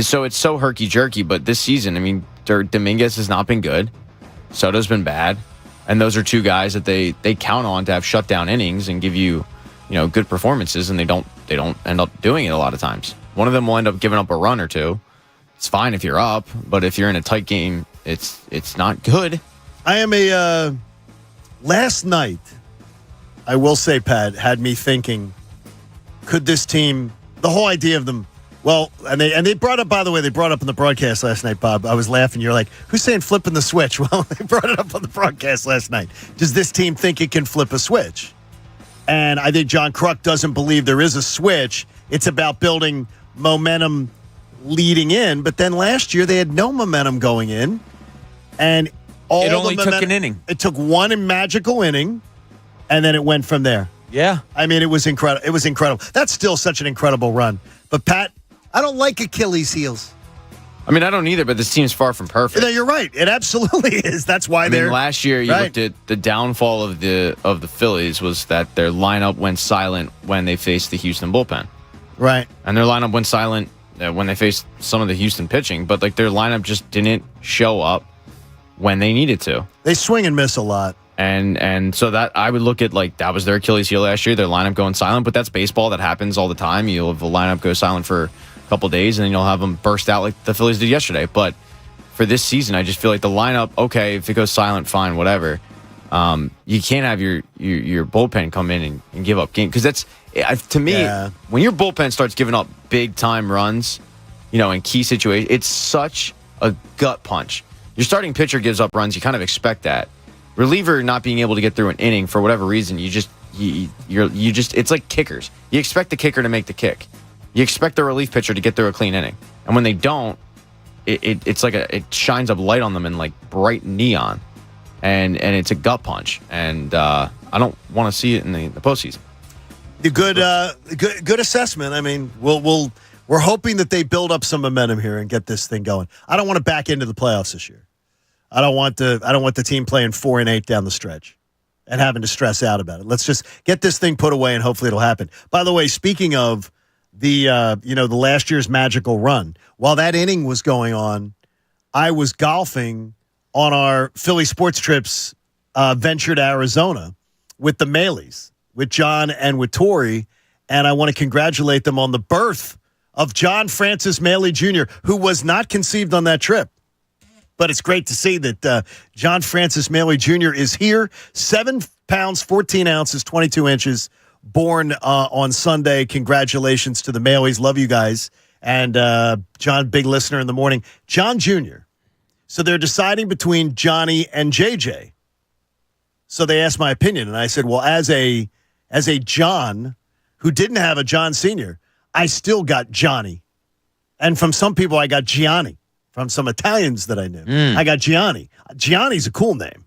so it's so herky jerky. But this season, Dominguez has not been good. Soto's been bad. And those are 2 guys that they count on to have shutdown innings and give you, good performances, and they don't end up doing it a lot of times. One of them will end up giving up a run or 2. It's fine if you're up, but if you're in a tight game, it's not good. I am last night, I will say, Pat, had me thinking, could this team, the whole idea of them, well, and they brought up, by the way, they brought up in the broadcast last night, Bob. I was laughing. You're like, who's saying flipping the switch? Well, they brought it up on the broadcast last night. Does this team think it can flip a switch? And I think John Kruk doesn't believe there is a switch. It's about building momentum leading in. But then last year they had no momentum going in. And it only took an inning. It took one magical inning, and then it went from there. Yeah. It was incredible. It was incredible. That's still such an incredible run. But, Pat, I don't like Achilles heels. I don't either, but this team's far from perfect. No, you're right. It absolutely is. That's why they're... last year, you looked at the downfall of the Phillies was that their lineup went silent when they faced the Houston bullpen. Right. And their lineup went silent when they faced some of the Houston pitching, but their lineup just didn't show up when they needed to. They swing and miss a lot. And so that I would look at that was their Achilles heel last year, their lineup going silent, but that's baseball. That happens all the time. You'll have the lineup go silent for a couple days, and then you'll have them burst out like the Phillies did yesterday. But for this season, I just feel like the lineup, okay, if it goes silent, fine, whatever. You can't have your bullpen come in and give up game, because that's, to me, when your bullpen starts giving up big time runs, in key situations, it's such a gut punch. Your starting pitcher gives up runs, you kind of expect that. Reliever not being able to get through an inning for whatever reason, you just it's like kickers. You expect the kicker to make the kick. You expect the relief pitcher to get through a clean inning, and when they don't, it's like it shines up light on them in bright neon, and it's a gut punch, and I don't want to see it in the postseason. The good assessment. We're hoping that they build up some momentum here and get this thing going. I don't want to back into the playoffs this year. I don't want the team playing 4-8 down the stretch and having to stress out about it. Let's just get this thing put away, and hopefully it'll happen. By the way, speaking of the last year's magical run, while that inning was going on, I was golfing on our Philly sports trips venture to Arizona with the Maleys, with John and with Tori, and I want to congratulate them on the birth of John Francis Maley Jr., who was not conceived on that trip. But it's great to see that John Francis Maley Jr. is here. 7 pounds, 14 ounces, 22 inches, born on Sunday. Congratulations to the Maleys. Love you guys. And John, big listener in the morning. John Jr., So they're deciding between Johnny and JJ. So they asked my opinion, and I said, well, as a John who didn't have a John Sr., I still got Johnny. And from some people, I got Gianni. From some Italians that I knew, I got Gianni. Gianni's a cool name.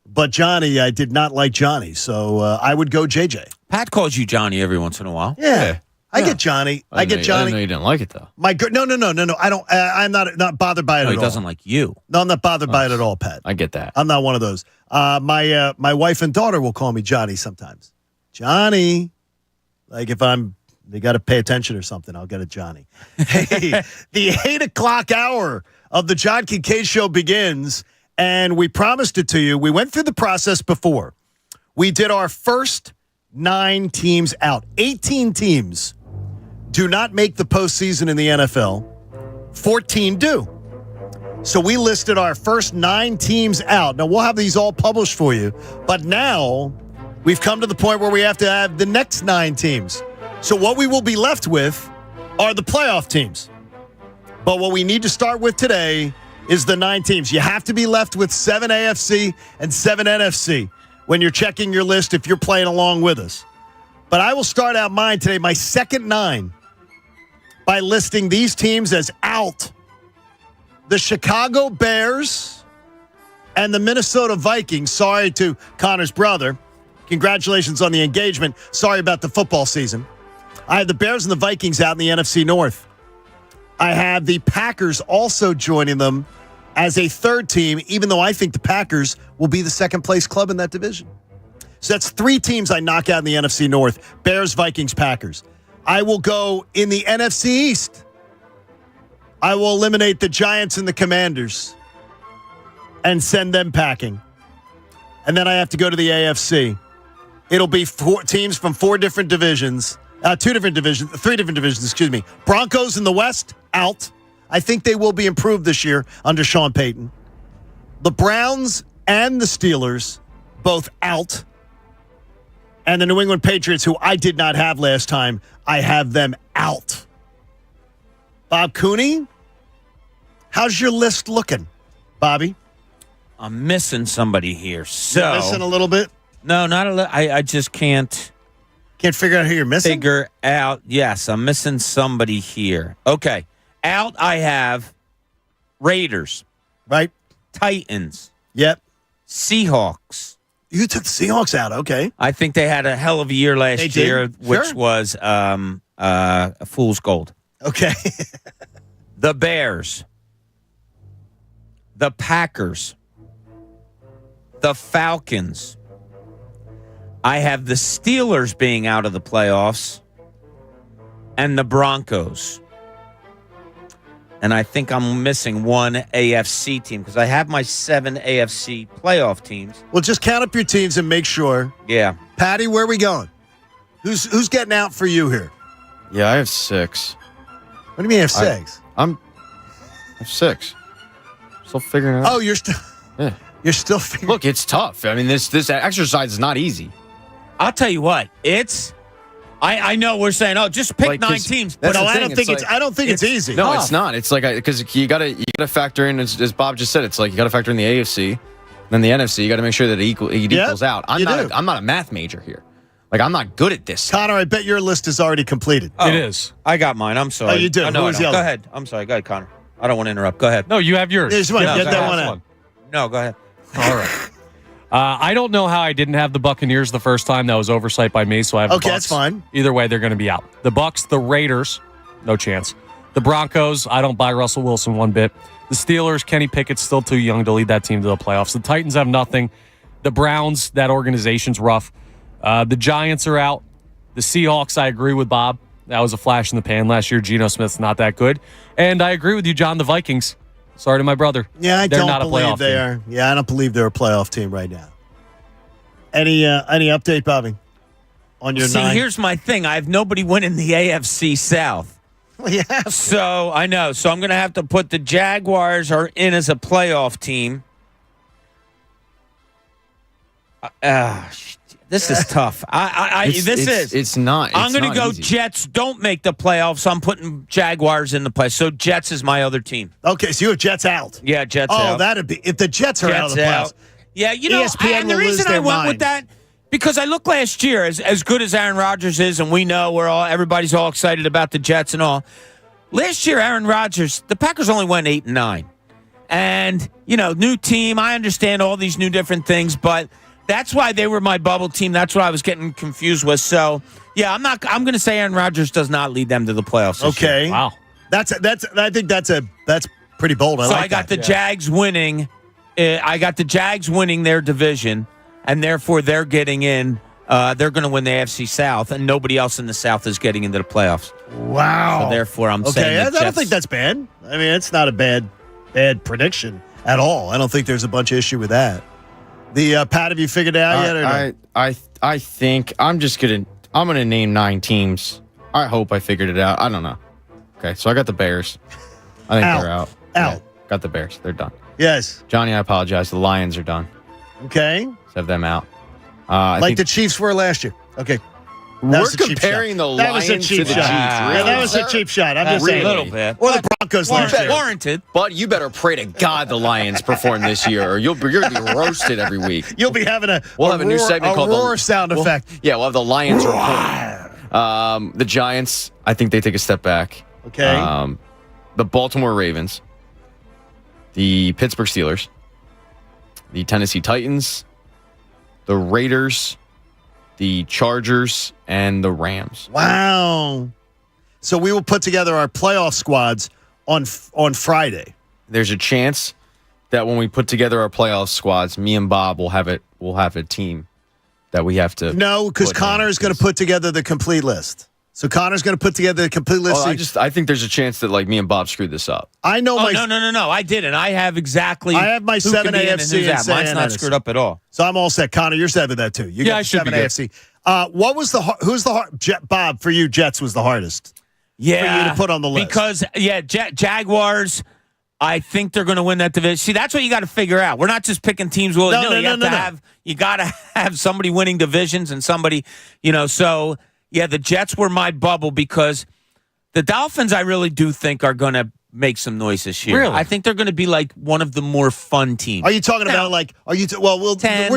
But Johnny, I did not like Johnny, so I would go JJ. Pat calls you Johnny every once in a while. Yeah. I get Johnny. I get Johnny. I didn't know you didn't like it, though. No. I don't. I'm not bothered by it at all. He doesn't like you. No, I'm not bothered by it at all, Pat. I get that. I'm not one of those. My wife and daughter will call me Johnny sometimes. Johnny. Like if they got to pay attention or something, I'll get a Johnny. Hey, the 8 o'clock hour of the John Kincade Show begins, and we promised it to you. We went through the process before. We did our first 9 teams out. 18 teams do not make the postseason in the NFL. 14 do. So we listed our first 9 teams out. Now, we'll have these all published for you. But now we've come to the point where we have to have the next 9 teams. So what we will be left with are the playoff teams. But what we need to start with today is the 9 teams. You have to be left with 7 AFC and 7 NFC when you're checking your list if you're playing along with us. But I will start out mine today, my second 9, by listing these teams as out. The Chicago Bears and the Minnesota Vikings. Sorry to Connor's brother. Congratulations on the engagement. Sorry about the football season. I have the Bears and the Vikings out in the NFC North. I have the Packers also joining them as a third team, even though I think the Packers will be the second-place club in that division. So that's 3 teams I knock out in the NFC North. Bears, Vikings, Packers. I will go in the NFC East. I will eliminate the Giants and the Commanders and send them packing. And then I have to go to the AFC. It'll be 4 teams from 4 different divisions. 3 different divisions, excuse me. Broncos in the West, out. I think they will be improved this year under Sean Payton. The Browns and the Steelers, both out. And the New England Patriots, who I did not have last time, I have them out. Bob Cooney, how's your list looking, Bobby? I'm missing somebody here. So you're missing a little bit? No, not a little. I just can't. Can't figure out who you're missing? Figure out. Yes, I'm missing somebody here. Okay. Out, I have Raiders. Right. Titans. Yep. Seahawks. You took the Seahawks out. Okay. I think they had a hell of a year last year, which was a fool's gold. Okay. The Bears. The Packers. The Falcons. I have the Steelers being out of the playoffs and the Broncos. And I think I'm missing one AFC team because I have my 7 AFC playoff teams. Well, just count up your teams and make sure. Yeah. Patty, where are we going? Who's getting out for you here? Yeah, I have 6. What do you mean you have 6? I have 6. Still figuring it out. Oh, you're still. Yeah. You're still figuring. Look, it's tough. I mean, this exercise is not easy. I'll tell you what, I know we're saying, just pick 9 teams, but no, I don't think it's easy. No, it's not. It's like because you gotta factor in, as Bob just said, it's like you gotta factor in the AFC, then the NFC. You gotta make sure that it equals out. I'm not a math major here. Like I'm not good at this. Connor, I bet your list is already completed. Oh, it is. I got mine. I'm sorry. Oh, you do. No, go ahead. I'm sorry. Go ahead, Connor. I don't want to interrupt. Go ahead. No, you have yours. Get that one out. No, go ahead. All right. I don't know how I didn't have the Buccaneers the first time. That was oversight by me, so I have the Bucs. That's fine. Either way, they're going to be out. The Bucs, the Raiders, no chance. The Broncos, I don't buy Russell Wilson one bit. The Steelers, Kenny Pickett's still too young to lead that team to the playoffs. The Titans have nothing. The Browns, that organization's rough. The Giants are out. The Seahawks, I agree with Bob. That was a flash in the pan last year. Geno Smith's not that good. And I agree with you, John, the Vikings. Sorry to my brother. Yeah, they're not a playoff they team. are. Yeah, I don't believe they're a playoff team right now. Any update, Bobby, on your 9? Here's my thing. I have nobody winning the AFC South. Well, yeah. So I know. So I'm going to have to put the Jaguars are in as a playoff team. This is tough. It's not. I'm going to go easy. Jets don't make the playoffs. I'm putting Jaguars in the play. So Jets is my other team. Okay, so you have Jets out. Yeah, Jets out. Oh, that'd be if the Jets are out of the playoffs. Yeah, you know, ESPN and the will lose reason I their went mind. with that because I look last year as good as Aaron Rodgers is, and we know everybody's all excited about the Jets and all. Last year, Aaron Rodgers, the Packers only went 8-9, and new team. I understand all these new different things, but that's why they were my bubble team. That's what I was getting confused with. So yeah, I'm going to say Aaron Rodgers does not lead them to the playoffs. Okay, wow, I think that's pretty bold. I got the Jags winning. I got the Jags winning their division, and therefore they're getting in. They're going to win the AFC South, and nobody else in the South is getting into the playoffs. Wow. So therefore, I'm saying I don't think that's bad. I mean, it's not a bad prediction at all. I don't think there's a bunch of issue with that. The Pat, have you figured it out yet? Or no? I think I'm gonna name 9 teams. I hope I figured it out. I don't know. Okay, so I got the Bears. I think they're out. Out. Yeah, got the Bears. They're done. Yes. Johnny, I apologize. The Lions are done. Okay. Let's have them out. Like the Chiefs were last year. Okay. We're comparing the Lions to the Chiefs. Yeah, that was a cheap shot. I'm just saying. A little bit. Or the Broncos last year. Warranted. But you better pray to God the Lions perform this year, or you're going to be roasted every week. You'll be having We'll have a new segment called roar sound effect. Yeah, we'll have the Lions report. The Giants, I think they take a step back. Okay. The Baltimore Ravens, the Pittsburgh Steelers, the Tennessee Titans, the Raiders, the Chargers, and the Rams. Wow. So we will put together our playoff squads on Friday. There's a chance that when we put together our playoff squads, me and Bob will have a team that we have to. No, because Connor is going to put together the complete list. So Connor's going to put together the complete list. I think there's a chance that me and Bob screwed this up. I know No. I didn't. I have exactly. I have my 7 AFC and mine's not screwed up at all. So I'm all set. Connor, you're set with that too. You got 7 AFC. What was who's the Bob for you? Jets was the hardest. Yeah, for you to put on the list because Jaguars. I think they're going to win that division. See, that's what you got to figure out. We're not just picking teams. You got to have somebody winning divisions and somebody, So yeah, the Jets were my bubble because the Dolphins, I really do think are going to make some noise this year. Really? I think they're going to be like one of the more fun teams. Are you talking about we're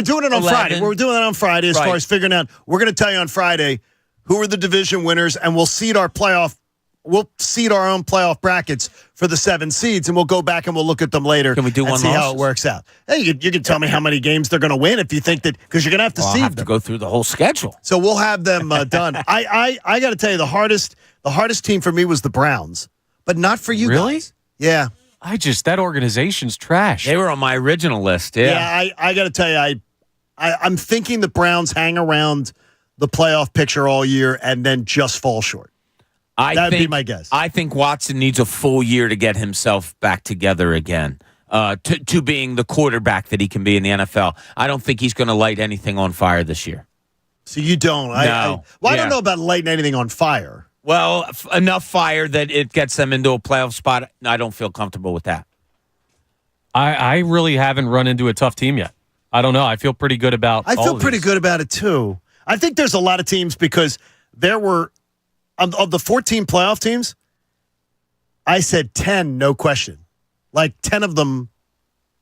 doing it on 11, Friday. We're doing it on Friday as far as figuring out. We're going to tell you on Friday who are the division winners, and we'll seed our own playoff brackets for the 7 seeds, and we'll go back and we'll look at them later. Can we do one see how it works out? Hey, you can tell me how many games they're going to win if you think that, because you're going to have to seed them. I'll have to go through the whole schedule. So we'll have them done. I got to tell you, the hardest team for me was the Browns, but not for you guys. Yeah. That organization's trash. They were on my original list. Yeah. I got to tell you, I'm thinking the Browns hang around the playoff picture all year and then just fall short. That'd be my guess. I think Watson needs a full year to get himself back together again, to being the quarterback that he can be in the NFL. I don't think he's going to light anything on fire this year. So you don't? No. I don't know about lighting anything on fire. Well, enough fire that it gets them into a playoff spot. I don't feel comfortable with that. I really haven't run into a tough team yet. I don't know. I feel pretty good about I feel pretty good about it, too. I think there's a lot of teams because there were, of the 14 playoff teams, I said 10, no question. Like 10 of them,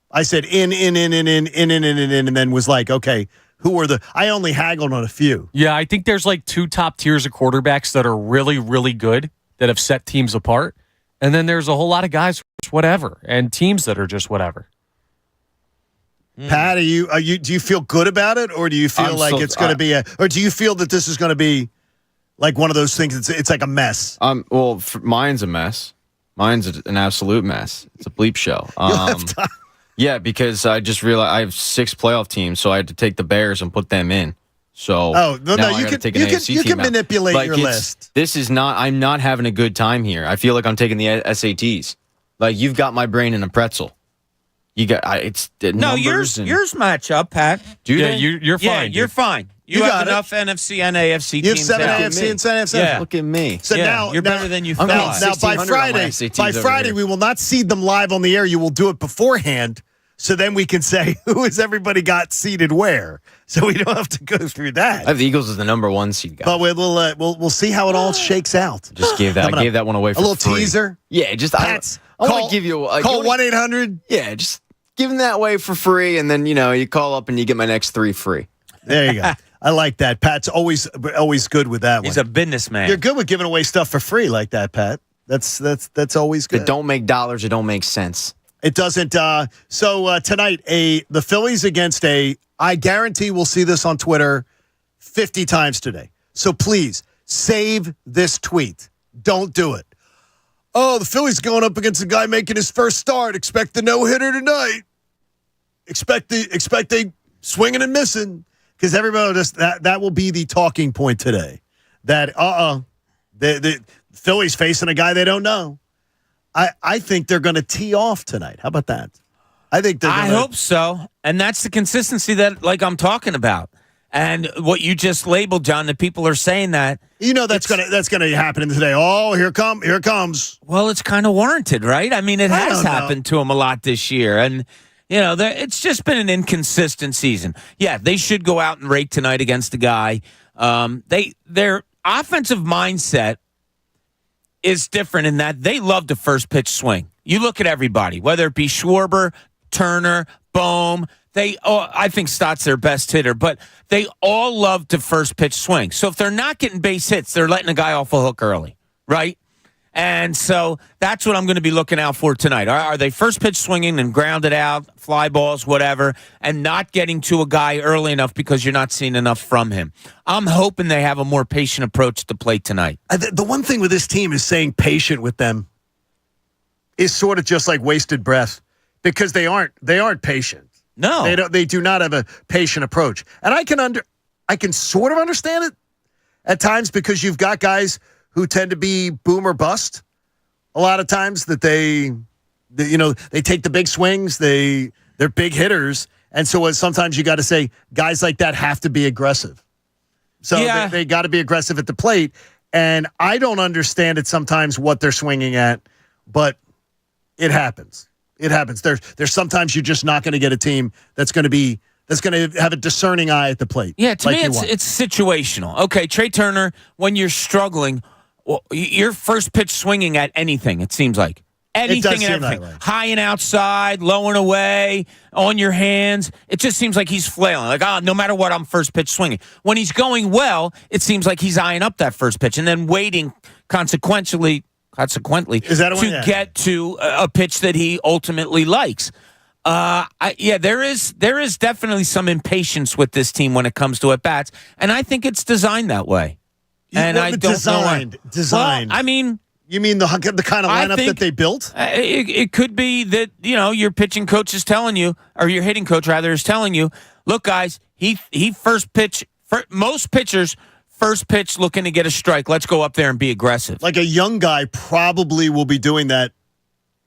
I said in, and then was like, okay, who are I only haggled on a few. Yeah, I think there's like 2 top tiers of quarterbacks that are really, really good that have set teams apart. And then there's a whole lot of guys whatever and teams that are just whatever. Pat, do you feel good about it, or do you feel it's going to be or do you feel that this is going to be like one of those things? It's like a mess. Well, mine's a mess. Mine's an absolute mess. It's a bleep show. Yeah, because I just realized I have 6 playoff teams, so I had to take the Bears and put them in. So you can manipulate your list. This is not. I'm not having a good time here. I feel like I'm taking the SATs. Like you've got my brain in a pretzel. You got it's yours match up, Pat. You're fine. Yeah, you're fine. You have enough NFC and AFC teams. You have 7 AFC and 7 NFC. Yeah. Look at me. So now you're better than you thought. Now by Friday we will not seed them live on the air. You will do it beforehand. So then we can say, who has everybody got seated where? So we don't have to go through that. I have the Eagles as the number 1 seed guy. But we'll see how it all shakes out. Just gave that. I gave that one away for a little free. Teaser. Yeah, just I want to give you call 1-800. Yeah, just giving that away for free, and then you call up and you get my next 3 free. There you go. I like that. Pat's always good with that one. He's a businessman. You're good with giving away stuff for free like that, Pat. That's always good. It don't make dollars. It don't make sense. It doesn't. So tonight, the Phillies against I guarantee we'll see this on Twitter 50 times today. So please save this tweet. Don't do it. Oh, the Phillies going up against a guy making his first start. Expect the no-hitter tonight. Expect a swinging and missing. Because everybody that will be the talking point today. That the Phillies facing a guy they don't know. I think they're going to tee off tonight. How about that? I hope so. And that's the consistency that I'm talking about. And what you just labeled, John, the people are saying that. That's gonna happen today. Oh, here it comes. Well, it's kind of warranted, right? I mean, it has happened to them a lot this year. And it's just been an inconsistent season. Yeah, they should go out and rake tonight against the guy. Their offensive mindset is different in that they love the first pitch swing. You look at everybody, whether it be Schwarber, Turner, Bohm. I think Stott's their best hitter, but they all love the first pitch swing. So if they're not getting base hits, they're letting a guy off a hook early, right? And so that's what I'm going to be looking out for tonight. Are they first pitch swinging and grounded out, fly balls, whatever, and not getting to a guy early enough because you're not seeing enough from him? I'm hoping they have a more patient approach to the plate tonight. The one thing with this team is saying patient with them is sort of just like wasted breath because they aren't patient. No. They do not have a patient approach. And I can sort of understand it at times because you've got guys who tend to be boom or bust a lot of times that they take the big swings, they're big hitters, and so sometimes you got to say guys like that have to be aggressive. So they got to be aggressive at the plate, and I don't understand it sometimes what they're swinging at, but it happens. It happens. There's sometimes you're just not going to get a team that's going to have a discerning eye at the plate. Yeah, to me it's situational. Okay, Trey Turner, when you're struggling, well, your first pitch swinging at anything, it seems like. Anything and everything. High and outside, low and away, on your hands. It just seems like he's flailing. No matter what, I'm first pitch swinging. When he's going well, it seems like he's eyeing up that first pitch and then waiting consequently get to a pitch that he ultimately likes. There is definitely some impatience with this team when it comes to at-bats, and I think it's designed that way. And I don't know. Designed. Well, I mean, you mean the kind of lineup that they built? It could be that your pitching coach is telling you, or your hitting coach rather is telling you, look, guys, he first pitch. Most pitchers first pitch looking to get a strike. Let's go up there and be aggressive. Like a young guy probably will be doing that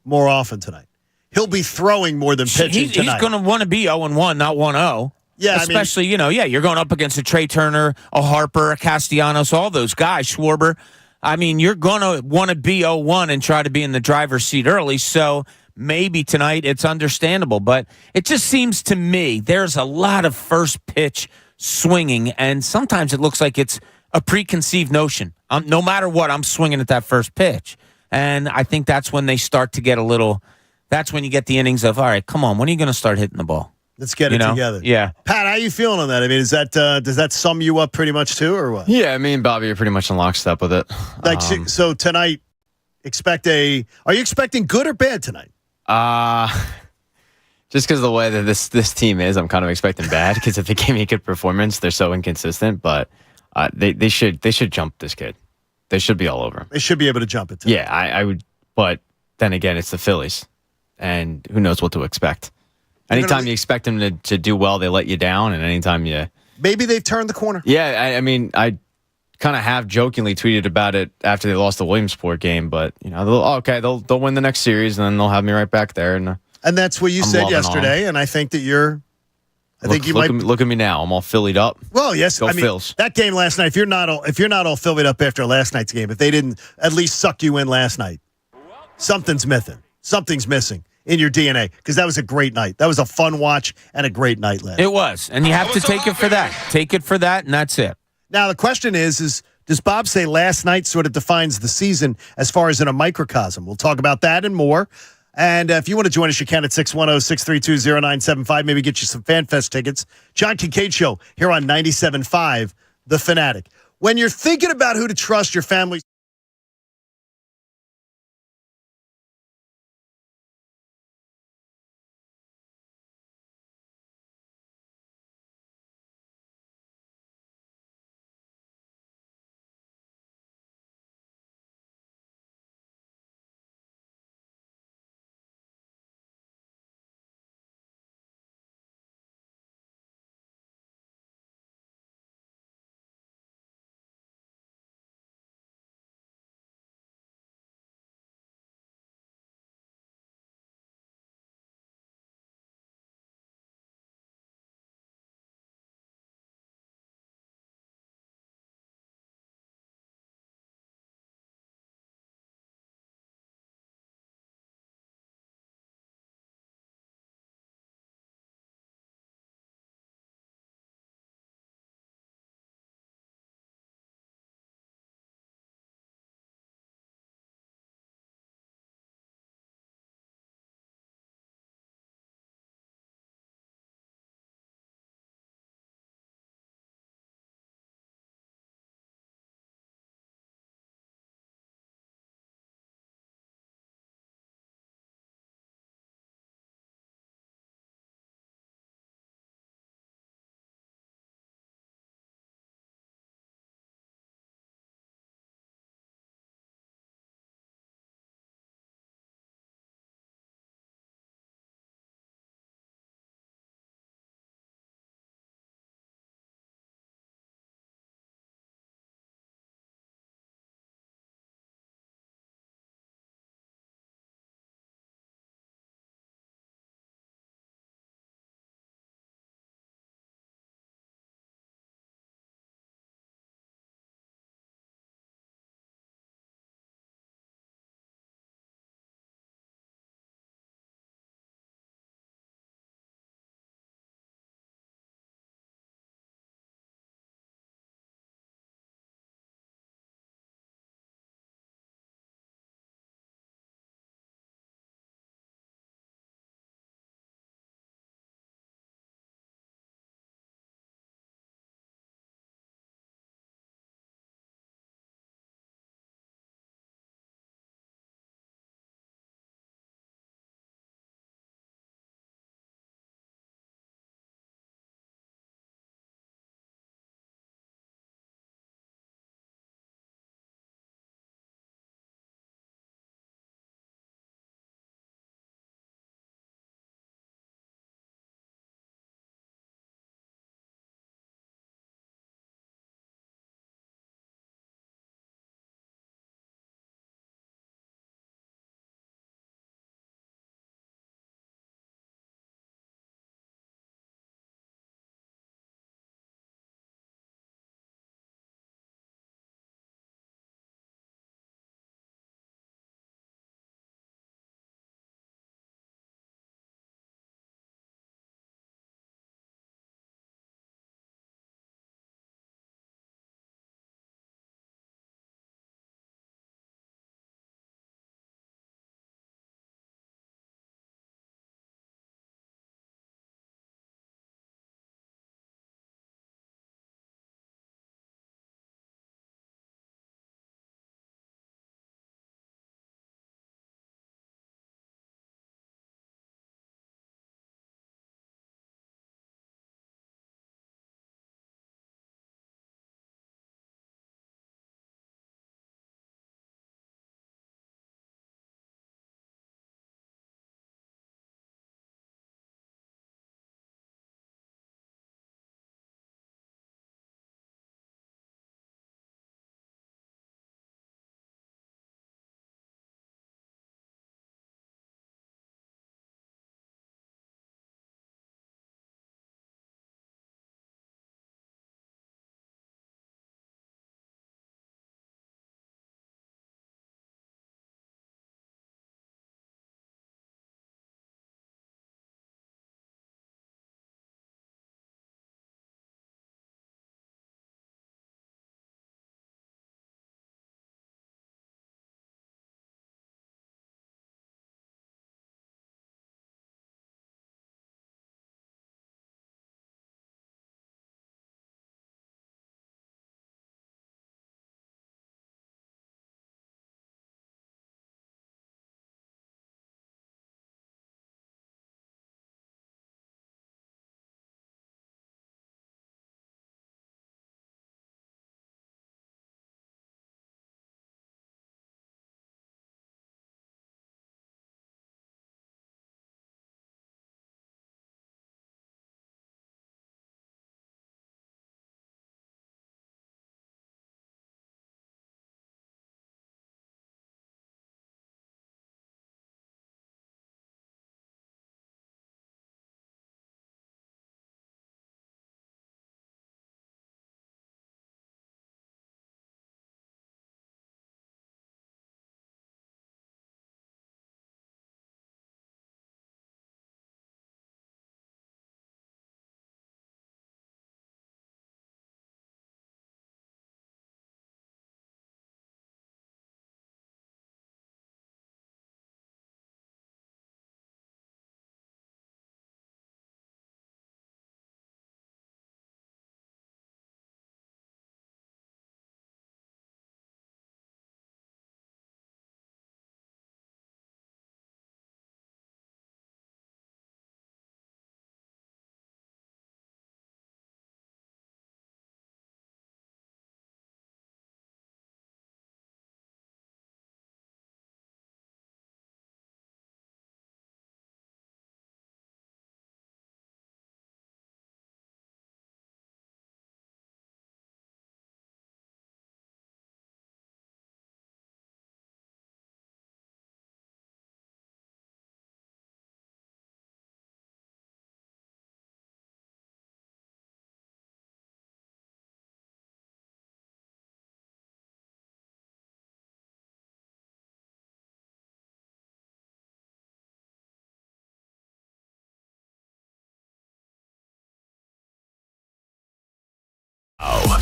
more often tonight. He'll be throwing more than pitching tonight. He's going to want to be 0-1, not 1-0. Yeah, especially, you're going up against a Trey Turner, a Harper, a Castellanos, all those guys, Schwarber. I mean, you're going to want to be 0-1 and try to be in the driver's seat early. So maybe tonight it's understandable. But it just seems to me there's a lot of first pitch swinging, and sometimes it looks like it's a preconceived notion. No matter what, I'm swinging at that first pitch. And I think that's when they start to get that's when you get the innings of, all right, come on, when are you going to start hitting the ball? Let's get it together. Yeah. Pat, how are you feeling on that? I mean, does that sum you up pretty much too, or what? Yeah, me and Bobby are pretty much in lockstep with it. So tonight, are you expecting good or bad tonight? Just because of the way that this team is, I'm kind of expecting bad because if they give me a good performance, they're so inconsistent. But they should jump this kid. They should be all over him. They should be able to jump it tonight. Yeah, I would. But then again, it's the Phillies, and who knows what to expect. Anytime you expect them to do well, they let you down, and anytime maybe they've turned the corner. Yeah, I mean, I kind of half jokingly tweeted about it after they lost the Williamsport game, but they'll win the next series, and then they'll have me right back there. And that's what you said yesterday, and I think that look at me now. I'm all Phillied up. Well, yes, Go Phils. That game last night. If you're not all Phillied up after last night's game, if they didn't at least suck you in last night, something's missing. Something's missing. in your DNA because that was a great night. That was a fun watch and a great night, last. It was, and you have to take it for that. Take it for that, and that's it. Now the question is does Bob say last night sort of defines the season as far as in a microcosm? We'll talk about that and more. And if you want to join us, you can at 610-632-0975. Maybe get you some FanFest tickets. John Kincade Show here on 97.5 The Fanatic. When you're thinking about who to trust your family.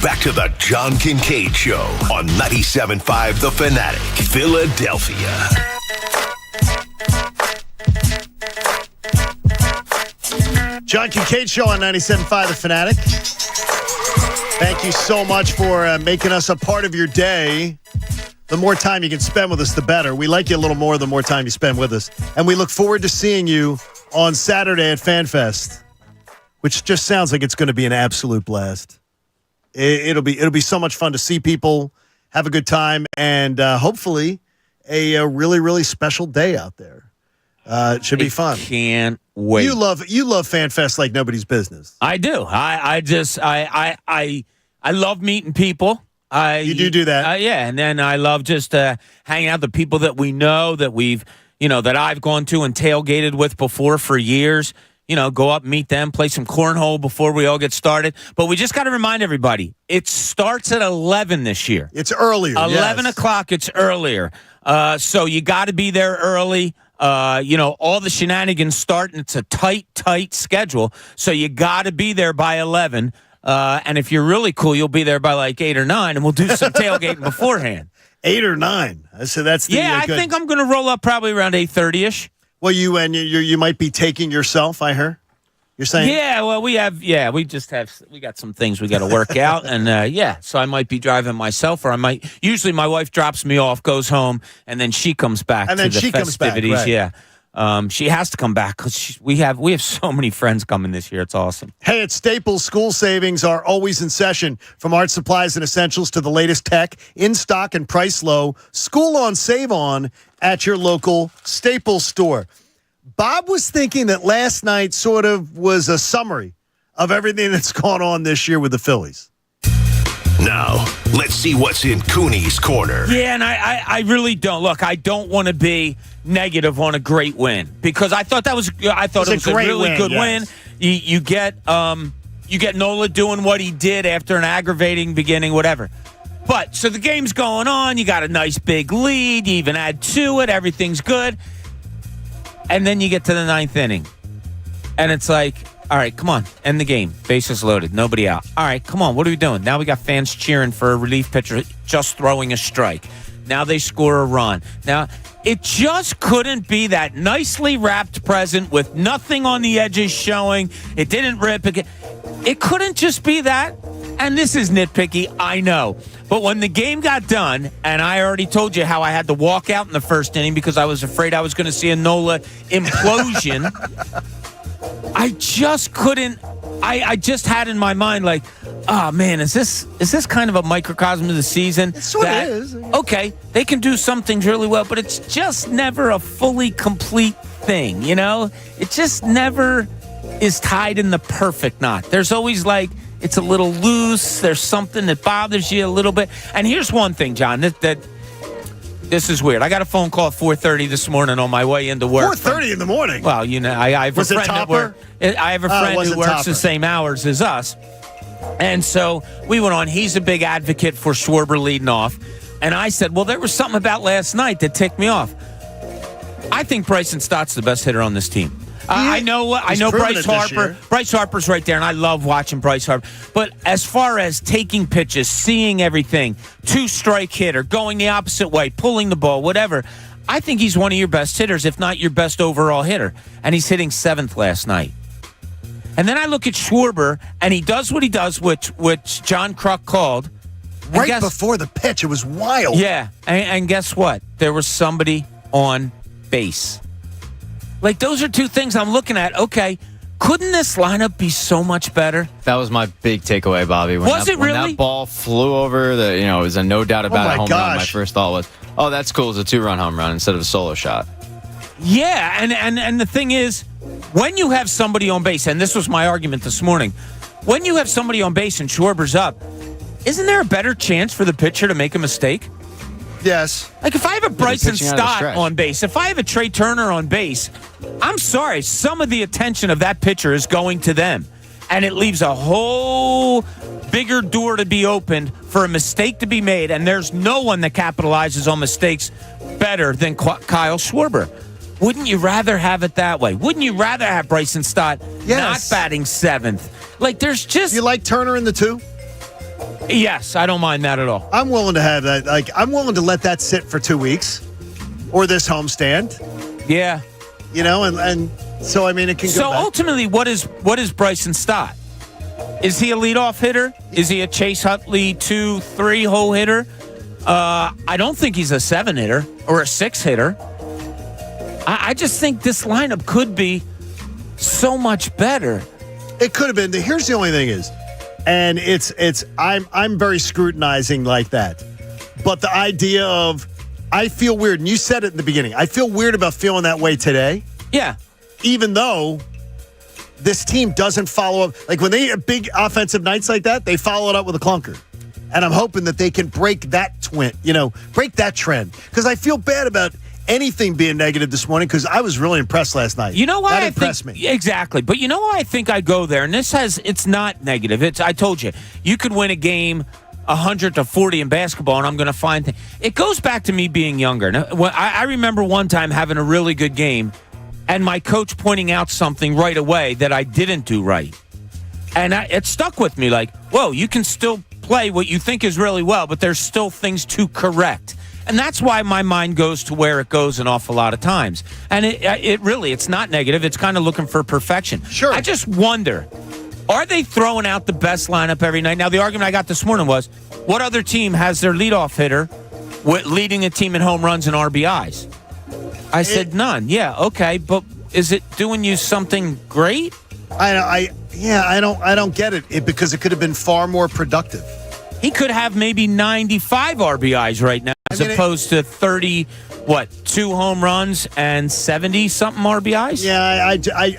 back to the John Kincade Show on 97.5 The Fanatic, Philadelphia. John Kincade Show on 97.5 The Fanatic. Thank you so much for making us a part of your day. The more time you can spend with us, the better. We like you a little more the more time you spend with us. And we look forward to seeing you on Saturday at FanFest, which just sounds like it's going to be an absolute blast. It'll be so much fun to see people, have a good time, and hopefully a really, really special day out there. It should be fun. Can't wait. You love FanFest like nobody's business. I do. I love meeting people. You do that. Yeah, and then I love just hanging out with the people that we know, that we've, that I've gone to and tailgated with before for years. Go up, meet them, play some cornhole before we all get started. But we just got to remind everybody, it starts at 11 this year. It's earlier. 11 o'clock, it's earlier. So you got to be there early. All the shenanigans start, and it's a tight schedule. So you got to be there by 11. And if you're really cool, you'll be there by like 8 or 9, and we'll do some tailgating beforehand. 8 or 9. So that's the I think I'm going to roll up probably around 8:30ish. Well, you might be taking yourself, I heard. You're saying? Yeah, well, we got some things we got to work out. And so I might be driving myself, or usually my wife drops me off, goes home, and then she comes back to the festivities. Right. Yeah. She has to come back because we have so many friends coming this year. It's awesome. Hey, at Staples, school savings are always in session. From art supplies and essentials to the latest tech, in stock and price low. School on, save on at your local Staples store. Bob was thinking that last night sort of was a summary of everything that's gone on this year with the Phillies. Now, let's see what's in Cooney's corner. Yeah, and I really don't. Look, I don't want to be negative on a great win because I thought it was a really good win. You get Nola doing what he did after an aggravating beginning, whatever. But so the game's going on. You got a nice big lead. You even add to it. Everything's good. And then you get to the 9th inning, and it's like, all right, come on, end the game. Bases loaded, nobody out. All right, come on, what are we doing? Now we got fans cheering for a relief pitcher just throwing a strike. Now they score a run. Now, it just couldn't be that nicely wrapped present with nothing on the edges showing. It didn't rip. It couldn't just be that. And this is nitpicky, I know. But when the game got done, and I already told you how I had to walk out in the first inning because I was afraid I was going to see a Nola implosion, I just couldn't. I just had in my mind like, oh man, is this kind of a microcosm of the season? It sort of is. Okay, they can do some things really well, but it's just never a fully complete thing, It just never is tied in the perfect knot. There's always like, it's a little loose. There's something that bothers you a little bit. And here's one thing, John, that this is weird. I got a phone call at 4:30 this morning on my way into work. 4:30 in the morning? Well, I have a friend who works the same hours as us. And so we went on. He's a big advocate for Schwarber leading off. And I said, well, there was something about last night that ticked me off. I think Bryson Stott's the best hitter on this team. I know Bryce Harper. Bryce Harper's right there, and I love watching Bryce Harper. But as far as taking pitches, seeing everything, 2-strike hitter, going the opposite way, pulling the ball, whatever, I think he's one of your best hitters, if not your best overall hitter. And he's hitting 7th last night. And then I look at Schwarber, and he does what he does, which John Kruk called. Right before the pitch, it was wild. Yeah, and guess what? There was somebody on base. Like, those are two things I'm looking at. Okay, couldn't this lineup be so much better? That was my big takeaway, Bobby. When that ball flew over, it was a no doubt about a home run. My first thought was, oh, that's cool. It's a 2-run home run instead of a solo shot. Yeah, and the thing is, when you have somebody on base, and this was my argument this morning, when you have somebody on base and Schwarber's up, isn't there a better chance for the pitcher to make a mistake? Yes. Like, if I have a Bryson Stott on base, if I have a Trey Turner on base, I'm sorry, some of the attention of that pitcher is going to them. And it leaves a whole bigger door to be opened for a mistake to be made. And there's no one that capitalizes on mistakes better than Kyle Schwarber. Wouldn't you rather have it that way? Wouldn't you rather have Bryson Stott not batting 7th? Like, there's just... You like Turner in the 2? Yes, I don't mind that at all. I'm willing to have that. Like, I'm willing to let that sit for 2 weeks or this homestand. Yeah. You know, and so, I mean, it can go So back. ultimately, what is Bryson Stott? Is he a leadoff hitter? Is he a Chase Utley 2-3 hole hitter? I don't think he's a 7 hitter or a 6 hitter. I just think this lineup could be so much better. It could have been. Here's the only thing is, and I'm very scrutinizing like that. But the idea of, I feel weird, and you said it in the beginning, I feel weird about feeling that way today. Yeah. Even though this team doesn't follow up. Like when they have big offensive nights like that, they follow it up with a clunker. And I'm hoping that they can break that break that trend. Because I feel bad about anything being negative this morning because I was really impressed last night. You know why that impressed me? Me. Exactly. But you know why I think I go there? And it's not negative. I told you could win a game 100-40 in basketball, and I'm going to find it goes back to me being younger. Now, I remember one time having a really good game, and my coach pointing out something right away that I didn't do right. And it stuck with me like, whoa, you can still play what you think is really well, but there's still things to correct. And that's why my mind goes to where it goes an awful lot of times. And it's not negative. It's kind of looking for perfection. Sure. I just wonder, are they throwing out the best lineup every night? Now, the argument I got this morning was, what other team has their leadoff hitter leading a team in home runs and RBIs? I said none. Yeah, okay, but is it doing you something great? I don't get it because it could have been far more productive. He could have maybe 95 RBIs right now as opposed to 2 home runs and 70-something RBIs? Yeah,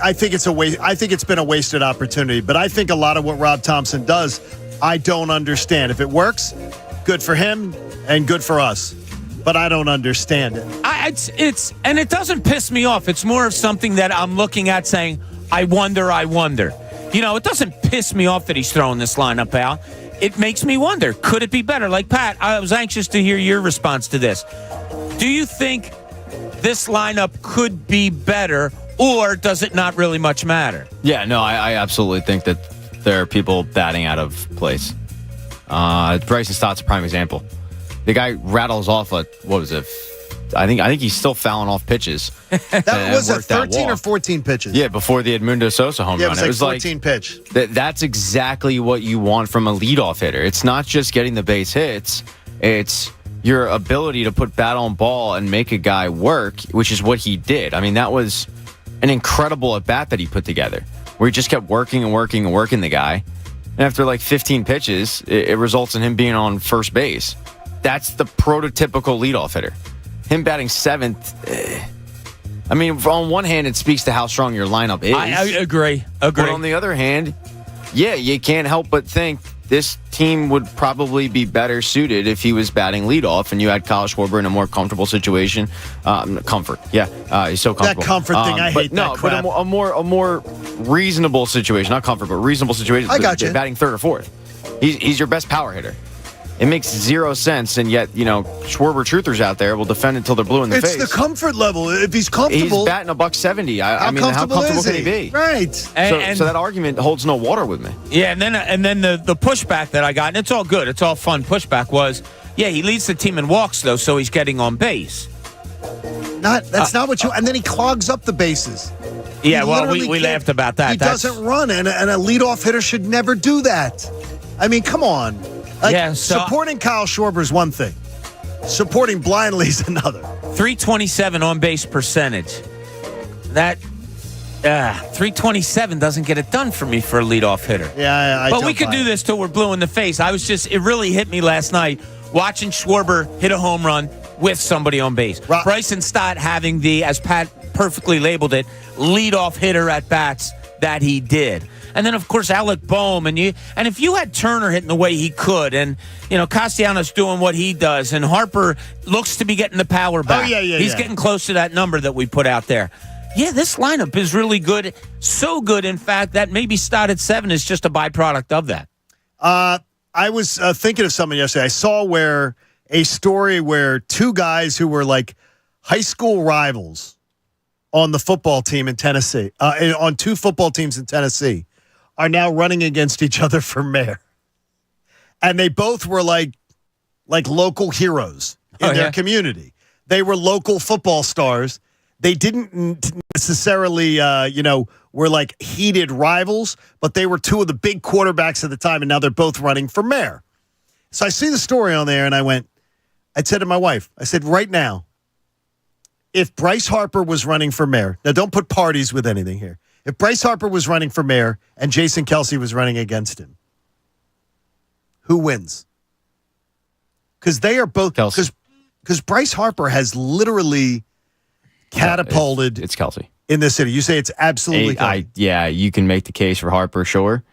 I think it's a waste. I think it's been a wasted opportunity. But I think a lot of what Rob Thompson does, I don't understand. If it works, good for him and good for us. But I don't understand it. And it doesn't piss me off. It's more of something that I'm looking at saying, I wonder. You know, it doesn't piss me off that he's throwing this lineup out. It makes me wonder, could it be better? Like, Pat, I was anxious to hear your response to this. Do you think this lineup could be better, or does it not really much matter? Yeah, no, I absolutely think that there are people batting out of place. Bryson Stott's a prime example. The guy rattles off I think he's still fouling off pitches. That was 13 or 14 pitches. Yeah, before the Edmundo Sosa home run. It was like 14 pitch. That's exactly what you want from a leadoff hitter. It's not just getting the base hits. It's your ability to put bat on ball and make a guy work, which is what he did. I mean, that was an incredible at-bat that he put together, where he just kept working the guy. And after like 15 pitches, it results in him being on first base. That's the prototypical leadoff hitter. Him batting seventh, I mean, on one hand, it speaks to how strong your lineup is. I agree. But on the other hand, yeah, you can't help but think this team would probably be better suited if he was batting leadoff and you had Kyle Schwarber in a more comfortable situation. Comfort, yeah, he's so comfortable. That comfort thing, I hate that crap. But a more reasonable situation, not comfort, but reasonable situation. I got you. Batting third or fourth. He's your best power hitter. It makes zero sense, and yet, Schwarber truthers out there will defend until they're blue in the face. It's the comfort level. If he's comfortable. He's batting $170. I mean, how comfortable can he be? Right. So that argument holds no water with me. Yeah, and then the pushback that I got, and it's all good, it's all fun pushback, was, yeah, he leads the team in walks, though, so he's getting on base. That's not what you. And then he clogs up the bases. Yeah, well, we laughed about that. He doesn't run, and a leadoff hitter should never do that. I mean, come on. Supporting Kyle Schwarber is one thing. Supporting blindly is another. 327 on base percentage. That 327 doesn't get it done for me for a leadoff hitter. Yeah, but we could do this till we're blue in the face. It really hit me last night watching Schwarber hit a home run with somebody on base. Bryson Stott having the, as Pat perfectly labeled it, leadoff hitter at bats that he did. And then, of course, Alec Boehm. And if you had Turner hitting the way he could, and, Castellanos doing what he does, and Harper looks to be getting the power back. Oh, yeah. He's getting close to that number that we put out there. Yeah, this lineup is really good. So good, in fact, that maybe Stott at 7 is just a byproduct of that. I was thinking of something yesterday. I saw a story where two guys who were like high school rivals on the football team in Tennessee, on two football teams in Tennessee, are now running against each other for mayor. And they both were like local heroes in their community. They were local football stars. They didn't necessarily, were like heated rivals, but they were two of the big quarterbacks at the time, and now they're both running for mayor. So I see the story on there, and I said to my wife, I said, right now, if Bryce Harper was running for mayor, now don't put parties with anything here. If Bryce Harper was running for mayor and Jason Kelce was running against him, who wins? Because they are both, because Bryce Harper has literally catapulted. It's Kelce. In this city. You say it's absolutely Kelce. You can make the case for Harper, sure.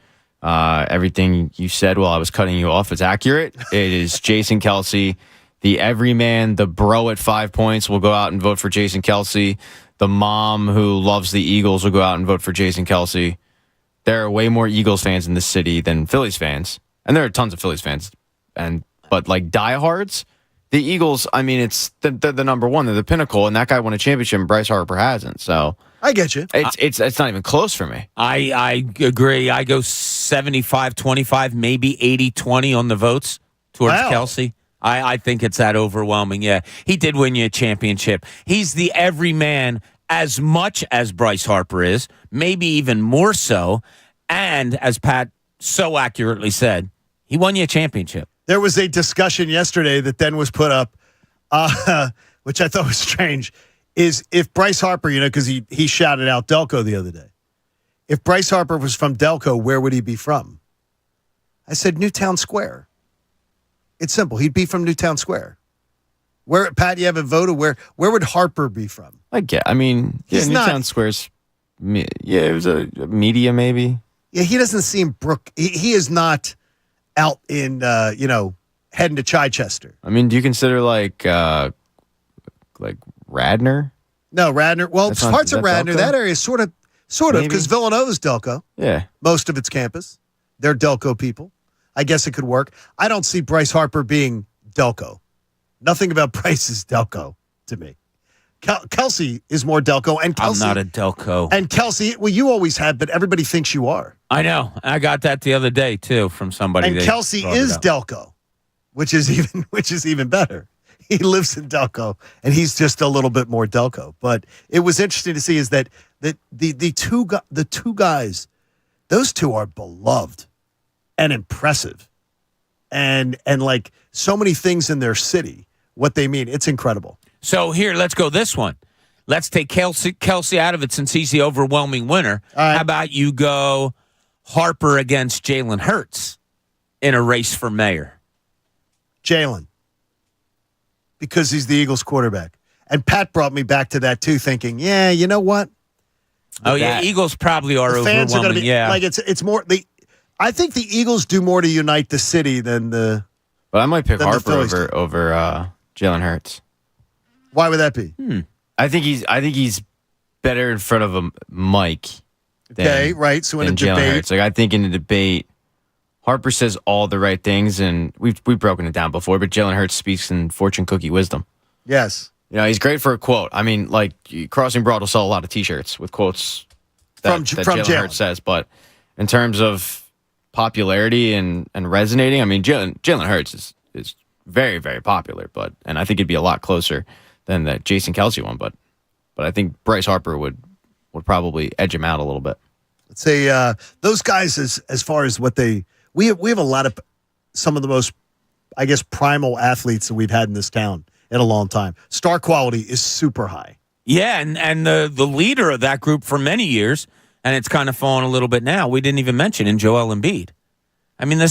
Everything you said while I was cutting you off is accurate. It is Jason Kelce. The everyman, the bro at 5 points will go out and vote for Jason Kelce. The mom who loves the Eagles will go out and vote for Jason Kelce. There are way more Eagles fans in this city than Phillies fans. And there are tons of Phillies fans. But like diehards, the Eagles, I mean, they're the number one. They're the pinnacle. And that guy won a championship and Bryce Harper hasn't. So I get you. It's not even close for me. I agree. I go 75-25, maybe 80-20 on the votes towards Kelce. I think it's that overwhelming. Yeah, he did win you a championship. He's the everyman as much as Bryce Harper is, maybe even more so. And as Pat so accurately said, he won you a championship. There was a discussion yesterday that then was put up, which I thought was strange, is if Bryce Harper, because he shouted out Delco the other day. If Bryce Harper was from Delco, where would he be from? I said Newtown Square. It's simple. He'd be from Newtown Square. Where, Pat, you haven't voted. Where would Harper be from? Newtown Square's, it was a media maybe. Yeah, he doesn't seem he is not out in, heading to Chichester. I mean, do you consider like Radnor? No, Radnor. Well, parts of Radnor, Delco? that area is sort of, because Villanova's Delco. Yeah. Most of its campus. They're Delco people. I guess it could work. I don't see Bryce Harper being Delco. Nothing about Bryce is Delco to me. Kelce is more Delco. And Kelce, I'm not a Delco. And Kelce, well, you always have, but everybody thinks you are. I know. I got that the other day, too, from somebody. And Kelce is Delco, which is even better. He lives in Delco, and he's just a little bit more Delco. But it was interesting to see is that the two guys, those two are beloved and impressive, and like so many things in their city, what they mean, it's incredible. So here, let's go this one. Let's take Kelce out of it since he's the overwhelming winner. How about you go Harper against Jalen Hurts in a race for mayor? Jalen, because he's the Eagles quarterback. And Pat brought me back to that too, thinking, yeah, you know what? Eagles probably are overwhelming. Fans are going to be like it's more I think the Eagles do more to unite the city than the. But I might pick Harper over Jalen Hurts. Why would that be? I think he's better in front of a mic. Right. So in a debate, Hurts. Like I think in the debate, Harper says all the right things, and we've broken it down before. But Jalen Hurts speaks in fortune cookie wisdom. Yes. He's great for a quote. I mean, like Crossing Broad will sell a lot of T-shirts with quotes that Jalen Hurts says. But in terms of popularity and resonating, I mean, Jalen Hurts is very, very popular. And I think it'd be a lot closer than that Jason Kelce one. But I think Bryce Harper would probably edge him out a little bit. Let's say those guys, as far as what we have a lot of some of the most, I guess, primal athletes that we've had in this town in a long time. Star quality is super high. Yeah, and the leader of that group for many years, and it's kind of fallen a little bit now, we didn't even mention in Joel Embiid. I mean, the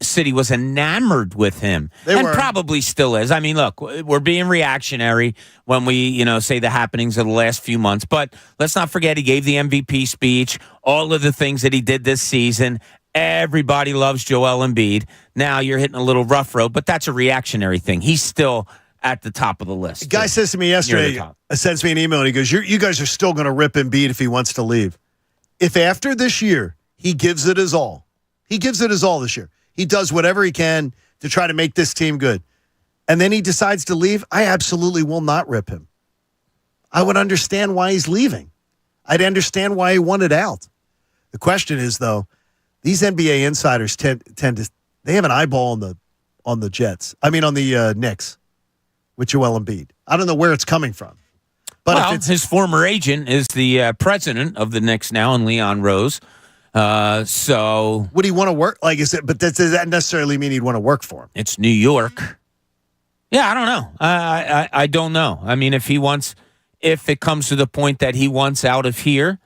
city was enamored with him, probably still is. I mean, look, we're being reactionary when we, say the happenings of the last few months. But let's not forget he gave the MVP speech, all of the things that he did this season. Everybody loves Joel Embiid. Now you're hitting a little rough road, but that's a reactionary thing. He's still at the top of the list. A guy says to me yesterday, sends me an email, and he goes, you guys are still going to rip Embiid if he wants to leave. If after this year he gives it his all, this year. He does whatever he can to try to make this team good. And then he decides to leave. I absolutely will not rip him. I would understand why he's leaving. I'd understand why he wanted out. The question is, though, these NBA insiders tend to They have an eyeball on the Jets. I mean, on the Knicks with Joel Embiid. I don't know where it's coming from. But his former agent is the president of the Knicks now, and Leon Rose. So would he want to work? Does that necessarily mean he'd want to work for him? It's New York. Yeah, I don't know. I don't know. I mean, if it comes to the point that he wants out of here,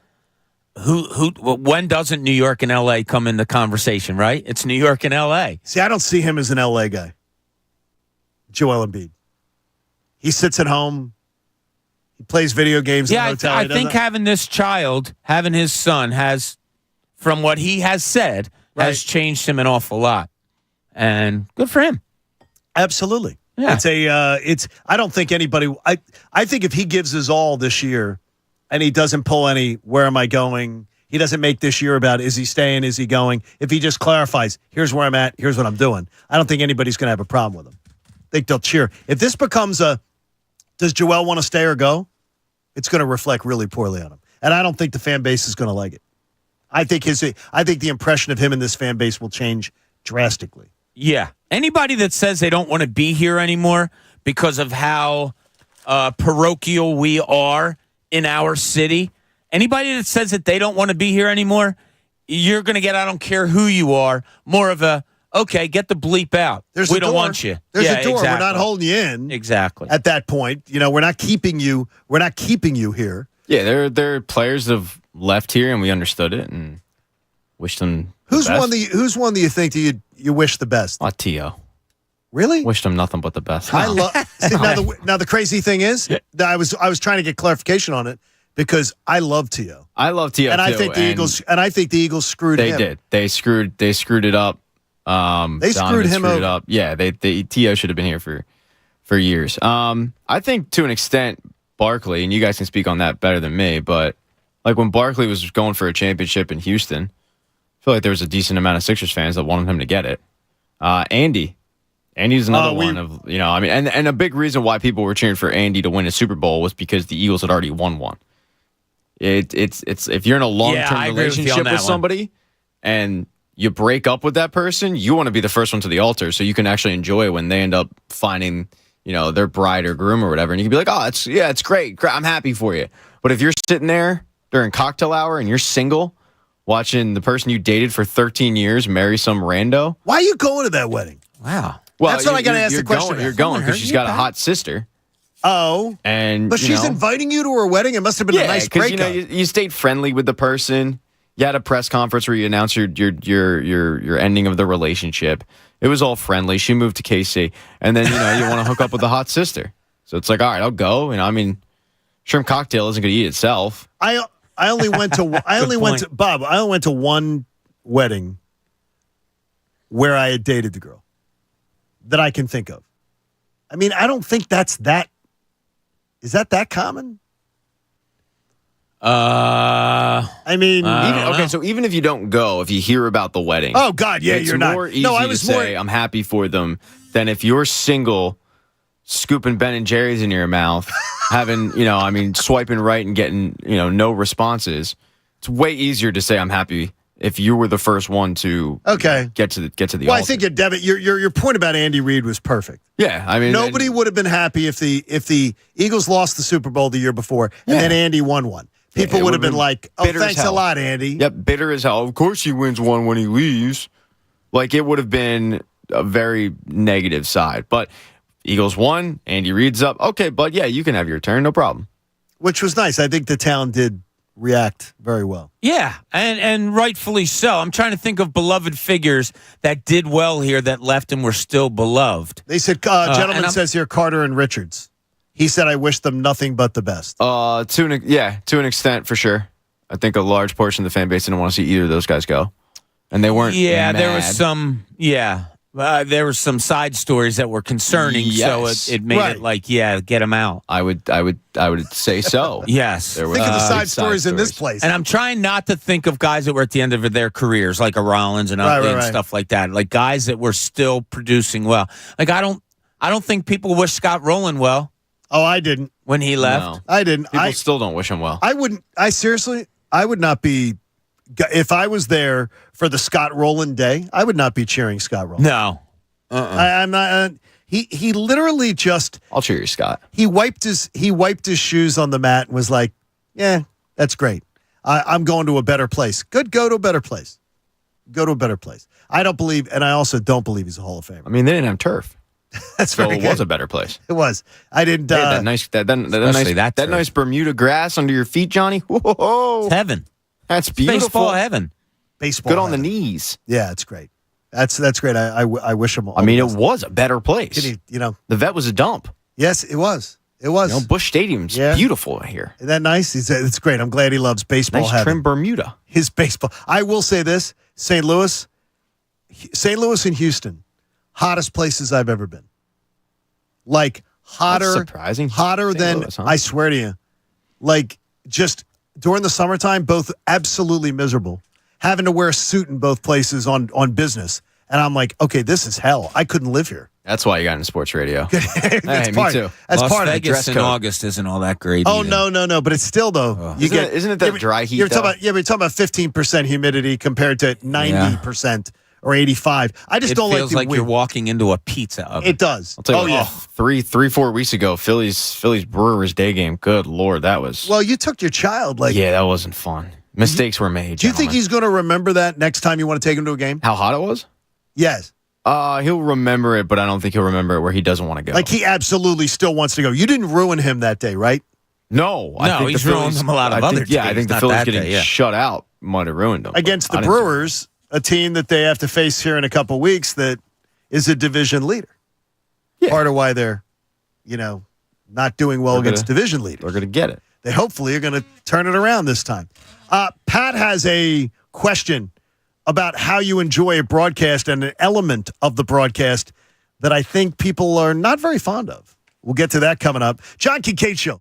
when doesn't New York and L.A. come in the conversation, right? It's New York and L.A. See, I don't see him as an L.A. guy. Joel Embiid. He sits at home. He plays video games in the hotel. I think having his son has, from what he has said, has changed him an awful lot. And good for him. Absolutely. Yeah. I don't think anybody, I think if he gives his all this year and he doesn't pull any, where am I going? He doesn't make this year about, is he staying? Is he going? If he just clarifies, here's where I'm at, here's what I'm doing. I don't think anybody's going to have a problem with him. I think they'll cheer. If this becomes does Joel want to stay or go? It's going to reflect really poorly on him. And I don't think the fan base is going to like it. I think the impression of him in this fan base will change drastically. Yeah. Anybody that says they don't want to be here anymore because of how parochial we are in our city, anybody that says that they don't want to be here anymore, you're going to get, I don't care who you are, more of a, okay, get the bleep out. We don't want you. There's a door. Exactly. We're not holding you in. Exactly. At that point, we're not keeping you. We're not keeping you here. Yeah, there are players that have left here, and we understood it and wished them. Who's one that you think you wish the best? T.O. Really? Wished him nothing but the best. I love. Now the crazy thing is, that I was trying to get clarification on it because I love T.O. I love T.O. and too, I think the Eagles screwed him. They did. They screwed it up. They screwed him over. Up. Yeah, T.O. should have been here for years. I think to an extent, Barkley, and you guys can speak on that better than me, but like when Barkley was going for a championship in Houston, I feel like there was a decent amount of Sixers fans that wanted him to get it. Andy's another one of, and a big reason why people were cheering for Andy to win a Super Bowl was because the Eagles had already won one. It's if you're in a long-term relationship with somebody and you break up with that person, you want to be the first one to the altar so you can actually enjoy when they end up finding, their bride or groom or whatever. And you can be like, oh, it's great. I'm happy for you. But if you're sitting there during cocktail hour and you're single, watching the person you dated for 13 years marry some rando. Why are you going to that wedding? Wow. Well, that's what I got to ask the question. You're going because she's got a hot sister. Oh. But she's inviting you to her wedding? It must have been a nice breakup. You stayed friendly with the person. You had a press conference where you announced your ending of the relationship. It was all friendly. She moved to KC. And then, you want to hook up with the hot sister. So it's like, all right, I'll go. Shrimp cocktail isn't going to eat itself. I only went to one wedding where I had dated the girl that I can think of. I don't think is that common? So even if you don't go, if you hear about the wedding, oh God, yeah, you're not. It's more easy to say I'm happy for them than if you're single, scooping Ben and Jerry's in your mouth, having swiping right and getting no responses. It's way easier to say I'm happy if you were the first one to get to the Well, altar. I think your point about Andy Reid was perfect. Yeah, nobody would have been happy if the Eagles lost the Super Bowl the year before and then Andy won one. People would have been like, "Oh, thanks a lot, Andy." Yep, bitter as hell. Of course, he wins one when he leaves. Like it would have been a very negative side, but Eagles won. Andy Reid's up. Okay, but yeah, you can have your turn, no problem. Which was nice. I think the town did react very well. Yeah, and rightfully so. I'm trying to think of beloved figures that did well here that left and were still beloved. They said, gentleman says here, Carter and Richards. He said, I wish them nothing but the best. To an extent, for sure. I think a large portion of the fan base didn't want to see either of those guys go. And they weren't mad. There was some, there were some side stories that were concerning, so it made it like, get them out. I would say so. Yes. Think of the side stories in this place. And I'm trying not to think of guys that were at the end of their careers, like a Rollins and stuff like that. Like guys that were still producing well. Like I don't think people wish Scott Rowland well. Oh, I didn't. When he left? No. I didn't. People still don't wish him well. I wouldn't. I would not be if I was there for the Scott Rowland day, I would not be cheering Scott Rowland. No. I'm not. He literally just. I'll cheer you, Scott. He wiped his shoes on the mat and was like, "Yeah, that's great. I'm going to a better place. Good, go to a better place. Go to a better place." I don't believe, and I also don't believe he's a Hall of Famer. I mean, they didn't have turf. That's so very it good. was a better place. It was. I didn't. They had that nice Bermuda grass under your feet, Johnny. Whoa, it's heaven. That's beautiful. Baseball heaven. Baseball. Good on heaven. the knees. Yeah, it's great. That's great. I wish him all. I mean, the it best. was a better place. The vet was a dump. Yes, it was. It was. Busch Stadium's beautiful here. Isn't that nice? It's great. I'm glad he loves baseball. Nice trim Bermuda. His baseball. I will say this: St. Louis and Houston, hottest places I've ever been. Like hotter, That's surprising. Hotter than Louis, huh? I swear to you. Like just during the summertime, both absolutely miserable. Having to wear a suit in both places on business, and I'm like, okay, this is hell. I couldn't live here. That's why you got into sports radio. Hey, me too. That's Las part Vegas of the dress in code. August isn't all that great. Oh either. no! But it's still though. Isn't it that dry heat? You're talking about we're talking about 15% humidity compared to 90% or 85. I just don't like. It feels like you're walking into a pizza oven. It does. I'll tell you what, 4 weeks ago, Phillies Brewers day game. Good Lord, that was. Well, you took your child. Yeah, that wasn't fun. Mistakes were made. Do you think he's going to remember that next time you want to take him to a game? How hot it was? Yes. He'll remember it, but I don't think he'll remember it where he doesn't want to go. Like he absolutely still wants to go. You didn't ruin him that day, right? No, I think he's the ruined him a lot of other days. Yeah, I think the Not Phillies that getting day, yeah. shut out might have ruined him. Against the Brewers, a team that they have to face here in a couple weeks that is a division leader. Yeah. Part of why they're, not doing well against division leaders. They're going to get it. They hopefully are going to turn it around this time. Pat has a question about how you enjoy a broadcast and an element of the broadcast that I think people are not very fond of. We'll get to that coming up. John Kincade Show.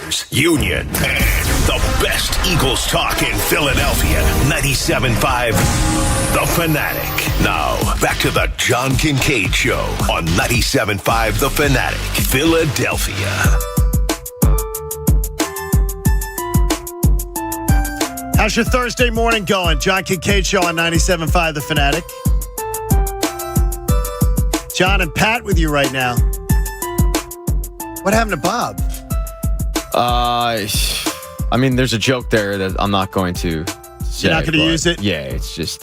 Flyers, Union, and the best Eagles talk in Philadelphia. 97.5 The Fanatic. Now, back to the John Kincade Show on 97.5 The Fanatic, Philadelphia. How's your Thursday morning going? John Kincade Show on 97.5 The Fanatic. John and Pat with you right now. What happened to Bob? I mean, there's a joke there that I'm not going to say. You're not going to use it? Yeah, it's just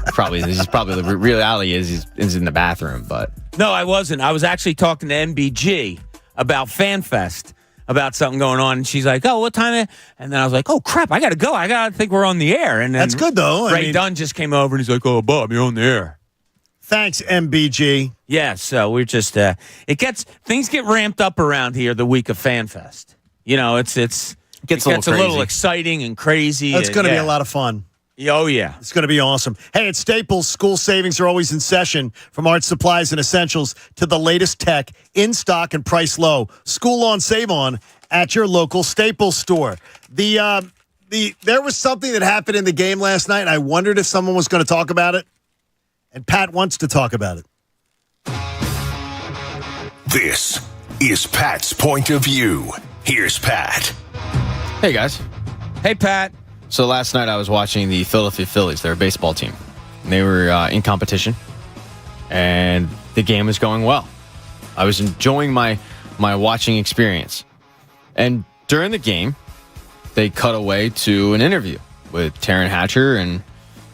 probably the reality is he's in the bathroom, but. No, I wasn't. I was actually talking to MBG about FanFest, about something going on, and she's like, "Oh, what time?" And then I was like, "Oh crap, I got to go. I got to think we're on the air." And then that's good though. Ray Dunn just came over and he's like, "Oh, Bob, you're on the air." Thanks, MBG. Yeah, so we're just things get ramped up around here the week of FanFest. You know, it gets a little exciting and crazy. It's going to be a lot of fun. Oh, yeah. It's going to be awesome. Hey, at Staples, school savings are always in session. From art supplies and essentials to the latest tech, in stock and price low. School on, save on at your local Staples store. There was something that happened in the game last night, and I wondered if someone was going to talk about it. And Pat wants to talk about it. This is Pat's point of view. Here's Pat. Hey, guys. Hey, Pat. So last night I was watching the Philadelphia Phillies, their baseball team. And they were in competition, and the game was going well. I was enjoying my watching experience. And during the game, they cut away to an interview with Taryn Hatcher, and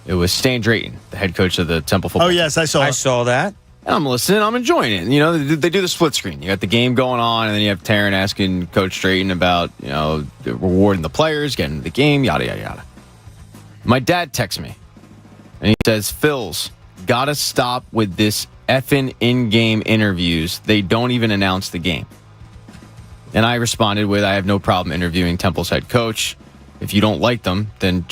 it was Stan Drayton, the head coach of the Temple football team. Oh, yes, I saw that. And I'm listening. I'm enjoying it. You know, they do the split screen. You got the game going on, and then you have Taryn asking Coach Drayton about, you know, rewarding the players, getting the game, yada, yada, yada. My dad texts me, and he says, "Phil's got to stop with this effing in-game interviews. They don't even announce the game." And I responded with, "I have no problem interviewing Temple's head coach. If you don't like them, then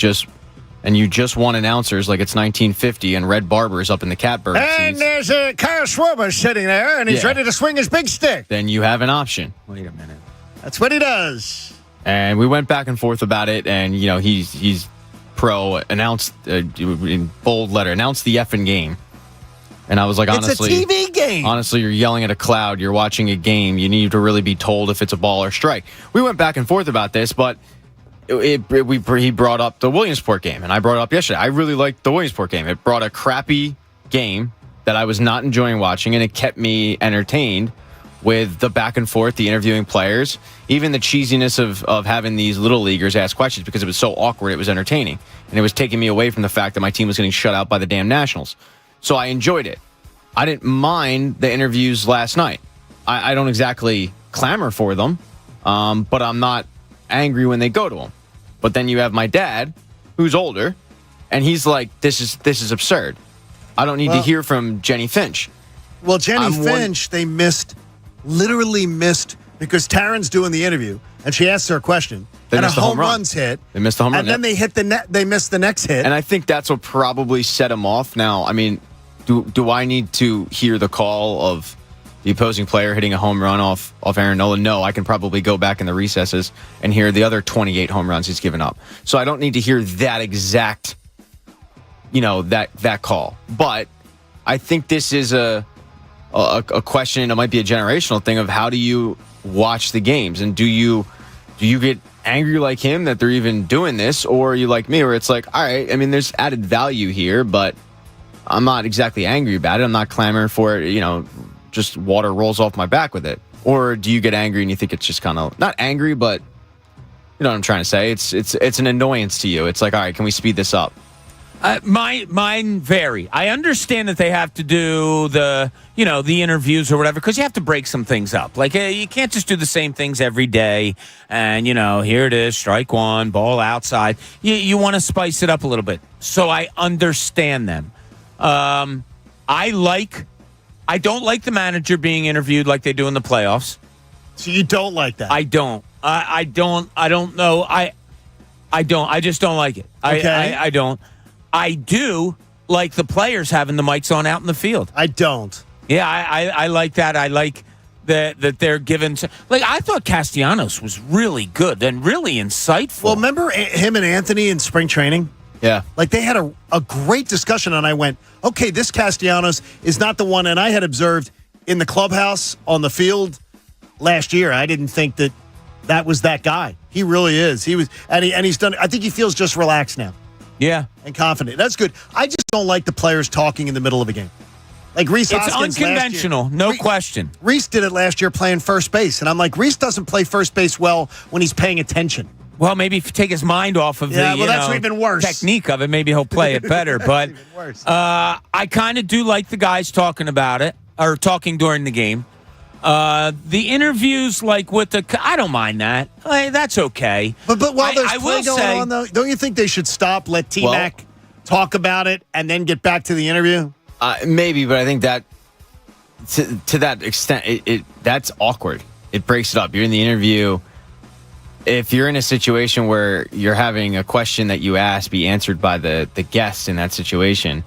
you just want announcers like it's 1950 and Red Barber's up in the catbird and seats. there's Kyle Schwarber sitting there, and he's ready to swing his big stick. Then you have an option." Wait a minute. That's what he does. And we went back and forth about it, and, you know, he's pro, announced in bold letter, announced the effing game. And I was like, honestly, it's a TV game. Honestly, you're yelling at a cloud. You're watching a game. You need to really be told if it's a ball or strike. We went back and forth about this, but he brought up the Williamsport game, and I brought it up yesterday. I really liked the Williamsport game. It brought a crappy game that I was not enjoying watching, and it kept me entertained with the back and forth, the interviewing players, even the cheesiness of having these little leaguers ask questions because it was so awkward. It was entertaining, and it was taking me away from the fact that my team was getting shut out by the damn Nationals. So I enjoyed it. I didn't mind the interviews last night. I don't exactly clamor for them, but I'm not angry when they go to him. But then you have my dad, who's older, and he's like, this is absurd. I don't need to hear from Jenny Finch. Well, Jenny Finch, they literally missed, because Taryn's doing the interview, and she asks her a question, and a home run's hit. They missed the home run. And then they hit the net. They missed the next hit. And I think that's what probably set him off. Now, I mean, do I need to hear the call of the opposing player hitting a home run off Aaron Nola? No, I can probably go back in the recesses and hear the other 28 home runs he's given up. So I don't need to hear that exact, that call. But I think this is a question. It might be a generational thing of how do you watch the games, and do you get angry like him that they're even doing this, or are you like me where it's like, all right, I mean, there's added value here, but I'm not exactly angry about it. I'm not clamoring for it, just water rolls off my back with it. Or do you get angry and you think it's just kind of not angry, but you know what I'm trying to say? It's an annoyance to you. It's like, all right, can we speed this up? Mine vary. I understand that they have to do the interviews or whatever, because you have to break some things up. Like, you can't just do the same things every day. And, here it is, strike one, ball outside. You want to spice it up a little bit. So I understand them. I don't like the manager being interviewed like they do in the playoffs. So you don't like that? I don't. I don't know. I don't. I just don't like it. Okay. I don't. I do like the players having the mics on out in the field. I don't. Yeah, I like that. I like that they're given to. Like, I thought Castellanos was really good and really insightful. Well, remember him and Anthony in spring training? Yeah. Like, they had a great discussion, and I went, okay, this Castellanos is not the one, and I had observed in the clubhouse on the field last year. I didn't think that was that guy. He really is. He was, and he's done. I think he feels just relaxed now. Yeah, and confident. That's good. I just don't like the players talking in the middle of a game. Like Reese Hoskins. It's unconventional, no question. Reese did it last year playing first base, and I'm like, Reese doesn't play first base well when he's paying attention. Well, maybe if you take his mind off of that's even worse. Technique of it, maybe he'll play it better. But I kind of do like the guys talking about it or talking during the game. The interviews, like with I don't mind that. That's okay. But while there's play going on, though, don't you think they should stop, let T-Mac talk about it, and then get back to the interview? Maybe, but I think that to that extent, that's awkward. It breaks it up. You're in the interview. If you're in a situation where you're having a question that you ask be answered by the guest in that situation,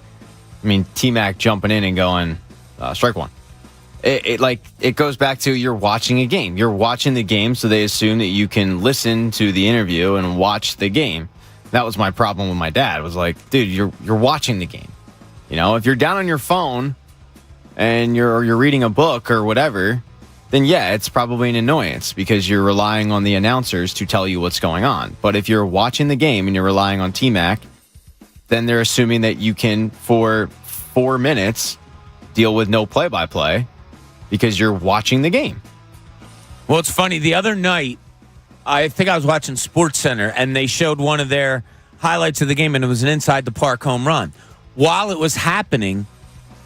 I mean, T-Mac jumping in and going, strike one. It goes back to you're watching a game. You're watching the game, so they assume that you can listen to the interview and watch the game. That was my problem with my dad. Was like, dude, you're watching the game. You know, if you're down on your phone and you're reading a book or whatever, then yeah, it's probably an annoyance because you're relying on the announcers to tell you what's going on. But if you're watching the game and you're relying on T-Mac, then they're assuming that you can, for 4 minutes, deal with no play-by-play because you're watching the game. Well, it's funny. The other night, I think I was watching SportsCenter, and they showed one of their highlights of the game, and it was an inside-the-park home run. While it was happening,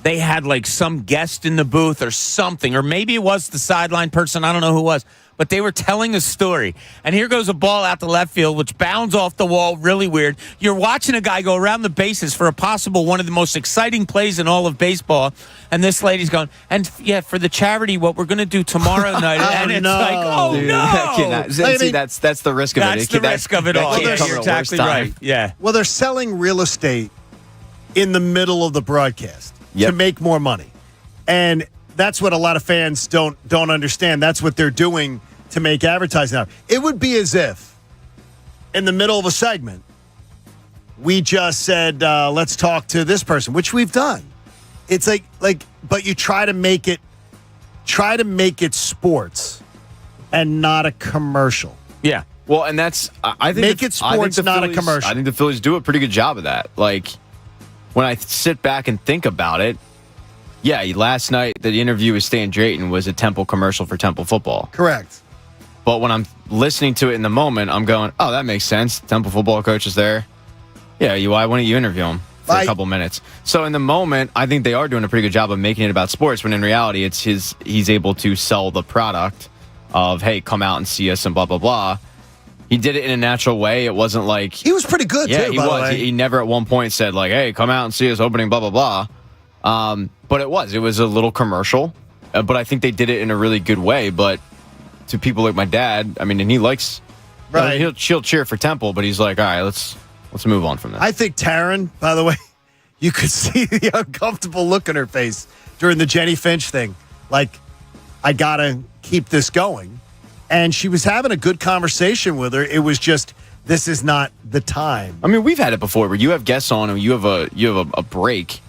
they had like some guest in the booth or something, or maybe it was the sideline person. I don't know who it was, but they were telling a story. And here goes a ball out to left field, which bounds off the wall, really weird. You're watching a guy go around the bases for a possible one of the most exciting plays in all of baseball. And this lady's going, and yeah, for the charity, what we're going to do tomorrow night. And it's like, oh, dude, no. That's the risk of it. That's the risk of it all. You're exactly right. Yeah. Well, they're selling real estate in the middle of the broadcast to make more money. And that's what a lot of fans don't understand. That's what they're doing to make advertising out. It would be as if in the middle of a segment, we just said, let's talk to this person, which we've done. It's like, but you try to make it sports and not a commercial. Yeah. Well, and that's, I think make it sports, not a commercial. I think the Phillies do a pretty good job of that. Like, when I sit back and think about it, yeah, last night the interview with Stan Drayton was a Temple commercial for Temple football. Correct. But when I'm listening to it in the moment, I'm going, oh, that makes sense. Temple football coach is there. Yeah, why wouldn't you interview him for a couple minutes? So in the moment, I think they are doing a pretty good job of making it about sports, when in reality, it's he's able to sell the product of, hey, come out and see us and blah, blah, blah. He did it in a natural way. It wasn't like... He was pretty good, too, by the way. He never at one point said, like, hey, come out and see us opening, blah, blah, blah. But it was a little commercial. But I think they did it in a really good way. But to people like my dad, I mean, and he likes... Right. He'll cheer for Temple, but he's like, all right, let's move on from that. I think Taryn, by the way, you could see the uncomfortable look on her face during the Jenny Finch thing. Like, I got to keep this going. And she was having a good conversation with her. It was just, this is not the time. I mean, we've had it before where you have guests on and you have a break,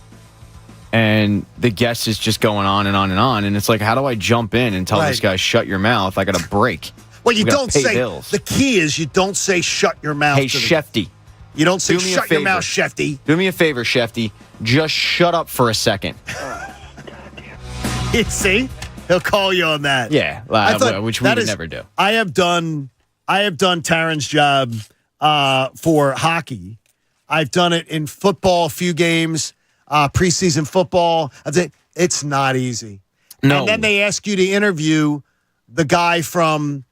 and the guest is just going on and on and on, and it's like, how do I jump in and tell this guy, shut your mouth? I got a break. Well, you don't say. Bills. The key is you don't say shut your mouth. Hey, Shefty. You don't say shut your mouth, Shefty. Do me a favor, Shefty. Just shut up for a second. You see? He'll call you on that. Yeah, which we would never do. I have done Taryn's job for hockey. I've done it in football, a few games, preseason football. It's not easy. No. And then they ask you to interview the guy from...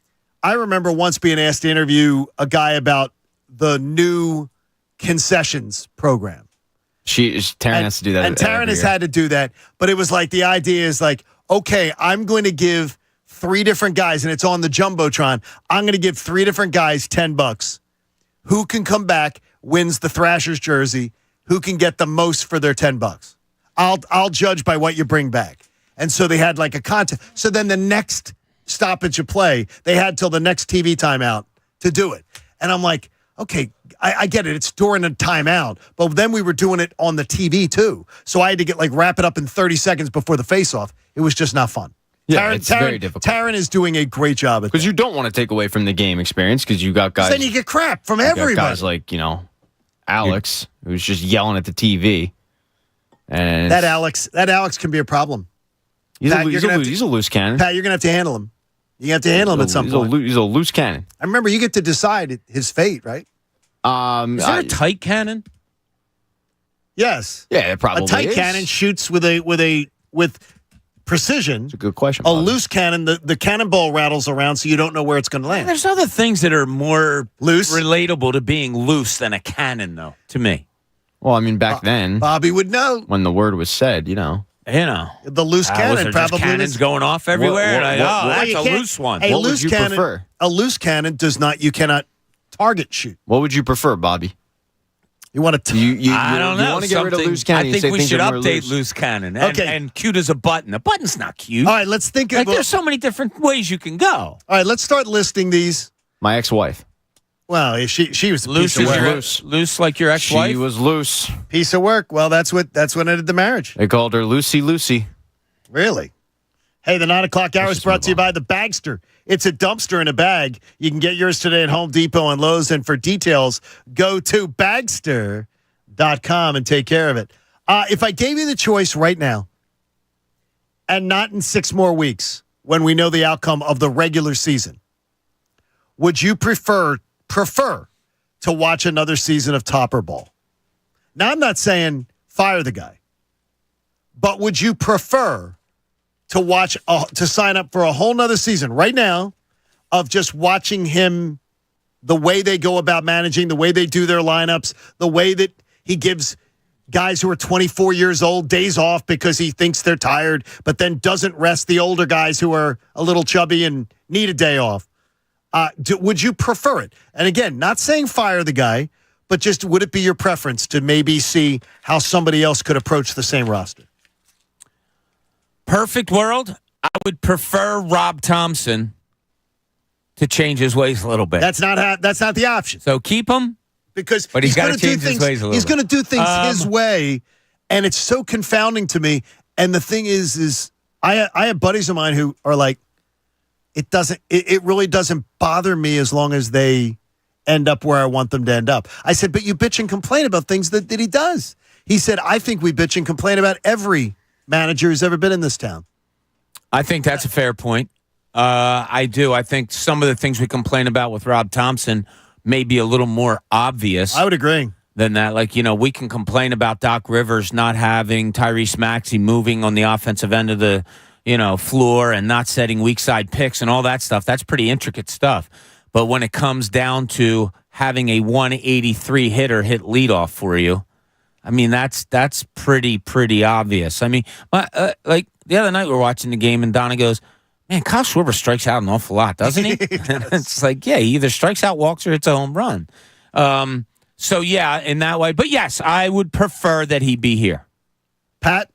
I remember once being asked to interview a guy about the new concessions program. Taryn has to do that. And Taryn has had to do that. But it was like, the idea is like, okay, I'm going to give 3 different guys, and it's on the Jumbotron. I'm going to give 3 different guys $10. Who can come back, wins the Thrashers jersey, who can get the most for their $10? I'll judge by what you bring back. And so they had like a contest. So then the next stoppage of play, they had till the next TV timeout to do it. And I'm like, okay, I get it. It's during a timeout. But then we were doing it on the TV too. So I had to wrap it up in 30 seconds before the face-off. It was just not fun. Yeah, it's very difficult. Taryn is doing a great job at that. Because you don't want to take away from the game experience because you got guys. Then you get crap from everybody. Guys like, Alex, who's just yelling at the TV. And that Alex can be a problem. He's a loose cannon. Pat, you're going to have to handle him. You have to handle him at some point. He's a loose cannon. I remember you get to decide his fate, right? Is there a tight cannon? Yes. Yeah, it probably is. A tight is. cannon shoots with precision. It's a good question. A loose cannon, the cannonball rattles around, so you don't know where it's going to land. There's other things that are more relatable to being loose than a cannon, though, to me. Well, I mean, back then, Bobby would know when the word was said. The loose cannon was probably just cannons going off everywhere. That's a loose one. A what loose would you cannon, prefer? A loose cannon you cannot target shoot. What would you prefer, Bobby? You want to? I don't know. You want to get rid of loose cannon? I think we should update loose cannon. And cute as a button. A button's not cute. All right, let's think. There's so many different ways you can go. All right, let's start listing these. My ex-wife. Well, she was loose. Loose like your ex-wife. She was loose. Piece of work. Well, that's what ended the marriage. They called her Lucy. Really? Hey, the 9 o'clock hour is brought to you by the Bagster. It's a dumpster in a bag. You can get yours today at Home Depot and Lowe's. And for details, go to Bagster.com and take care of it. If I gave you the choice right now, and not in 6 more weeks, when we know the outcome of the regular season, would you prefer to watch another season of Topper Ball? Now, I'm not saying fire the guy, but would you prefer to sign up for a whole nother season right now of just watching him, the way they go about managing, the way they do their lineups, the way that he gives guys who are 24 years old days off because he thinks they're tired, but then doesn't rest the older guys who are a little chubby and need a day off? Would you prefer it? And again, not saying fire the guy, but just would it be your preference to maybe see how somebody else could approach the same roster? Perfect world, I would prefer Rob Thompson to change his ways a little bit. That's not the option. So keep him, but he's got to change his ways a little. He's going to do things his way, and it's so confounding to me. And the thing is I have buddies of mine who are like, it really doesn't bother me as long as they end up where I want them to end up. I said, but you bitch and complain about things that he does. He said, I think we bitch and complain about every manager who's ever been in this town. I think that's a fair point. I do. I think some of the things we complain about with Rob Thompson may be a little more obvious. I would agree. Than that. We can complain about Doc Rivers not having Tyrese Maxey moving on the offensive end of the floor and not setting weak side picks and all that stuff. That's pretty intricate stuff. But when it comes down to having a 183 hitter hit leadoff for you, I mean, that's pretty obvious. I mean, like the other night we were watching the game and Donna goes, man, Kyle Schwarber strikes out an awful lot, doesn't he? It's like, yeah, he either strikes out, walks, or hits a home run. So, yeah, in that way. But, yes, I would prefer that he be here. Pat?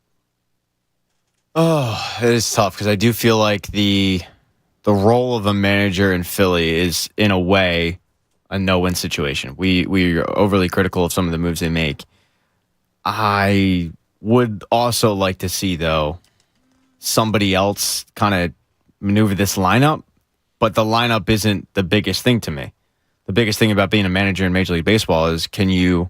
Oh, it is tough because I do feel like the role of a manager in Philly is, in a way, a no-win situation. We are overly critical of some of the moves they make. I would also like to see, though, somebody else kind of maneuver this lineup, but the lineup isn't the biggest thing to me. The biggest thing about being a manager in Major League Baseball is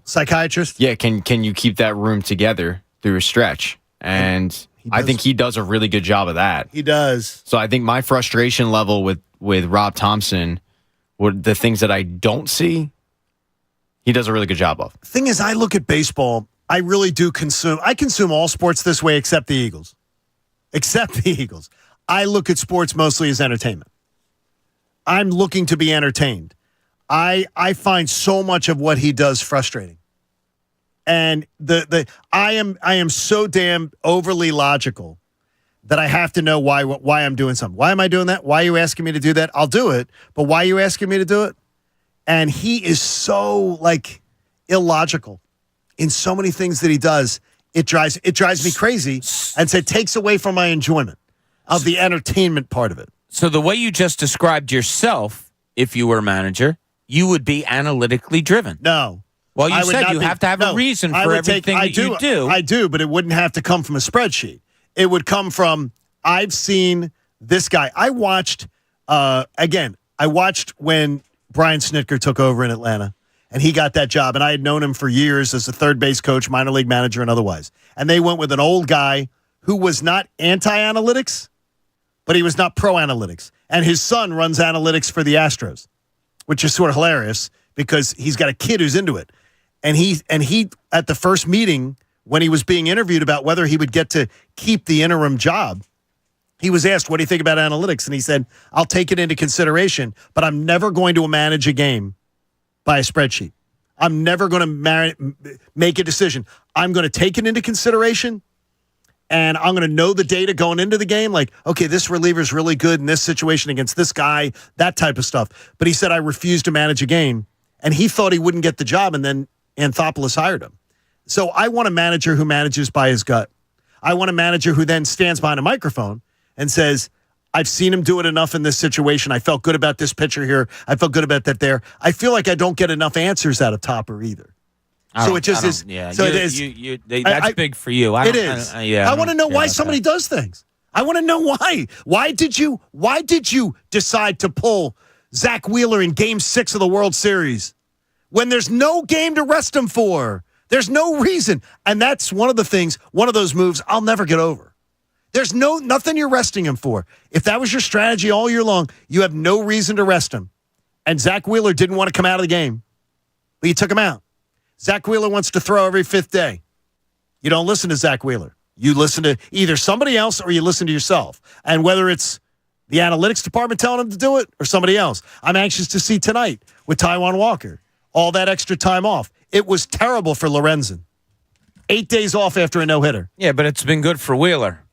psychiatrist? Yeah, can you keep that room together through a stretch? And I think he does a really good job of that. He does. So I think my frustration level with Rob Thompson, the things that I don't see, he does a really good job of. Thing is, I look at baseball, I really do consume all sports this way except the Eagles. I look at sports mostly as entertainment. I'm looking to be entertained. I find so much of what he does frustrating. And I am so damn overly logical that I have to know why I'm doing something. Why am I doing that? Why are you asking me to do that? I'll do it, but why are you asking me to do it? And he is so illogical in so many things that he does. it drives me crazy, and so it takes away from my enjoyment of the entertainment part of it. So the way you just described yourself, if you were a manager, you would be analytically driven. No. Well, you said you have to have a reason for everything that you do. I do, but it wouldn't have to come from a spreadsheet. It would come from, I've seen this guy. I watched when Brian Snitker took over in Atlanta, and he got that job, and I had known him for years as a third base coach, minor league manager, and otherwise. And they went with an old guy who was not anti-analytics, but he was not pro-analytics. And his son runs analytics for the Astros, which is sort of hilarious because he's got a kid who's into it. And he at the first meeting, when he was being interviewed about whether he would get to keep the interim job, he was asked, what do you think about analytics? And he said, I'll take it into consideration, but I'm never going to manage a game by a spreadsheet. I'm never going to make a decision. I'm going to take it into consideration, and I'm going to know the data going into the game, like, okay, this reliever's really good in this situation against this guy, that type of stuff. But he said, I refuse to manage a game, and he thought he wouldn't get the job, and then Anthopoulos hired him. So I want a manager who manages by his gut. I want a manager who then stands behind a microphone and says, I've seen him do it enough in this situation. I felt good about this pitcher here. I felt good about that there. I feel like I don't get enough answers out of Topper either. So it just is. Yeah, so it is. That's big for you. It is. I want to know why somebody does things. I want to know why. Why did you decide to pull Zach Wheeler in Game 6 of the World Series when there's no game to rest him for? There's no reason. And that's one of the things, one of those moves I'll never get over. There's nothing you're resting him for. If that was your strategy all year long, you have no reason to rest him. And Zach Wheeler didn't want to come out of the game, but you took him out. Zach Wheeler wants to throw every fifth day. You don't listen to Zach Wheeler. You listen to either somebody else or you listen to yourself. And whether it's the analytics department telling him to do it or somebody else. I'm anxious to see tonight with Taijuan Walker. All that extra time off. It was terrible for Lorenzen. 8 days off after a no-hitter. Yeah, but it's been good for Wheeler.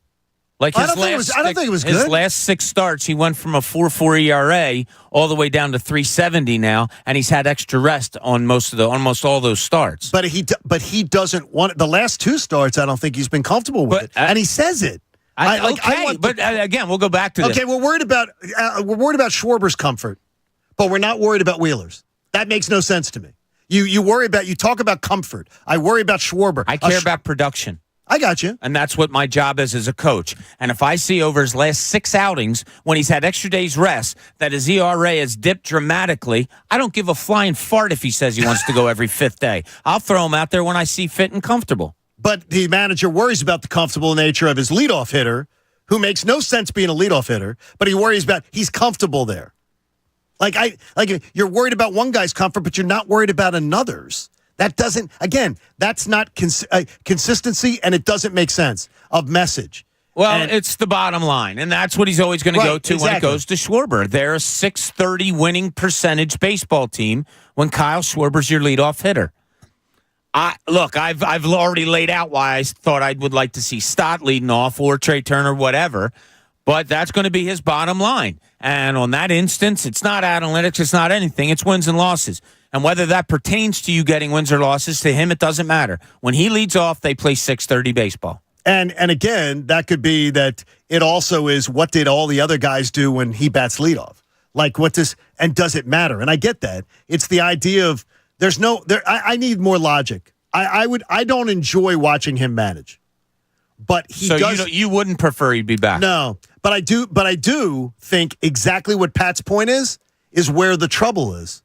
Like I don't think it was good. His last 6 starts, he went from a 4.4 ERA all the way down to 3.70 now, and he's had extra rest on almost all those starts. But he does't want the last 2 starts. I don't think he's been comfortable with it, and he says it. Again, we'll go back to this. Okay, we're worried about Schwarber's comfort, but we're not worried about Wheeler's. That makes no sense to me. You talk about comfort. I worry about Schwarber. I care about production. I got you. And that's what my job is as a coach. And if I see over his last 6 outings, when he's had extra days rest, that his ERA has dipped dramatically, I don't give a flying fart if he says he wants to go every 5th day. I'll throw him out there when I see fit and comfortable. But the manager worries about the comfortable nature of his leadoff hitter, who makes no sense being a leadoff hitter, but he worries about he's comfortable there. Like you're worried about one guy's comfort, but you're not worried about another's. That doesn't, again, that's not consistency, and it doesn't make sense of message. Well, it's the bottom line, and that's what he's always going to go to when it goes to Schwarber. They're a .630 winning percentage baseball team when Kyle Schwarber's your leadoff hitter. I've already laid out why I thought I would like to see Stott leading off or Trey Turner, whatever, but that's going to be his bottom line. And on that instance, it's not analytics, it's not anything, it's wins and losses. And whether that pertains to you getting wins or losses, to him, it doesn't matter. When he leads off, they play .630 baseball. And again, that could be that it also is what did all the other guys do when he bats leadoff? Like and does it matter? And I get that. It's the idea of I need more logic. I don't enjoy watching him manage. But he does. So you wouldn't prefer he'd be back? No. But I do think exactly what Pat's point is where the trouble is.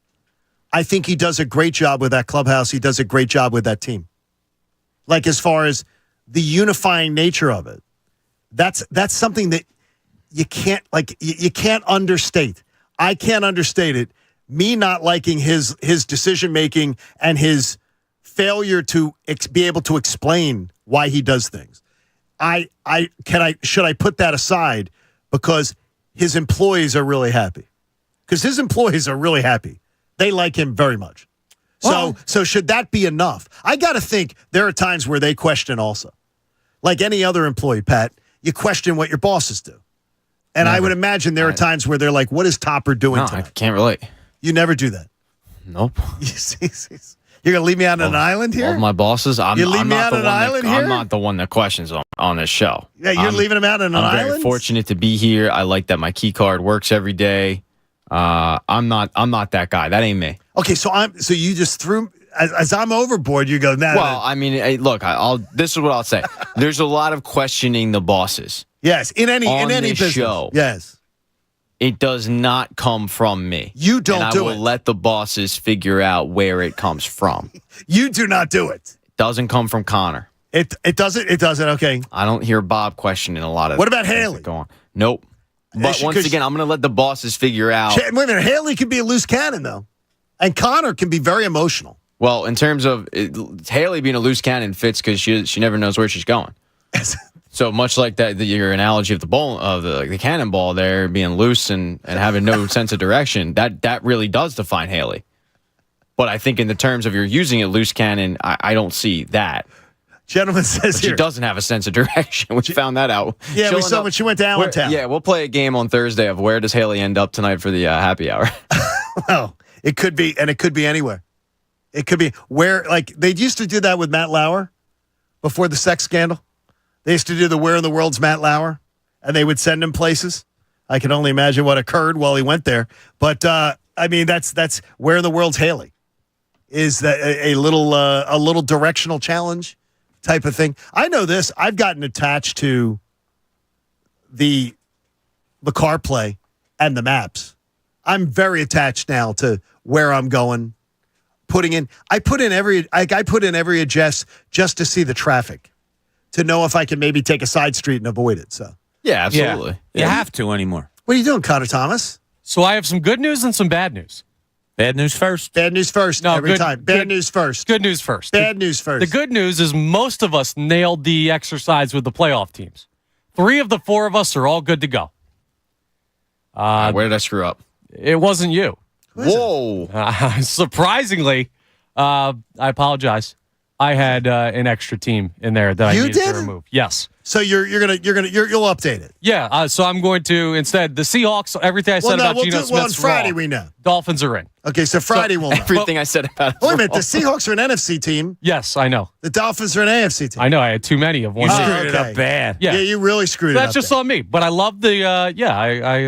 I think he does a great job with that clubhouse. He does a great job with that team. Like as far as the unifying nature of it, that's something that you can't you can't understate. I can't understate it. Me not liking his decision making and his failure to be able to explain why he does things. Should I put that aside because his employees are really happy? Because his employees are really happy. They like him very much. So should that be enough? I got to think there are times where they question also. Like any other employee, Pat, you question what your bosses do. And never. I would imagine there are times where they're like, what is Topper doing tonight? I can't relate. You never do that. Nope. You're going to leave me out on an island here? All my bosses. I'm not the one that questions on this show. Yeah, you're leaving them out on an island? I'm very fortunate to be here. I like that my key card works every day. I'm not that guy. That ain't me. Okay, so you just threw as I'm overboard. You go now. Well, I mean, hey, look. This is what I'll say. There's a lot of questioning the bosses. Yes, in any business. Show. Yes, it does not come from me. You don't and do I will let the bosses figure out where it comes from. You do not do it. It doesn't come from Connor. It doesn't. It doesn't. Okay. I don't hear Bob questioning a lot of. What about Haley? Go on. Nope. But once again, I'm going to let the bosses figure out. Wait a minute. Haley could be a loose cannon though, and Connor can be very emotional. Well, in terms of Haley being a loose cannon fits because she never knows where she's going. So much like that, your analogy of the cannonball there being loose and having no sense of direction, that really does define Haley. But I think in the terms of you're using it loose cannon, I don't see that. Gentleman says but here. She doesn't have a sense of direction. We found that out. Yeah, we saw when she went to Allentown. Yeah, we'll play a game on Thursday of where does Haley end up tonight for the happy hour. Well, it could be, and it could be anywhere. It could be where, like, they used to do that with Matt Lauer before the sex scandal. They used to do the Where in the World's Matt Lauer, and they would send him places. I can only imagine what occurred while he went there. But, I mean, that's Where in the World's Haley. Is that a little directional challenge type of thing? I know this. I've gotten attached to the CarPlay and the maps. I'm very attached now to where I'm going. I put in every address just to see the traffic, to know if I can maybe take a side street and avoid it. So yeah, absolutely. Yeah. You have to anymore. What are you doing, Connor Thomas? So I have some good news and some bad news. Bad news first. Bad news first. No, every time. Bad news first. Good news first. Bad news first. The good news is most of us nailed the exercise with the playoff teams. 3 of the 4 of us are all good to go. Where did I screw up? It wasn't you. Whoa! Surprisingly, I apologize. I had an extra team in there that I needed to remove. Yes. So you'll update it. Yeah. So I'm going to instead the Seahawks. Everything I said about Geno Smith's on Friday wrong. We know Dolphins are in. Okay, so Friday we'll know. Everything I said about it. Wait a minute. The Seahawks are an NFC team. Yes, I know. The Dolphins are an AFC team. I know. I had too many of one. You screwed it up bad. Yeah, you really screwed it up. That's just on me. But I love the. I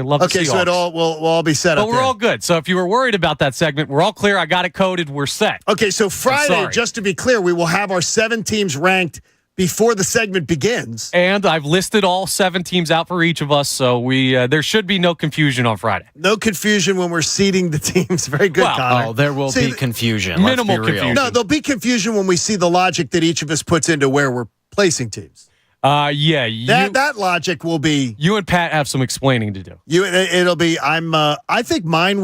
love the Seahawks. Okay, so we'll all be set up. But we're all good. So if you were worried about that segment, we're all clear. I got it coded. We're set. Okay, so Friday, just to be clear, we will have our 7 teams ranked before the segment begins. And I've listed all 7 teams out for each of us, so there should be no confusion on Friday. No confusion when we're seeding the teams. Very good, Connor. Oh, there will be confusion. Minimal confusion. No, there'll be confusion when we see the logic that each of us puts into where we're placing teams. Yeah. That logic will be. You and Pat have some explaining to do. It'll be. I think mine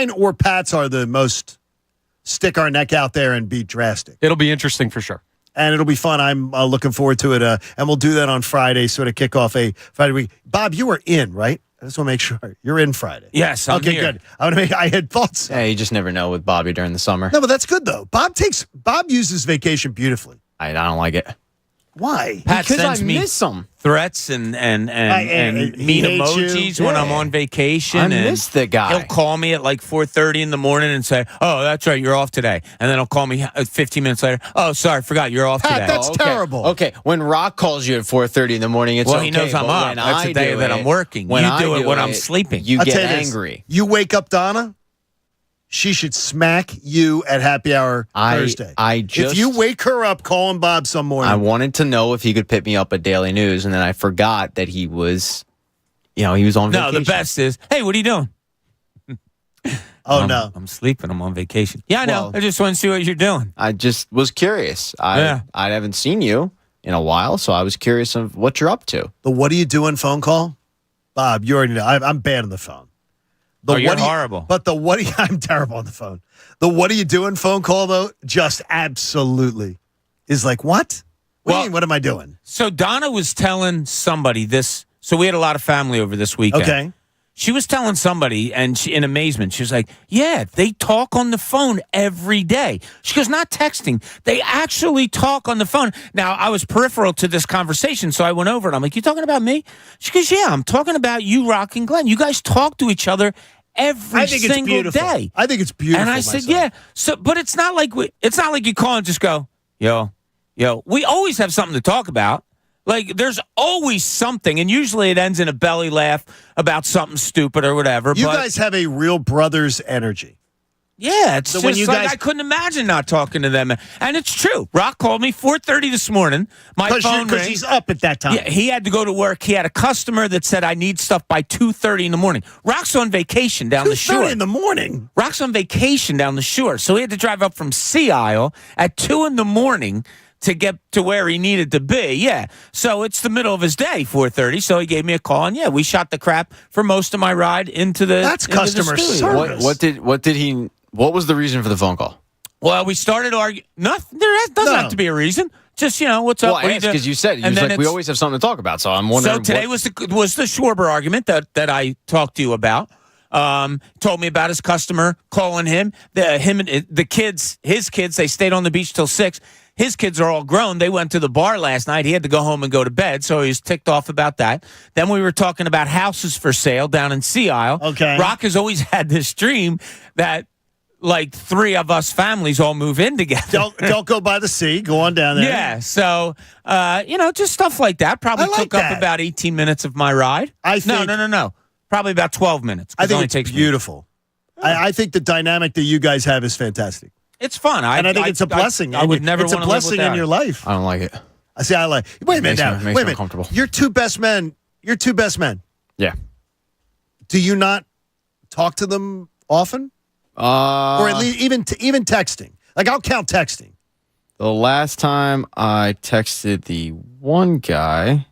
or Pat's are the most stick our neck out there and be drastic. It'll be interesting for sure. And it'll be fun. I'm looking forward to it. And we'll do that on Friday, sort of kick off a Friday week. Bob, you were in, right? I just want to make sure you're in Friday. Yes, I'm okay, here. Good. I had thought so. Yeah, you just never know with Bobby during the summer. No, but that's good though. Bob uses vacation beautifully. I don't like it. Why? Pat because sends I me miss them. Threats and mean emojis when I'm on vacation. I miss the guy. He'll call me at like 4:30 in the morning and say, "Oh, that's right, you're off today." And then he'll call me 15 minutes later. "Oh, sorry, forgot you're off Pat, today." that's terrible. Okay, when Rock calls you at 4:30 in the morning, it's he knows I'm up. That's the day that I'm working. You do it when I'm sleeping. You I'll get tell you angry. You wake up Donna. She should smack you at happy hour Thursday. If you wake her up calling Bob some morning. I wanted to know if he could pick me up at Daily News, and then I forgot that he was, he was on vacation. No, the best is, hey, what are you doing? No. I'm sleeping. I'm on vacation. Yeah, I know. I just want to see what you're doing. I just was curious. I haven't seen you in a while, so I was curious of what you're up to. The what are you doing phone call? Bob, you already know. I'm bad on the phone. You're horrible. But I'm terrible on the phone. The what are you doing phone call, though, just absolutely is like, what? What do you mean, what am I doing? So Donna was telling somebody this. So we had a lot of family over this weekend. Okay. She was telling somebody, and in amazement, she was like, yeah, they talk on the phone every day. She goes, not texting. They actually talk on the phone. Now, I was peripheral to this conversation, so I went over and I'm like, you talking about me? She goes, yeah, I'm talking about you, Rock and Glenn. You guys talk to each other every single day. I think it's beautiful. And I said, yeah. So, but it's not like you call and just go, yo. We always have something to talk about. Like, there's always something, and usually it ends in a belly laugh about something stupid or whatever. You guys have a real brother's energy. Yeah, it's just like I couldn't imagine not talking to them. And it's true. Rock called me 4:30 this morning. My phone because he's up at that time. Yeah, he had to go to work. He had a customer that said, I need stuff by 2:30 in the morning. Rock's on vacation down the shore. 2:30 in the morning? Rock's on vacation down the shore. So he had to drive up from Sea Isle at 2 in the morning to get to where he needed to be. Yeah. So it's the middle of his day, 4:30. So he gave me a call, and we shot the crap for most of my ride into the That's customer service. What was the reason for the phone call? Well, we started arguing. Nothing. There doesn't have to be a reason. Just, what's up? Well, I asked because you said we always have something to talk about. So I'm wondering. So today was the Schwarber argument that I talked to you about. Told me about his customer calling him. Him and his kids. They stayed on the beach till 6. His kids are all grown. They went to the bar last night. He had to go home and go to bed, so he was ticked off about that. Then we were talking about houses for sale down in Sea Isle. Okay. Rock has always had this dream that, like, 3 of us families all move in together. Don't go by the sea. Go on down there. Yeah. So, just stuff like that. Probably took up about 18 minutes of my ride. No. Probably about 12 minutes. I think it's beautiful. I think the dynamic that you guys have is fantastic. It's fun. I think it's a blessing. I would never want to live without it. It's a blessing in your life. I don't like it. I like. Wait a minute now. Makes me uncomfortable. You're two best men. Yeah. Do you not talk to them often? Or at least even texting. Like, I'll count texting. The last time I texted the one guy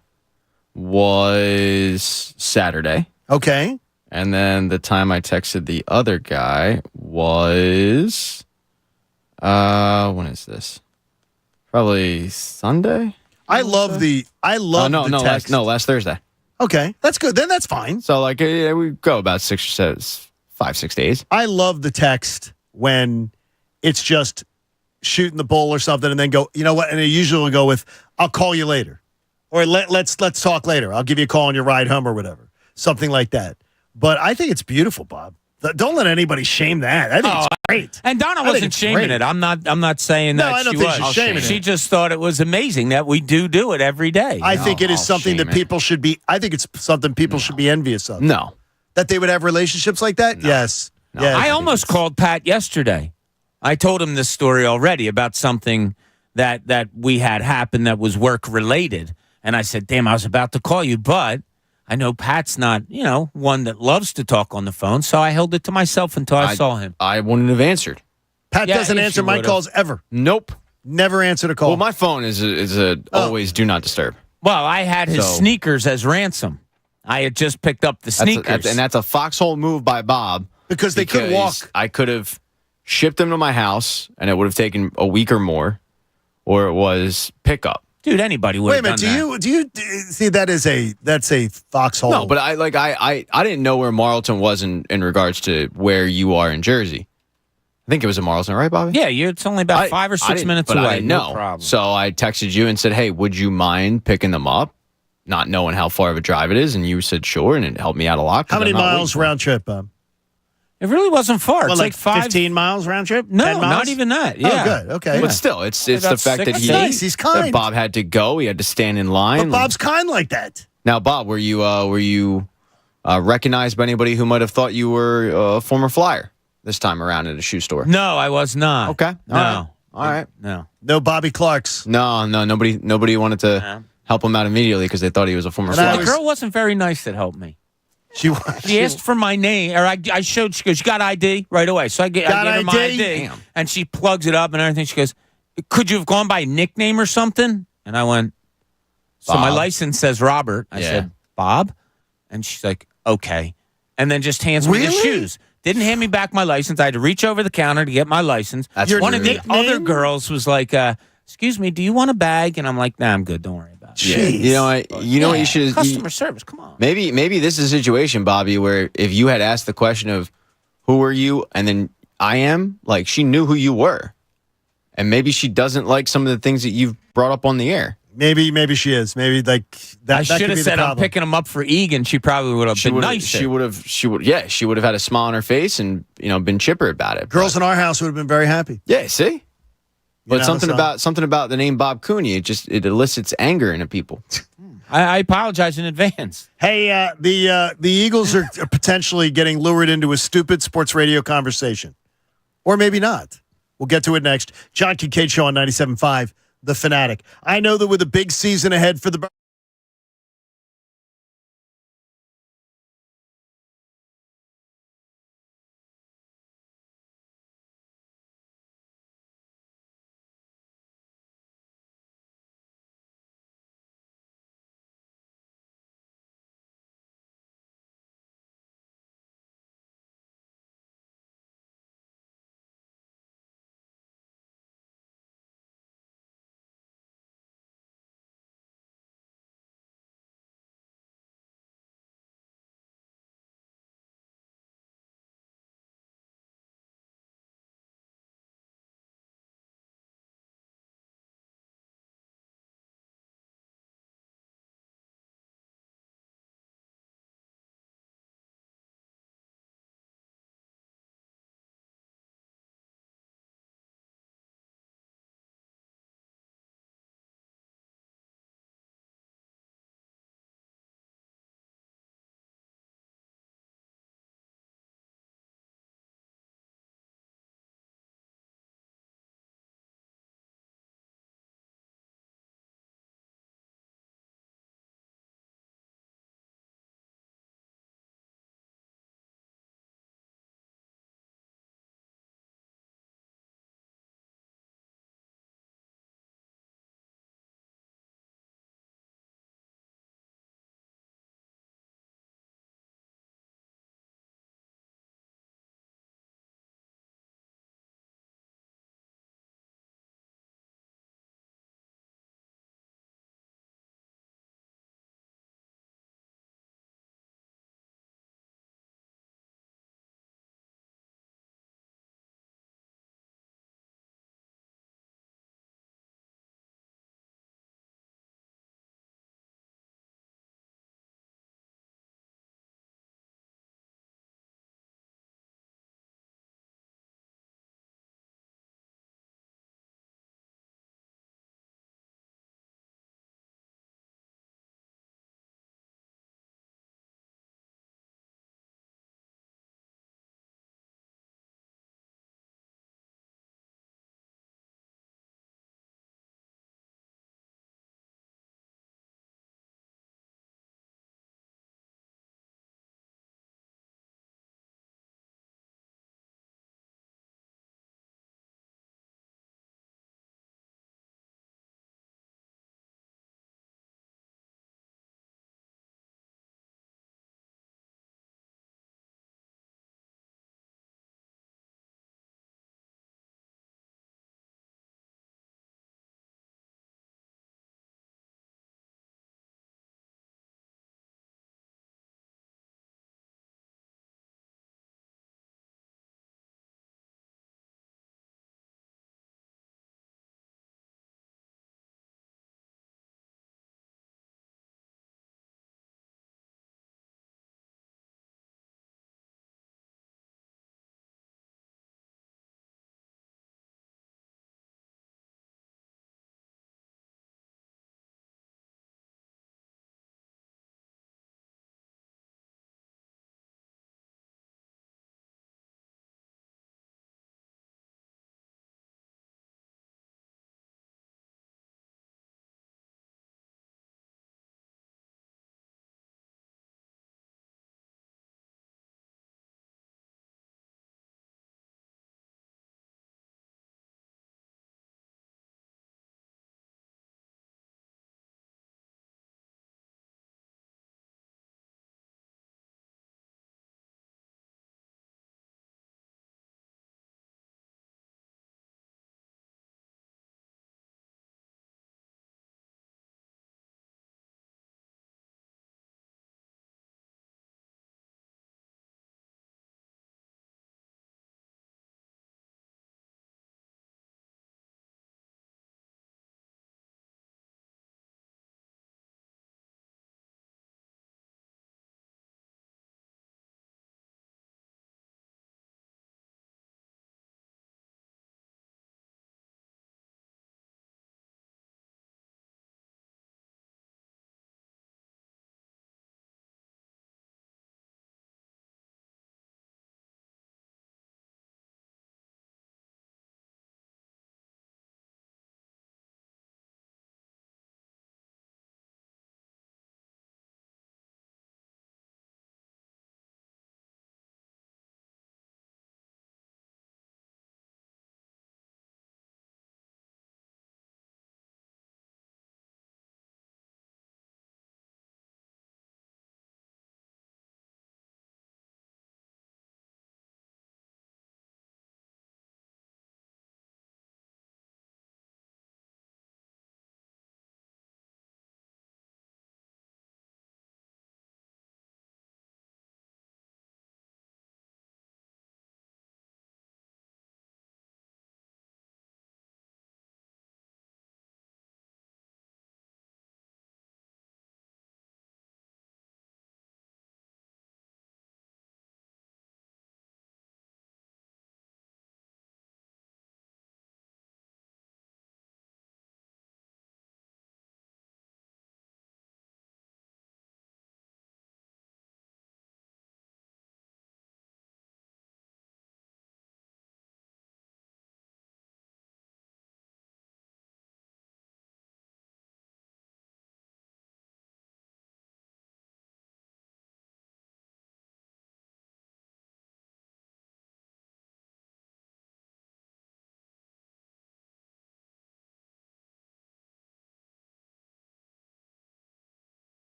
was Saturday. Okay. And then the time I texted the other guy was when is this? Probably Sunday. I love the text. Last Thursday. Okay, that's good. Then that's fine. So we go about 5-6 days. I love the text when it's just shooting the bull or something, and then go, you know what? And it usually will go with, "I'll call you later," or let's talk later. I'll give you a call on your ride home or whatever, something like that. But I think it's beautiful, Bob. Don't let anybody shame that. I think it's great. And Donna wasn't shaming it. I'm not saying that I don't she think was. she's shaming it. She just thought it was amazing that we do it every day. I think it is something that people should be. I think it's something people should be envious of. No, that they would have relationships like that. No. Yes. No. Yes. I almost called Pat yesterday. I told him this story already about something that we had happen that was work related, and I said, "Damn, I was about to call you, but I know Pat's not, one that loves to talk on the phone, so I held it to myself until I saw him." I wouldn't have answered. Pat doesn't answer my calls ever. Nope. Never answered a call. Well, my phone is always do not disturb. Well, I had his sneakers as ransom. I had just picked up the sneakers. And that's a foxhole move by Bob. Because they couldn't walk. I could have shipped them to my house, and it would have taken a week or more, or it was pickup. Dude, anybody would have done that. Wait a minute, do you see that's a foxhole? No, but I didn't know where Marlton was in regards to where you are in Jersey. I think it was in Marlton, right, Bobby? Yeah, it's only about 5 or 6 minutes away. I didn't know. No problem. So I texted you and said, "Hey, would you mind picking them up?" Not knowing how far of a drive it is, and you said sure, and it helped me out a lot. How many miles round trip, Bob? It really wasn't far. Well, it's like 15 miles round trip? No, 10 miles? not even that. Yeah. Oh, good. Okay. But still, it's the fact that he's kind. that Bob had to go. He had to stand in line. But Bob's kind like that. Now, Bob, were you recognized by anybody who might have thought you were a former Flyer this time around at a shoe store? No, I was not. Okay. No. All right. No Bobby Clarks. No. Nobody wanted to help him out immediately because they thought he was a former Flyer. The girl wasn't very nice that helped me. She asked for my name, or I showed. She goes, "You got ID?" Right away. So I gave her my ID, Damn. and she plugs it up and everything. She goes, "Could you have gone by a nickname or something?" And I went, "So my license says Robert." I said, "Bob," and she's like, "Okay," and then just hands me the shoes. Didn't hand me back my license. I had to reach over the counter to get my license. One of the other girls was like, "Excuse me, do you want a bag?" And I'm like, "Nah, I'm good. Don't worry about it." Yeah. You know what you should customer service. Come on. Maybe this is a situation, Bobby, where if you had asked the question of who are you, and then I am, like, she knew who you were, and maybe she doesn't like some of the things that you've brought up on the air. Maybe she is. Maybe like that. I should have said I'm problem. picking him up for Egan. She probably would have been nice. She would have had a smile on her face and been chipper about it. Girls in our house would have been very happy. Yeah, see. But something about the name Bob Cooney, it elicits anger in people. I apologize in advance. Hey, the Eagles are potentially getting lured into a stupid sports radio conversation, or maybe not. We'll get to it next. John Kincade Show on 97.5 The Fanatic. I know that with a big season ahead for the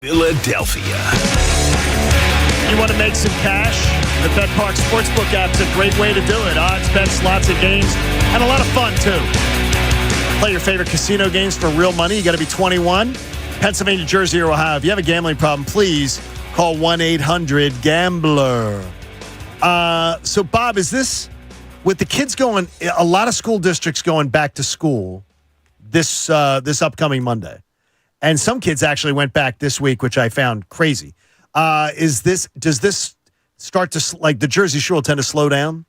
Philadelphia. You want to make some cash? The BetPark Sportsbook app's a great way to do it. Odds, bets, lots of games, and a lot of fun, too. Play your favorite casino games for real money. You got to be 21. Pennsylvania, Jersey, or Ohio. If you have a gambling problem, please call 1-800-GAMBLER. So, Bob, is this, with the kids going, a lot of school districts going back to school this upcoming Monday, and some kids actually went back this week, which I found crazy. Does this start to, like, the Jersey Shore will tend to slow down?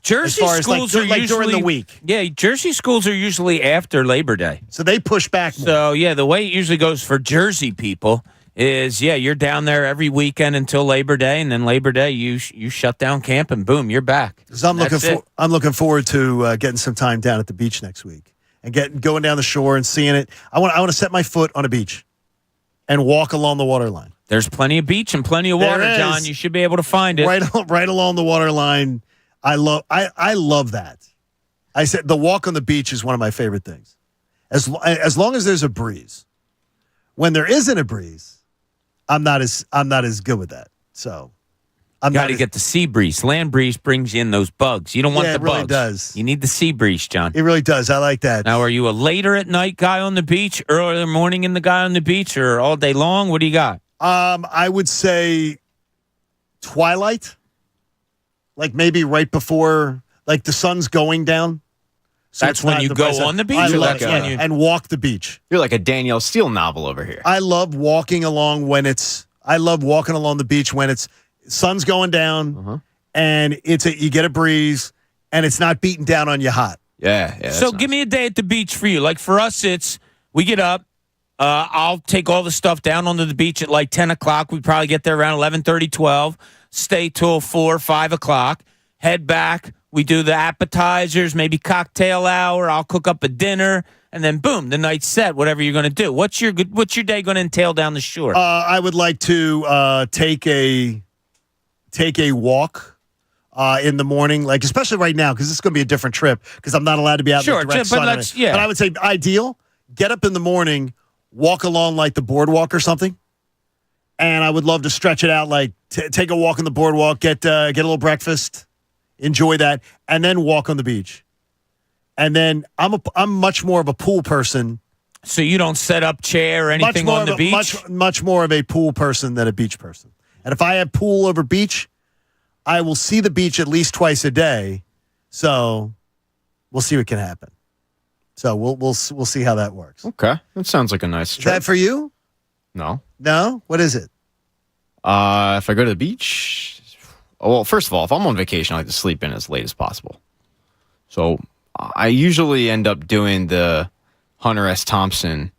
Jersey schools are usually during the week. Yeah, Jersey schools are usually after Labor Day. So they push back more. So, yeah, the way it usually goes for Jersey people is, you're down there every weekend until Labor Day, and then Labor Day you shut down camp, and boom, you're back. I'm looking forward to getting some time down at the beach next week and going down the shore and seeing it. I want to set my foot on a beach and walk along the waterline. There's plenty of beach and plenty of water, John. You should be able to find it. Right along the waterline. I love that. I said the walk on the beach is one of my favorite things. As long as there's a breeze. When there isn't a breeze, I'm not as good with that. So I'm got to get the sea breeze. Land breeze brings you in those bugs. You don't want the bugs. It really does. You need the sea breeze, John. It really does. I like that. Now, are you a later at night guy on the beach, earlier morning in the guy on the beach, or all day long? What do you got? I would say twilight, like maybe right before, like the sun's going down. So that's when you go on the beach? And walk the beach. You're like a Danielle Steele novel over here. I love walking along the beach when it's sun's going down and you get a breeze and it's not beating down on you hot. Yeah. So give me a day at the beach for you. Like for us, we get up. I'll take all the stuff down onto the beach at like 10 o'clock. We probably get there around 11:30, 12. Stay till 4, 5 o'clock. Head back. We do the appetizers, maybe cocktail hour. I'll cook up a dinner. And then, boom, the night's set, whatever you're going to do. What's your day going to entail down the shore? I would like to take a walk in the morning, like especially right now, because this is going to be a different trip because I'm not allowed to be out in the direct sun. But I would say ideal, get up in the morning, walk along like the boardwalk or something. And I would love to stretch it out, like take a walk on the boardwalk, get a little breakfast, enjoy that, and then walk on the beach. And then I'm much more of a pool person. So you don't set up chair or anything on the beach? Much more of a pool person than a beach person. And if I have pool over beach, I will see the beach at least twice a day. So we'll see what can happen. So we'll see how that works. Okay, that sounds like a nice trip. Is that for you? No. What is it? If I go to the beach, well, first of all, if I'm on vacation, I like to sleep in as late as possible. So I usually end up doing the Hunter S. Thompson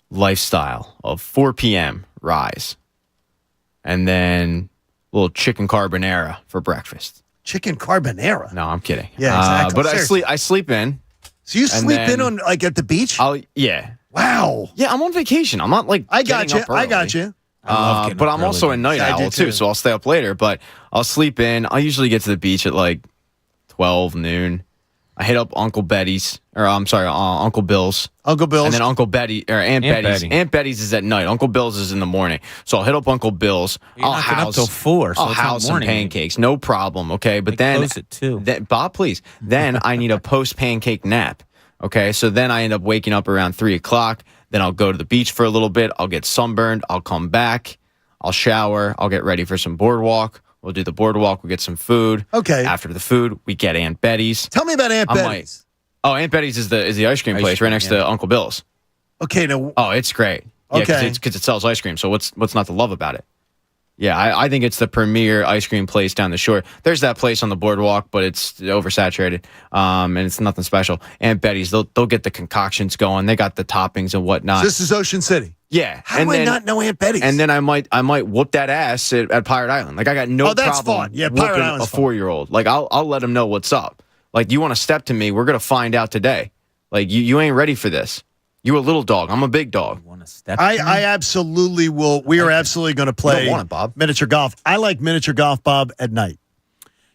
lifestyle of 4 p.m. rise, and then a little chicken carbonara for breakfast. Chicken carbonara? No, I'm kidding. Yeah, exactly. But I sleep in. So you sleep in on like at the beach? Yeah. Wow. Yeah, I'm on vacation. I'm not like I got you. But I'm also a night owl too, so I'll stay up later. But I'll sleep in. I usually get to the beach at like 12 noon. I hit up Uncle Bill's. Uncle Bill's. And then Aunt Betty's. Aunt Betty's is at night. Uncle Bill's is in the morning. So I'll hit up Uncle Bill's. You're not up till 4. So I'll house some pancakes. No problem, okay? But then close at 2. Bob, please. Then I need a post-pancake nap. Okay, so then I end up waking up around 3 o'clock. Then I'll go to the beach for a little bit. I'll get sunburned. I'll come back. I'll shower. I'll get ready for some boardwalk. We'll do the boardwalk. We'll get some food. Okay. After the food, we get Aunt Betty's. Tell me about Aunt Betty's. Aunt Betty's is the ice cream place right next to Uncle Bill's. Okay. Now. Oh, it's great. Okay. Because it sells ice cream. So what's not to love about it? Yeah, I think it's the premier ice cream place down the shore. There's that place on the boardwalk, but it's oversaturated, and it's nothing special. Aunt Betty's, they'll get the concoctions going. They got the toppings and whatnot. So this is Ocean City. Yeah. How do I not know Aunt Betty's? And then I might whoop that ass at Pirate Island. Like I got no that's problem fun. Yeah, Pirate Island's a 4-year-old. Like I'll let him know what's up. Like you want to step to me? We're gonna find out today. Like you ain't ready for this. You a little dog. I'm a big dog. I absolutely will. We are absolutely going to play Bob. miniature golf. I like miniature golf, Bob, at night.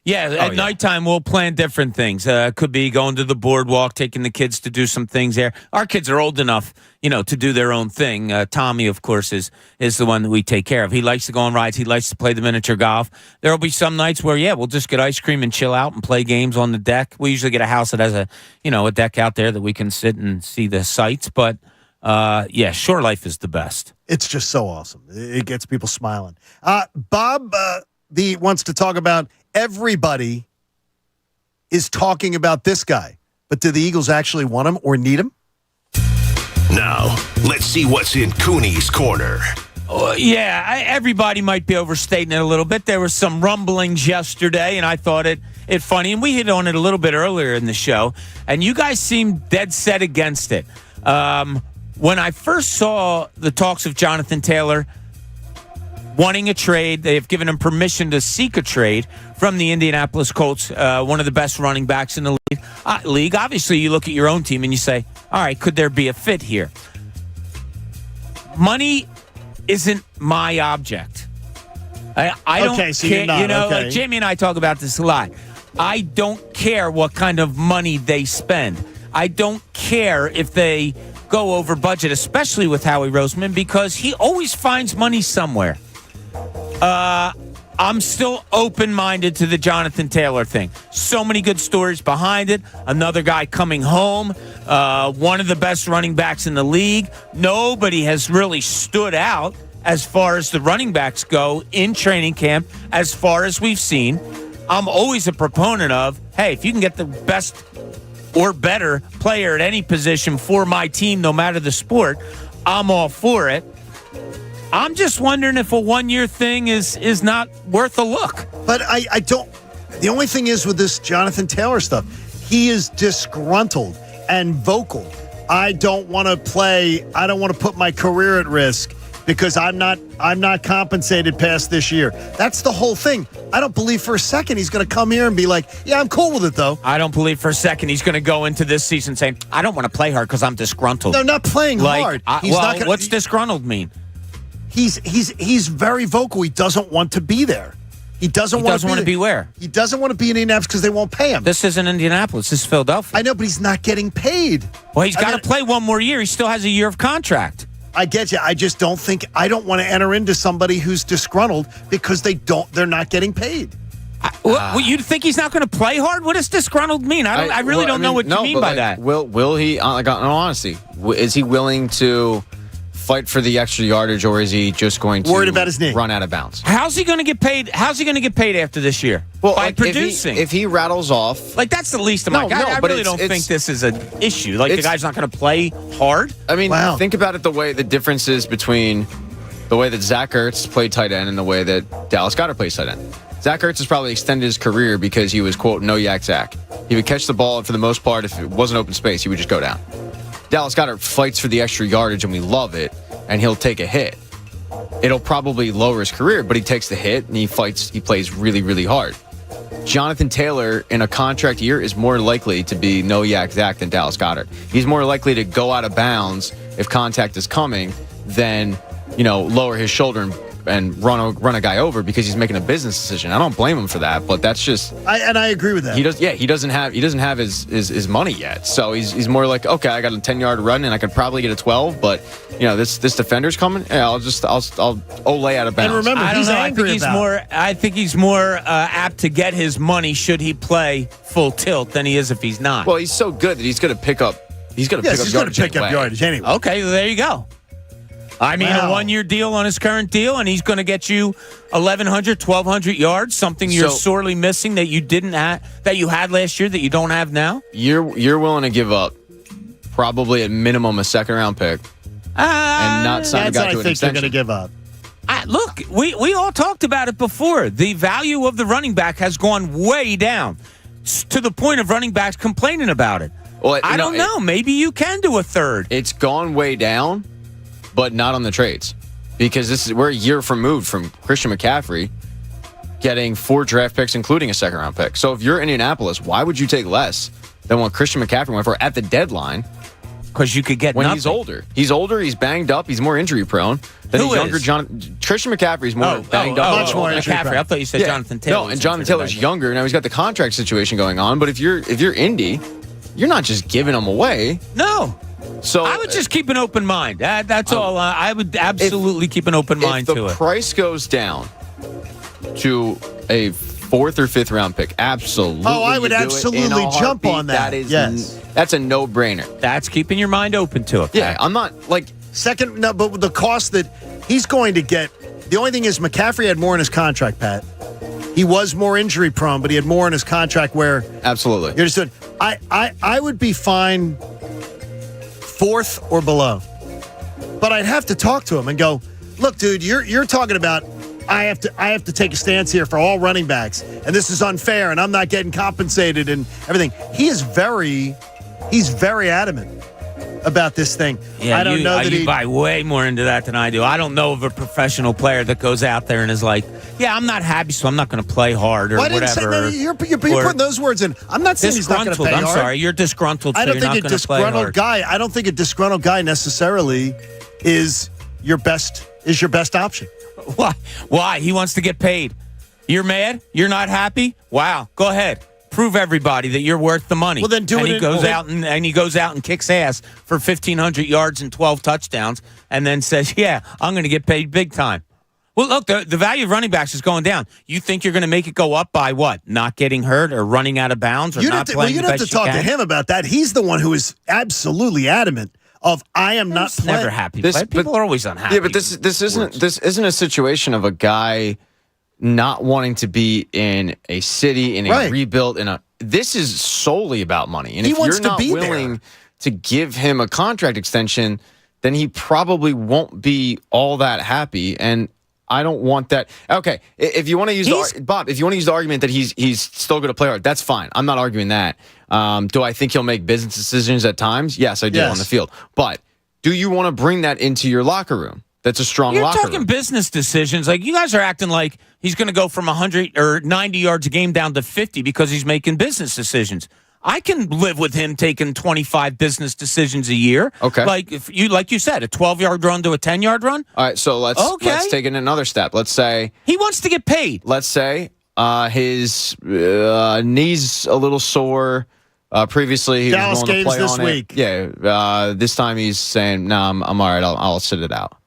Yeah, at nighttime, we'll plan different things. Could be going to the boardwalk, taking the kids to do some things there. Our kids are old enough, to do their own thing. Tommy, of course, is the one that we take care of. He likes to go on rides. He likes to play the miniature golf. There will be some nights where, we'll just get ice cream and chill out and play games on the deck. We usually get a house that has a deck out there that we can sit and see the sights. But, shore life is the best. It's just so awesome. It gets people smiling. Bob wants to talk about everybody is talking about this guy, but do the Eagles actually want him or need him? Now, let's see what's in Cooney's corner. Everybody might be overstating it a little bit. There were some rumblings yesterday, and I thought it funny, and we hit on it a little bit earlier in the show, and you guys seemed dead set against it. When I first saw the talks of Jonathan Taylor wanting a trade, they have given him permission to seek a trade from the Indianapolis Colts, one of the best running backs in the league. Obviously, you look at your own team and you say, all right, could there be a fit here? Money isn't my object. I don't care. You're not, like Jamie and I talk about this a lot. I don't care what kind of money they spend. I don't care if they go over budget, especially with Howie Roseman, because he always finds money somewhere. I'm still open-minded to the Jonathan Taylor thing. So many good stories behind it. Another guy coming home, one of the best running backs in the league. Nobody has really stood out as far as the running backs go in training camp, as far as we've seen. I'm always a proponent of, hey, if you can get the best or better player at any position for my team, no matter the sport, I'm all for it. I'm just wondering if a one-year thing is not worth a look. But I don't. The only thing is with this Jonathan Taylor stuff, he is disgruntled and vocal. I don't want to play. I don't want to put my career at risk because I'm not compensated past this year. That's the whole thing. I don't believe for a second he's going to come here and be like, yeah, I'm cool with it, though. I don't believe for a second he's going to go into this season saying, I don't want to play hard because I'm disgruntled. No, not playing hard. What's disgruntled mean? He's very vocal. He doesn't want to be there. He doesn't want to be where? He doesn't want to be in Indianapolis because they won't pay him. This isn't Indianapolis. This is Philadelphia. I know, but he's not getting paid. Well, he's got to play one more year. He still has a year of contract. I get you. I just don't want to enter into somebody who's disgruntled because they're not getting paid. You think he's not going to play hard? What does disgruntled mean? I really don't know what you mean by that. Will he? In all honesty, is he willing to fight for the extra yardage, or is he just going to worried about his knee, run out of bounds? How's he going to get paid? How's he going to get paid after this year? Well, by producing. If he rattles off, that's the least of my. I really don't think this is an issue. The guy's not going to play hard. I mean, think about it. The differences between the way that Zach Ertz played tight end and the way that Dallas Goedert plays tight end. Zach Ertz has probably extended his career because he was, quote, no yak Zach. He would catch the ball, and for the most part, if it wasn't open space, he would just go down. Dallas Goedert fights for the extra yardage, and we love it, and he'll take a hit. It'll probably lower his career, but he takes the hit, and he plays really, really hard. Jonathan Taylor, in a contract year, is more likely to be no yak Zach than Dallas Goedert. He's more likely to go out of bounds if contact is coming than, lower his shoulder and run a guy over because he's making a business decision. I don't blame him for that, but that's just. I agree with that. He doesn't have his money yet, so he's more like, okay, I got a 10-yard run and I could probably get a 12, but this defender's coming. Yeah, I'll olay out of bounds. And remember, I think he's more apt to get his money should he play full tilt than he is if he's not. Well, he's so good that he's going to pick up. He's going to pick up yardage anyway. Okay, well, there you go. I mean, a one-year deal on his current deal, and he's going to get you 1,100, 1,200 yards, something you're sorely missing that you didn't have, that you had last year that you don't have now. You're willing to give up probably at minimum a second-round pick and not sign a guy to an extension. That's what I think you're going to give up. Look, we all talked about it before. The value of the running back has gone way down to the point of running backs complaining about it. Well, I don't know. Maybe you can do a third. It's gone way down. But not on the trades, because we're a year removed from Christian McCaffrey getting 4 draft picks, including a second-round pick. So if you're Indianapolis, why would you take less than what Christian McCaffrey went for at the deadline because you could get when nothing. he's older. He's older. He's banged up. He's more injury prone than Who a younger is? Christian McCaffrey's more banged up. much more injury McCaffrey. prone. I thought you said Jonathan Taylor. No, and Jonathan Taylor's younger. Now he's got the contract situation going on. But if you're Indy, you're not just giving him away. No. So I would just keep an open mind. That's all. I would absolutely keep an open mind to it. If the price goes down to a 4th or 5th round pick, absolutely. Oh, I would absolutely jump on that. That's a no-brainer. That's keeping your mind open to it. Yeah, I'm not like second. No, but the cost that he's going to get. The only thing is McCaffrey had more in his contract, Pat. He was more injury prone, but he had more in his contract where absolutely. You're just I would be fine 4th or below, but I'd have to talk to him and go, look, dude, you're talking about. I have to take a stance here for all running backs, and this is unfair, and I'm not getting compensated and everything. He's very adamant about this thing. Yeah, I don't know that you buy way more into that than I do. I don't know of a professional player that goes out there and is like, yeah, I'm not happy, so I'm not going to play hard or whatever. You're putting those words in. I'm not saying he's not going to play hard. I'm sorry, you're disgruntled. I don't think a disgruntled guy. I don't think a disgruntled guy necessarily is your best option. Why? He wants to get paid. You're mad? You're not happy? Wow. Go ahead. Prove everybody that you're worth the money. Well, then do and it. He goes out and kicks ass for 1,500 yards and 12 touchdowns, and then says, "Yeah, I'm going to get paid big time." Well, look, the value of running backs is going down. You think you're going to make it go up by what? Not getting hurt or running out of bounds or not playing the best you can? You'd have to talk to him about that. He's the one who is absolutely adamant. I am not playing. Never happy. People are always unhappy. Yeah, but this isn't a situation of a guy not wanting to be in a city in a rebuild this is solely about money. And if you're not willing to give him a contract extension, then he probably won't be all that happy. And I don't want that. Okay, if you want to use the argument that he's still going to play hard, that's fine. I'm not arguing that. Do I think he'll make business decisions at times? Yes, I do on the field. But do you want to bring that into your locker room? That's a strong locker room. You're talking business decisions. Like, you guys are acting like he's going to go from 100 or 90 yards a game down to 50 because he's making business decisions. I can live with him taking 25 business decisions a year. Okay. Like you said, a 12-yard run to a 10-yard run. All right, so let's take it another step. Let's say he wants to get paid. Let's say his knee's a little sore. Previously, he Dallas was willing to play games on this week. it. Yeah, this time he's saying, "No, I'm all right. I'll sit it out."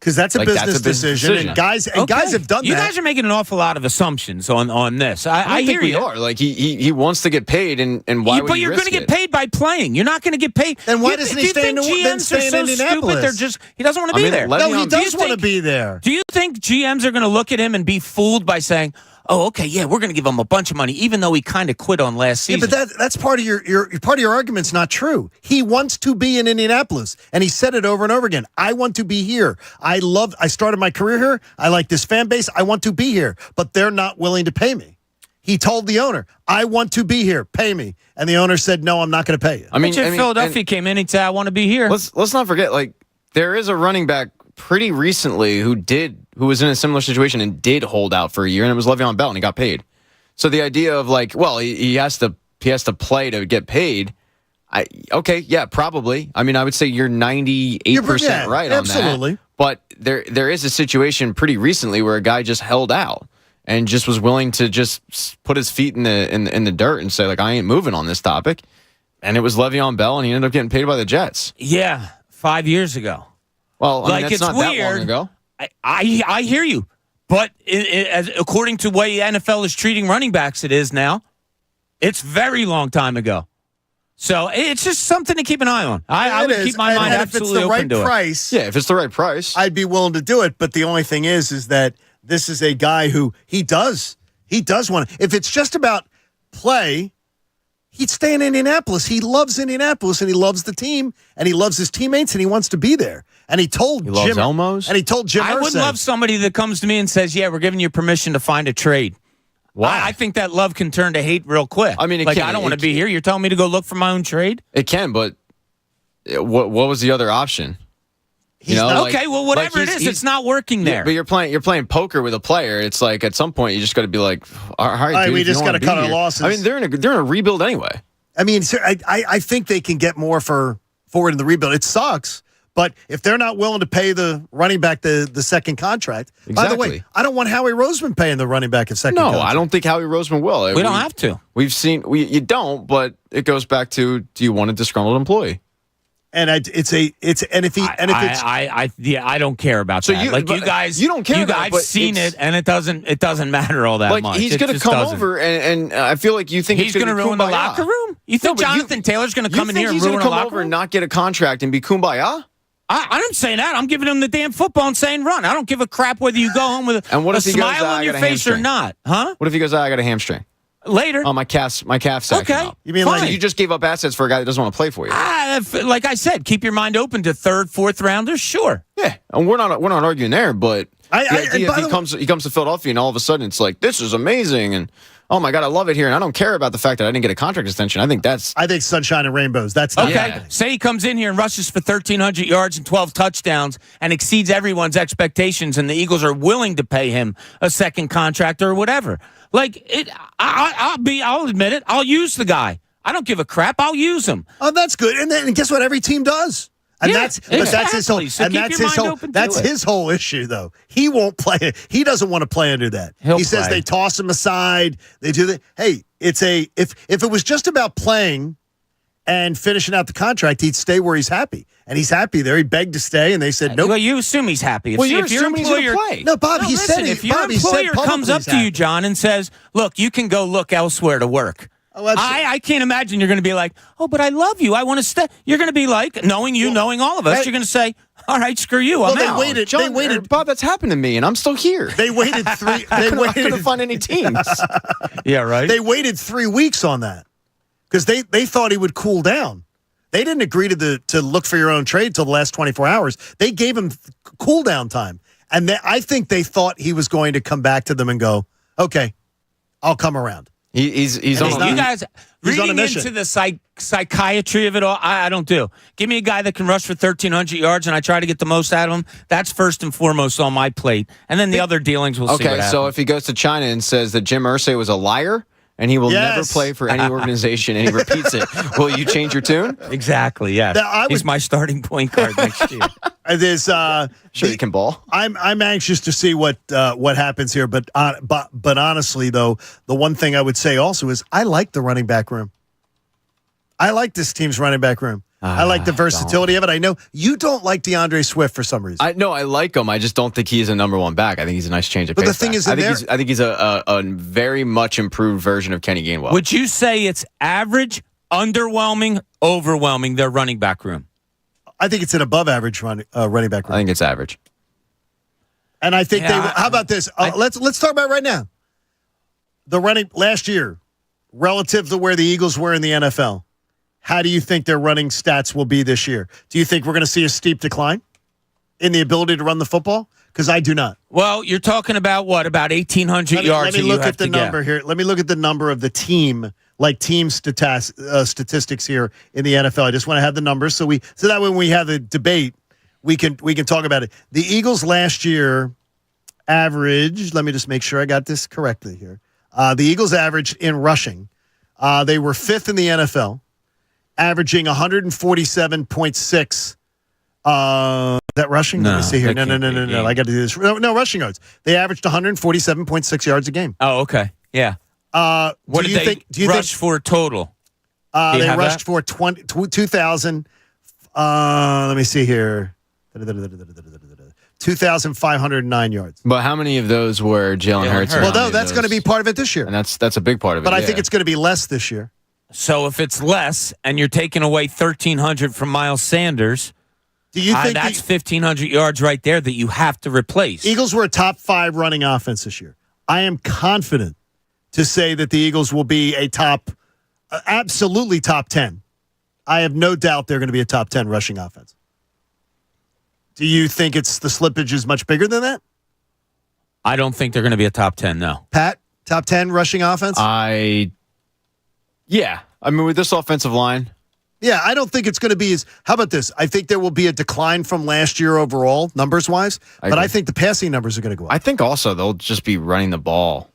Because that's a business decision, and guys have done that. You guys are making an awful lot of assumptions on this. I hear think we are. Like he wants to get paid, and why would but he you're risk going to get paid by playing. You're not going to get paid. Then why doesn't he stay in GMs are so Indianapolis? stupid. He doesn't want to be there. No, he does want to be there. Do you think GMs are going to look at him and be fooled by saying, "Oh, okay, yeah, we're going to give him a bunch of money," even though he kind of quit on last season? Yeah, but that's part of your argument's not true. He wants to be in Indianapolis, and he said it over and over again. I want to be here. I started my career here. I like this fan base. I want to be here, but they're not willing to pay me. He told the owner, "I want to be here. Pay me." And the owner said, "No, I'm not going to pay you." Philadelphia came in and said, "I want to be here." Let's not forget, like, there is a running back pretty recently who was in a similar situation and did hold out for a year, and it was Le'Veon Bell, and he got paid. So the idea of like, well, he has to play to get paid. Probably. I mean, I would say you're 98% right on absolutely. That. But there is a situation pretty recently where a guy just held out and just was willing to just put his feet in the dirt and say, like, I ain't moving on this topic. And it was Le'Veon Bell, and he ended up getting paid by the Jets. Yeah, 5 years ago. Well, I mean, that's not that long ago. I hear you, but according to the way the NFL is treating running backs, it is now. It's very long time ago. So it's just something to keep an eye on. I would keep my mind absolutely open to it. If it's the right price, I'd be willing to do it. But the only thing is that this is a guy who he does want. If it's just about play, he'd stay in Indianapolis. He loves Indianapolis, and he loves the team, and he loves his teammates, and he wants to be there. And he told Jim Elmos, and he told Jim. I would love somebody that comes to me and says, "Yeah, we're giving you permission to find a trade." Why? I think that love can turn to hate real quick. I mean, I don't want to be here. You're telling me to go look for my own trade? It can, but what was the other option? Whatever it is, it's not working there. But you're playing poker with a player. It's like at some point you just got to be like, all right, dude, we just got to cut our here. losses. I mean, they're in a rebuild anyway. I mean, I think they can get more for forward in the rebuild. It sucks, but if they're not willing to pay the running back the second contract, by the way, I don't want Howie Roseman paying the running back a second contract. No, I don't think Howie Roseman will. We don't have to. You don't, but it goes back to, do you want a disgruntled employee? And I don't care about that. You don't care. I've seen it, and it doesn't matter all that much. He's going to come over, and I feel like you think he's going to ruin the locker room. You think Jonathan Taylor's going to come in here and ruin the locker room? He's going to come over and not get a contract and be kumbaya? I'm saying that. I'm giving him the damn football and saying run. I don't give a crap whether you go home with a smile on your face or not. Huh? What if he goes, I got a hamstring? Later. Oh, my calf's acting up. You mean like you just gave up assets for a guy that doesn't want to play for you? Like I said, keep your mind open to third, fourth rounders. Sure. Yeah, and we're not arguing there, but he comes to Philadelphia and all of a sudden it's like, this is amazing, and oh my God, I love it here, and I don't care about the fact that I didn't get a contract extension. I think sunshine and rainbows. That's not okay. Say he comes in here and rushes for 1,300 yards and 12 touchdowns and exceeds everyone's expectations, and the Eagles are willing to pay him a second contract or whatever. Like I'll admit it. I'll use the guy. I don't give a crap. I'll use him. Oh, that's good. And guess what? Every team does. And that's his whole. So and that's his whole issue, though. He won't play it. He doesn't want to play under that. He says they toss him aside. They do that. Hey, if it was just about playing and finishing out the contract, he'd stay where he's happy. And he's happy there. He begged to stay, and they said nope. Well, you assume he's happy. If your employer, play. No, Bob, he said if your employer comes up to you, John, and says, look, you can go look elsewhere to work. Oh, I can't imagine you're going to be like, oh, but I love you. I want to stay. You're going to be like, knowing all of us, you're going to say, all right, screw you. I'm out. They waited. Bob, that's happened to me, and I'm still here. They waited three. I couldn't find any teams. Yeah, right. They waited 3 weeks on that because they thought he would cool down. They didn't agree to look for your own trade until the last 24 hours. They gave him cool down time. And I think they thought he was going to come back to them and go, okay, I'll come around. He's on a mission. You guys reading into the psychiatry of it all, I don't do. Give me a guy that can rush for 1,300 yards and I try to get the most out of him. That's first and foremost on my plate. And then the other dealings we'll see what happens. Okay, so if he goes to China and says that Jim Irsay was a liar, and he will never play for any organization, and he repeats it, will you change your tune? Exactly, yes. He's my starting point guard next year. There's sure he can ball. I'm anxious to see what happens here, but honestly though, the one thing I would say also is I like the running back room. I like this team's running back room. I like the versatility of it. I know you don't like DeAndre Swift for some reason. I like him. I just don't think he's a number one back. I think he's a nice change of pace. But the thing is, I think he's a very much improved version of Kenny Gainwell. Would you say it's average, underwhelming, overwhelming, their running back room? I think it's an above average running back room. I think it's average. And I think how about this? Let's talk about it right now. The running last year, relative to where the Eagles were in the NFL. How do you think their running stats will be this year? Do you think we're going to see a steep decline in the ability to run the football? Because I do not. Well, you're talking about what? About 1,800 yards. Let me look at the number here. Let me look at the number of the team, like team statistics here in the NFL. I just want to have the numbers so that when we have the debate, we can talk about it. The Eagles last year averaged. Let me just make sure I got this correctly here. The Eagles averaged in rushing. They were fifth in the NFL. Averaging 147.6. Is that rushing? Let me see here. No. I got to do this. No, rushing yards. They averaged 147.6 yards a game. Oh, okay. Yeah. What do you think? Do you rush for total? They rushed for 2,000. Let me see here. 2,509 yards. But how many of those were Jalen Hurts? Well, no, that's going to be part of it this year. And that's a big part of it. But I think it's going to be less this year. So if it's less and you're taking away 1,300 from Miles Sanders, do you think that's 1,500 yards right there that you have to replace? Eagles were a top 5 running offense this year. I am confident to say that the Eagles will be a absolutely top 10. I have no doubt they're going to be a top 10 rushing offense. Do you think the slippage is much bigger than that? I don't think they're going to be a top 10, no. Pat, top 10 rushing offense? Yeah. I mean, with this offensive line. Yeah, I don't think it's going to be how about this? I think there will be a decline from last year overall, numbers-wise, but I think the passing numbers are going to go up. I think also they'll just be running the ball,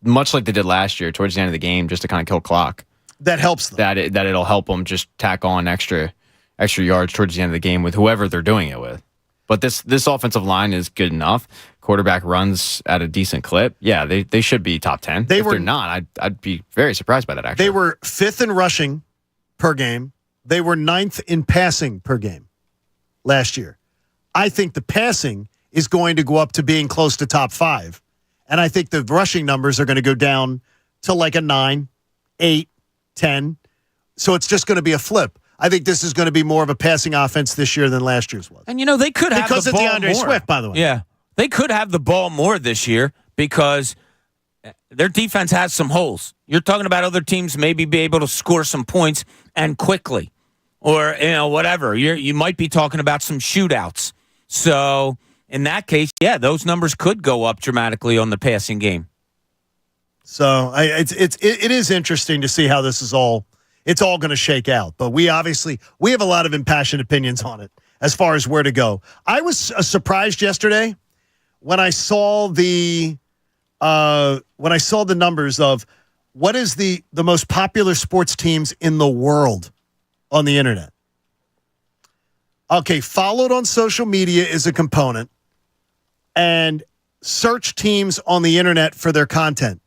much like they did last year towards the end of the game, just to kind of kill clock. That helps them. That it'll help them just tack on extra extra yards towards the end of the game with whoever they're doing it with. But this offensive line is good enough. Quarterback runs at a decent clip. Yeah, they should be top 10. If they're not, I'd be very surprised by that, actually. They were 5th in rushing per game. They were 9th in passing per game last year. I think the passing is going to go up to being close to top 5. And I think the rushing numbers are going to go down to like a 9, 8, 10. So it's just going to be a flip. I think this is going to be more of a passing offense this year than last year's was. And, they could have because the of ball DeAndre more. Swift, by the way. Yeah. They could have the ball more this year because their defense has some holes. You're talking about other teams maybe be able to score some points and quickly or, whatever. You might be talking about some shootouts. So, in that case, yeah, those numbers could go up dramatically on the passing game. So, it is interesting to see how this is all going to shake out. But we have a lot of impassioned opinions on it as far as where to go. I was surprised yesterday when I saw the numbers of what is the most popular sports teams in the world on the internet. Okay, followed on social media is a component, and search teams on the internet for their content.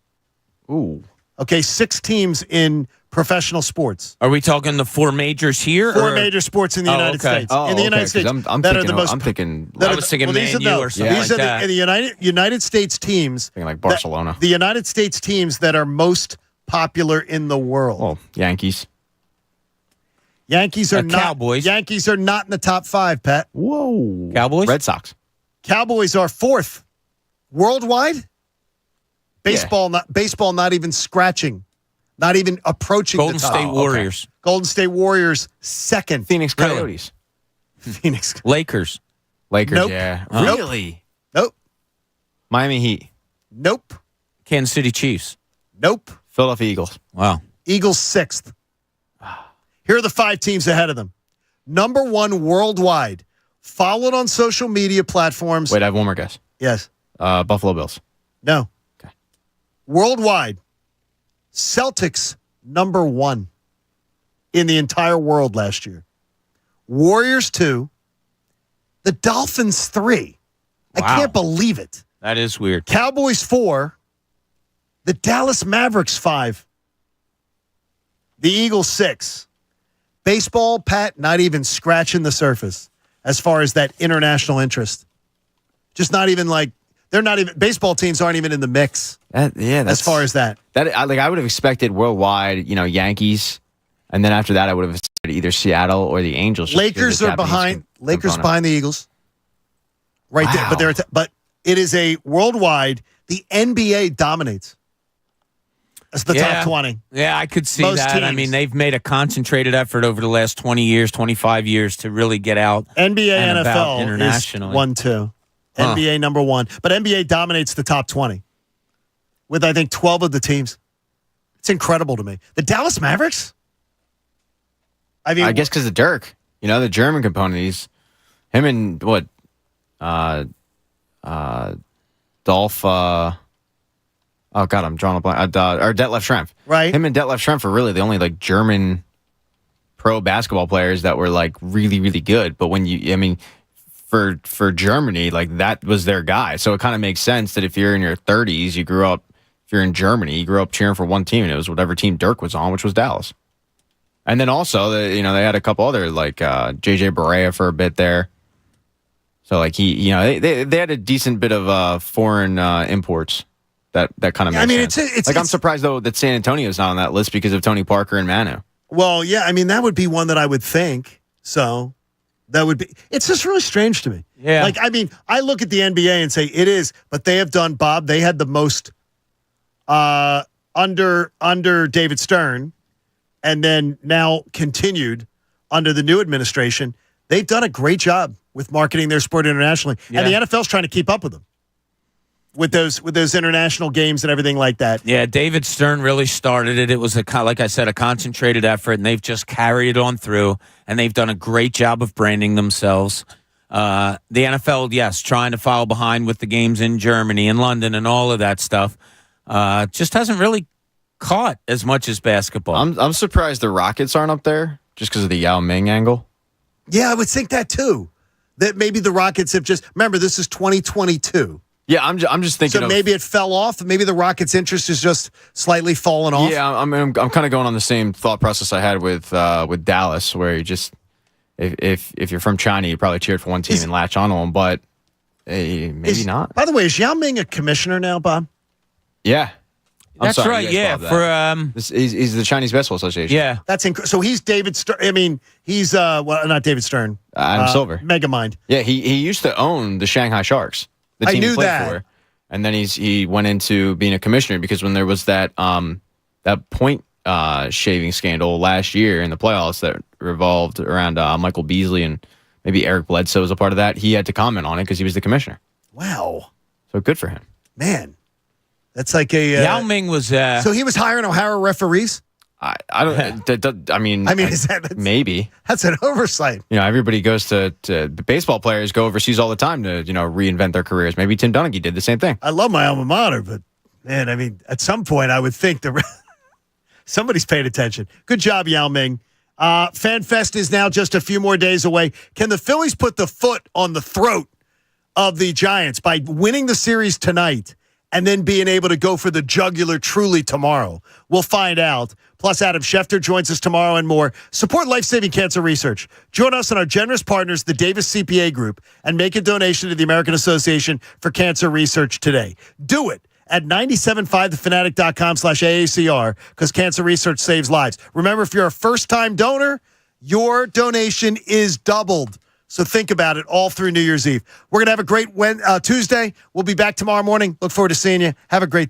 Ooh. Okay, 6 teams in professional sports. Are we talking the 4 majors here? 4 major sports in the United States. In the United States, I was thinking Man U or something these are the United States teams. Thinking like Barcelona. The United States teams that are most popular in the world. Oh, Yankees. Yankees are not. Cowboys. Yankees are not in the top 5, Pat. Whoa. Cowboys? Red Sox. Cowboys are 4th. Worldwide? Baseball not even scratching. Not even approaching Golden the top. State Warriors. Okay. Golden State Warriors 2nd. Phoenix Coyotes. Phoenix. Lakers. Nope. Yeah. Nope. Really? Nope. Miami Heat. Nope. Kansas City Chiefs. Nope. Philadelphia Eagles. Wow. Eagles 6th. Here are the 5 teams ahead of them. Number 1 worldwide, followed on social media platforms. Wait, I have one more guess. Yes. Buffalo Bills. No. Okay. Worldwide, Celtics number 1 in the entire world last year. Warriors 2. The Dolphins 3. Wow. I can't believe it. That is weird. Cowboys 4. The Dallas Mavericks 5. The Eagles 6. Baseball, Pat, not even scratching the surface as far as that international interest. Just not even baseball teams aren't even in the mix. As far as that. I would have expected worldwide, Yankees, and then after that I would have expected either Seattle or the Angels. Lakers are behind. Lakers behind the Eagles. Right there, but it is a worldwide. The NBA dominates. That's the top 20. Yeah, I could see Most that. teams. I mean, they've made a concentrated effort over the last 20 years, 25 years to really get out. NBA, and about NFL internationally. is 1-2. NBA number 1. But NBA dominates the top 20 with, I think, 12 of the teams. It's incredible to me. The Dallas Mavericks? I mean, I guess because of Dirk, the German component. Him and what? Dolph. Oh God, I'm drawing a blank. Or Detlef Schrempf. Right. Him and Detlef Schrempf are really the only German pro basketball players that were really, really good. But for Germany, that was their guy. So it kind of makes sense that if you're in your 30s, if you're in Germany, you grew up cheering for one team, and it was whatever team Dirk was on, which was Dallas. And then also, they had a couple other JJ Barea for a bit there. So they had a decent bit of foreign imports. That kind of makes sense. It's I'm surprised though that San Antonio's not on that list because of Tony Parker and Manu. Well, yeah, that would be one that I would think. So that would be. It's just really strange to me. Yeah. I look at the NBA and say it is, but they have done, Bob. They had the most under David Stern, and then now continued under the new administration. They've done a great job with marketing their sport internationally, and the NFL's trying to keep up with them. With those international games and everything like that. Yeah, David Stern really started it. It was like I said, a concentrated effort, and they've just carried it on through, and they've done a great job of branding themselves. The NFL, yes, trying to follow behind with the games in Germany and London and all of that stuff. Just hasn't really caught as much as basketball. I'm surprised the Rockets aren't up there just because of the Yao Ming angle. Yeah, I would think that too. That maybe the Rockets have just remember this is 2022. Yeah, I'm just thinking. So maybe it fell off. Maybe the Rockets' interest is just slightly fallen off. Yeah, I'm kind of going on the same thought process I had with Dallas, where you just if you're from China, you probably cheered for one team and latch on to them, but maybe not. By the way, is Yao Ming a commissioner now, Bob? Yeah. That's right. Yeah, he's the Chinese Basketball Association. Yeah, that's so he's David Stern. I mean, he's not David Stern. Adam Silver, Megamind. Yeah, he used to own the Shanghai Sharks. The team I knew he played that. For. And then he went into being a commissioner because when there was that point shaving scandal last year in the playoffs that revolved around Michael Beasley and maybe Eric Bledsoe was a part of that, he had to comment on it because he was the commissioner. Wow. So good for him. Man. That's like a Yao Ming was. So he was hiring O'Hara referees. I don't. I mean, is that maybe that's an oversight? Everybody goes to baseball players go overseas all the time to reinvent their careers. Maybe Tim Donaghy did the same thing. I love my alma mater, but man, I mean, at some point, I would think that somebody's paid attention. Good job, Yao Ming. FanFest is now just a few more days away. Can the Phillies put the foot on the throat of the Giants by winning the series tonight? And then being able to go for the jugular truly tomorrow. We'll find out. Plus, Adam Schefter joins us tomorrow and more. Support life-saving cancer research. Join us and our generous partners, the Davis CPA Group, and make a donation to the American Association for Cancer Research today. Do it at 97.5thefanatic.com/AACR because cancer research saves lives. Remember, if you're a first-time donor, your donation is doubled. So think about it all through New Year's Eve. We're going to have a great Tuesday. We'll be back tomorrow morning. Look forward to seeing you. Have a great day.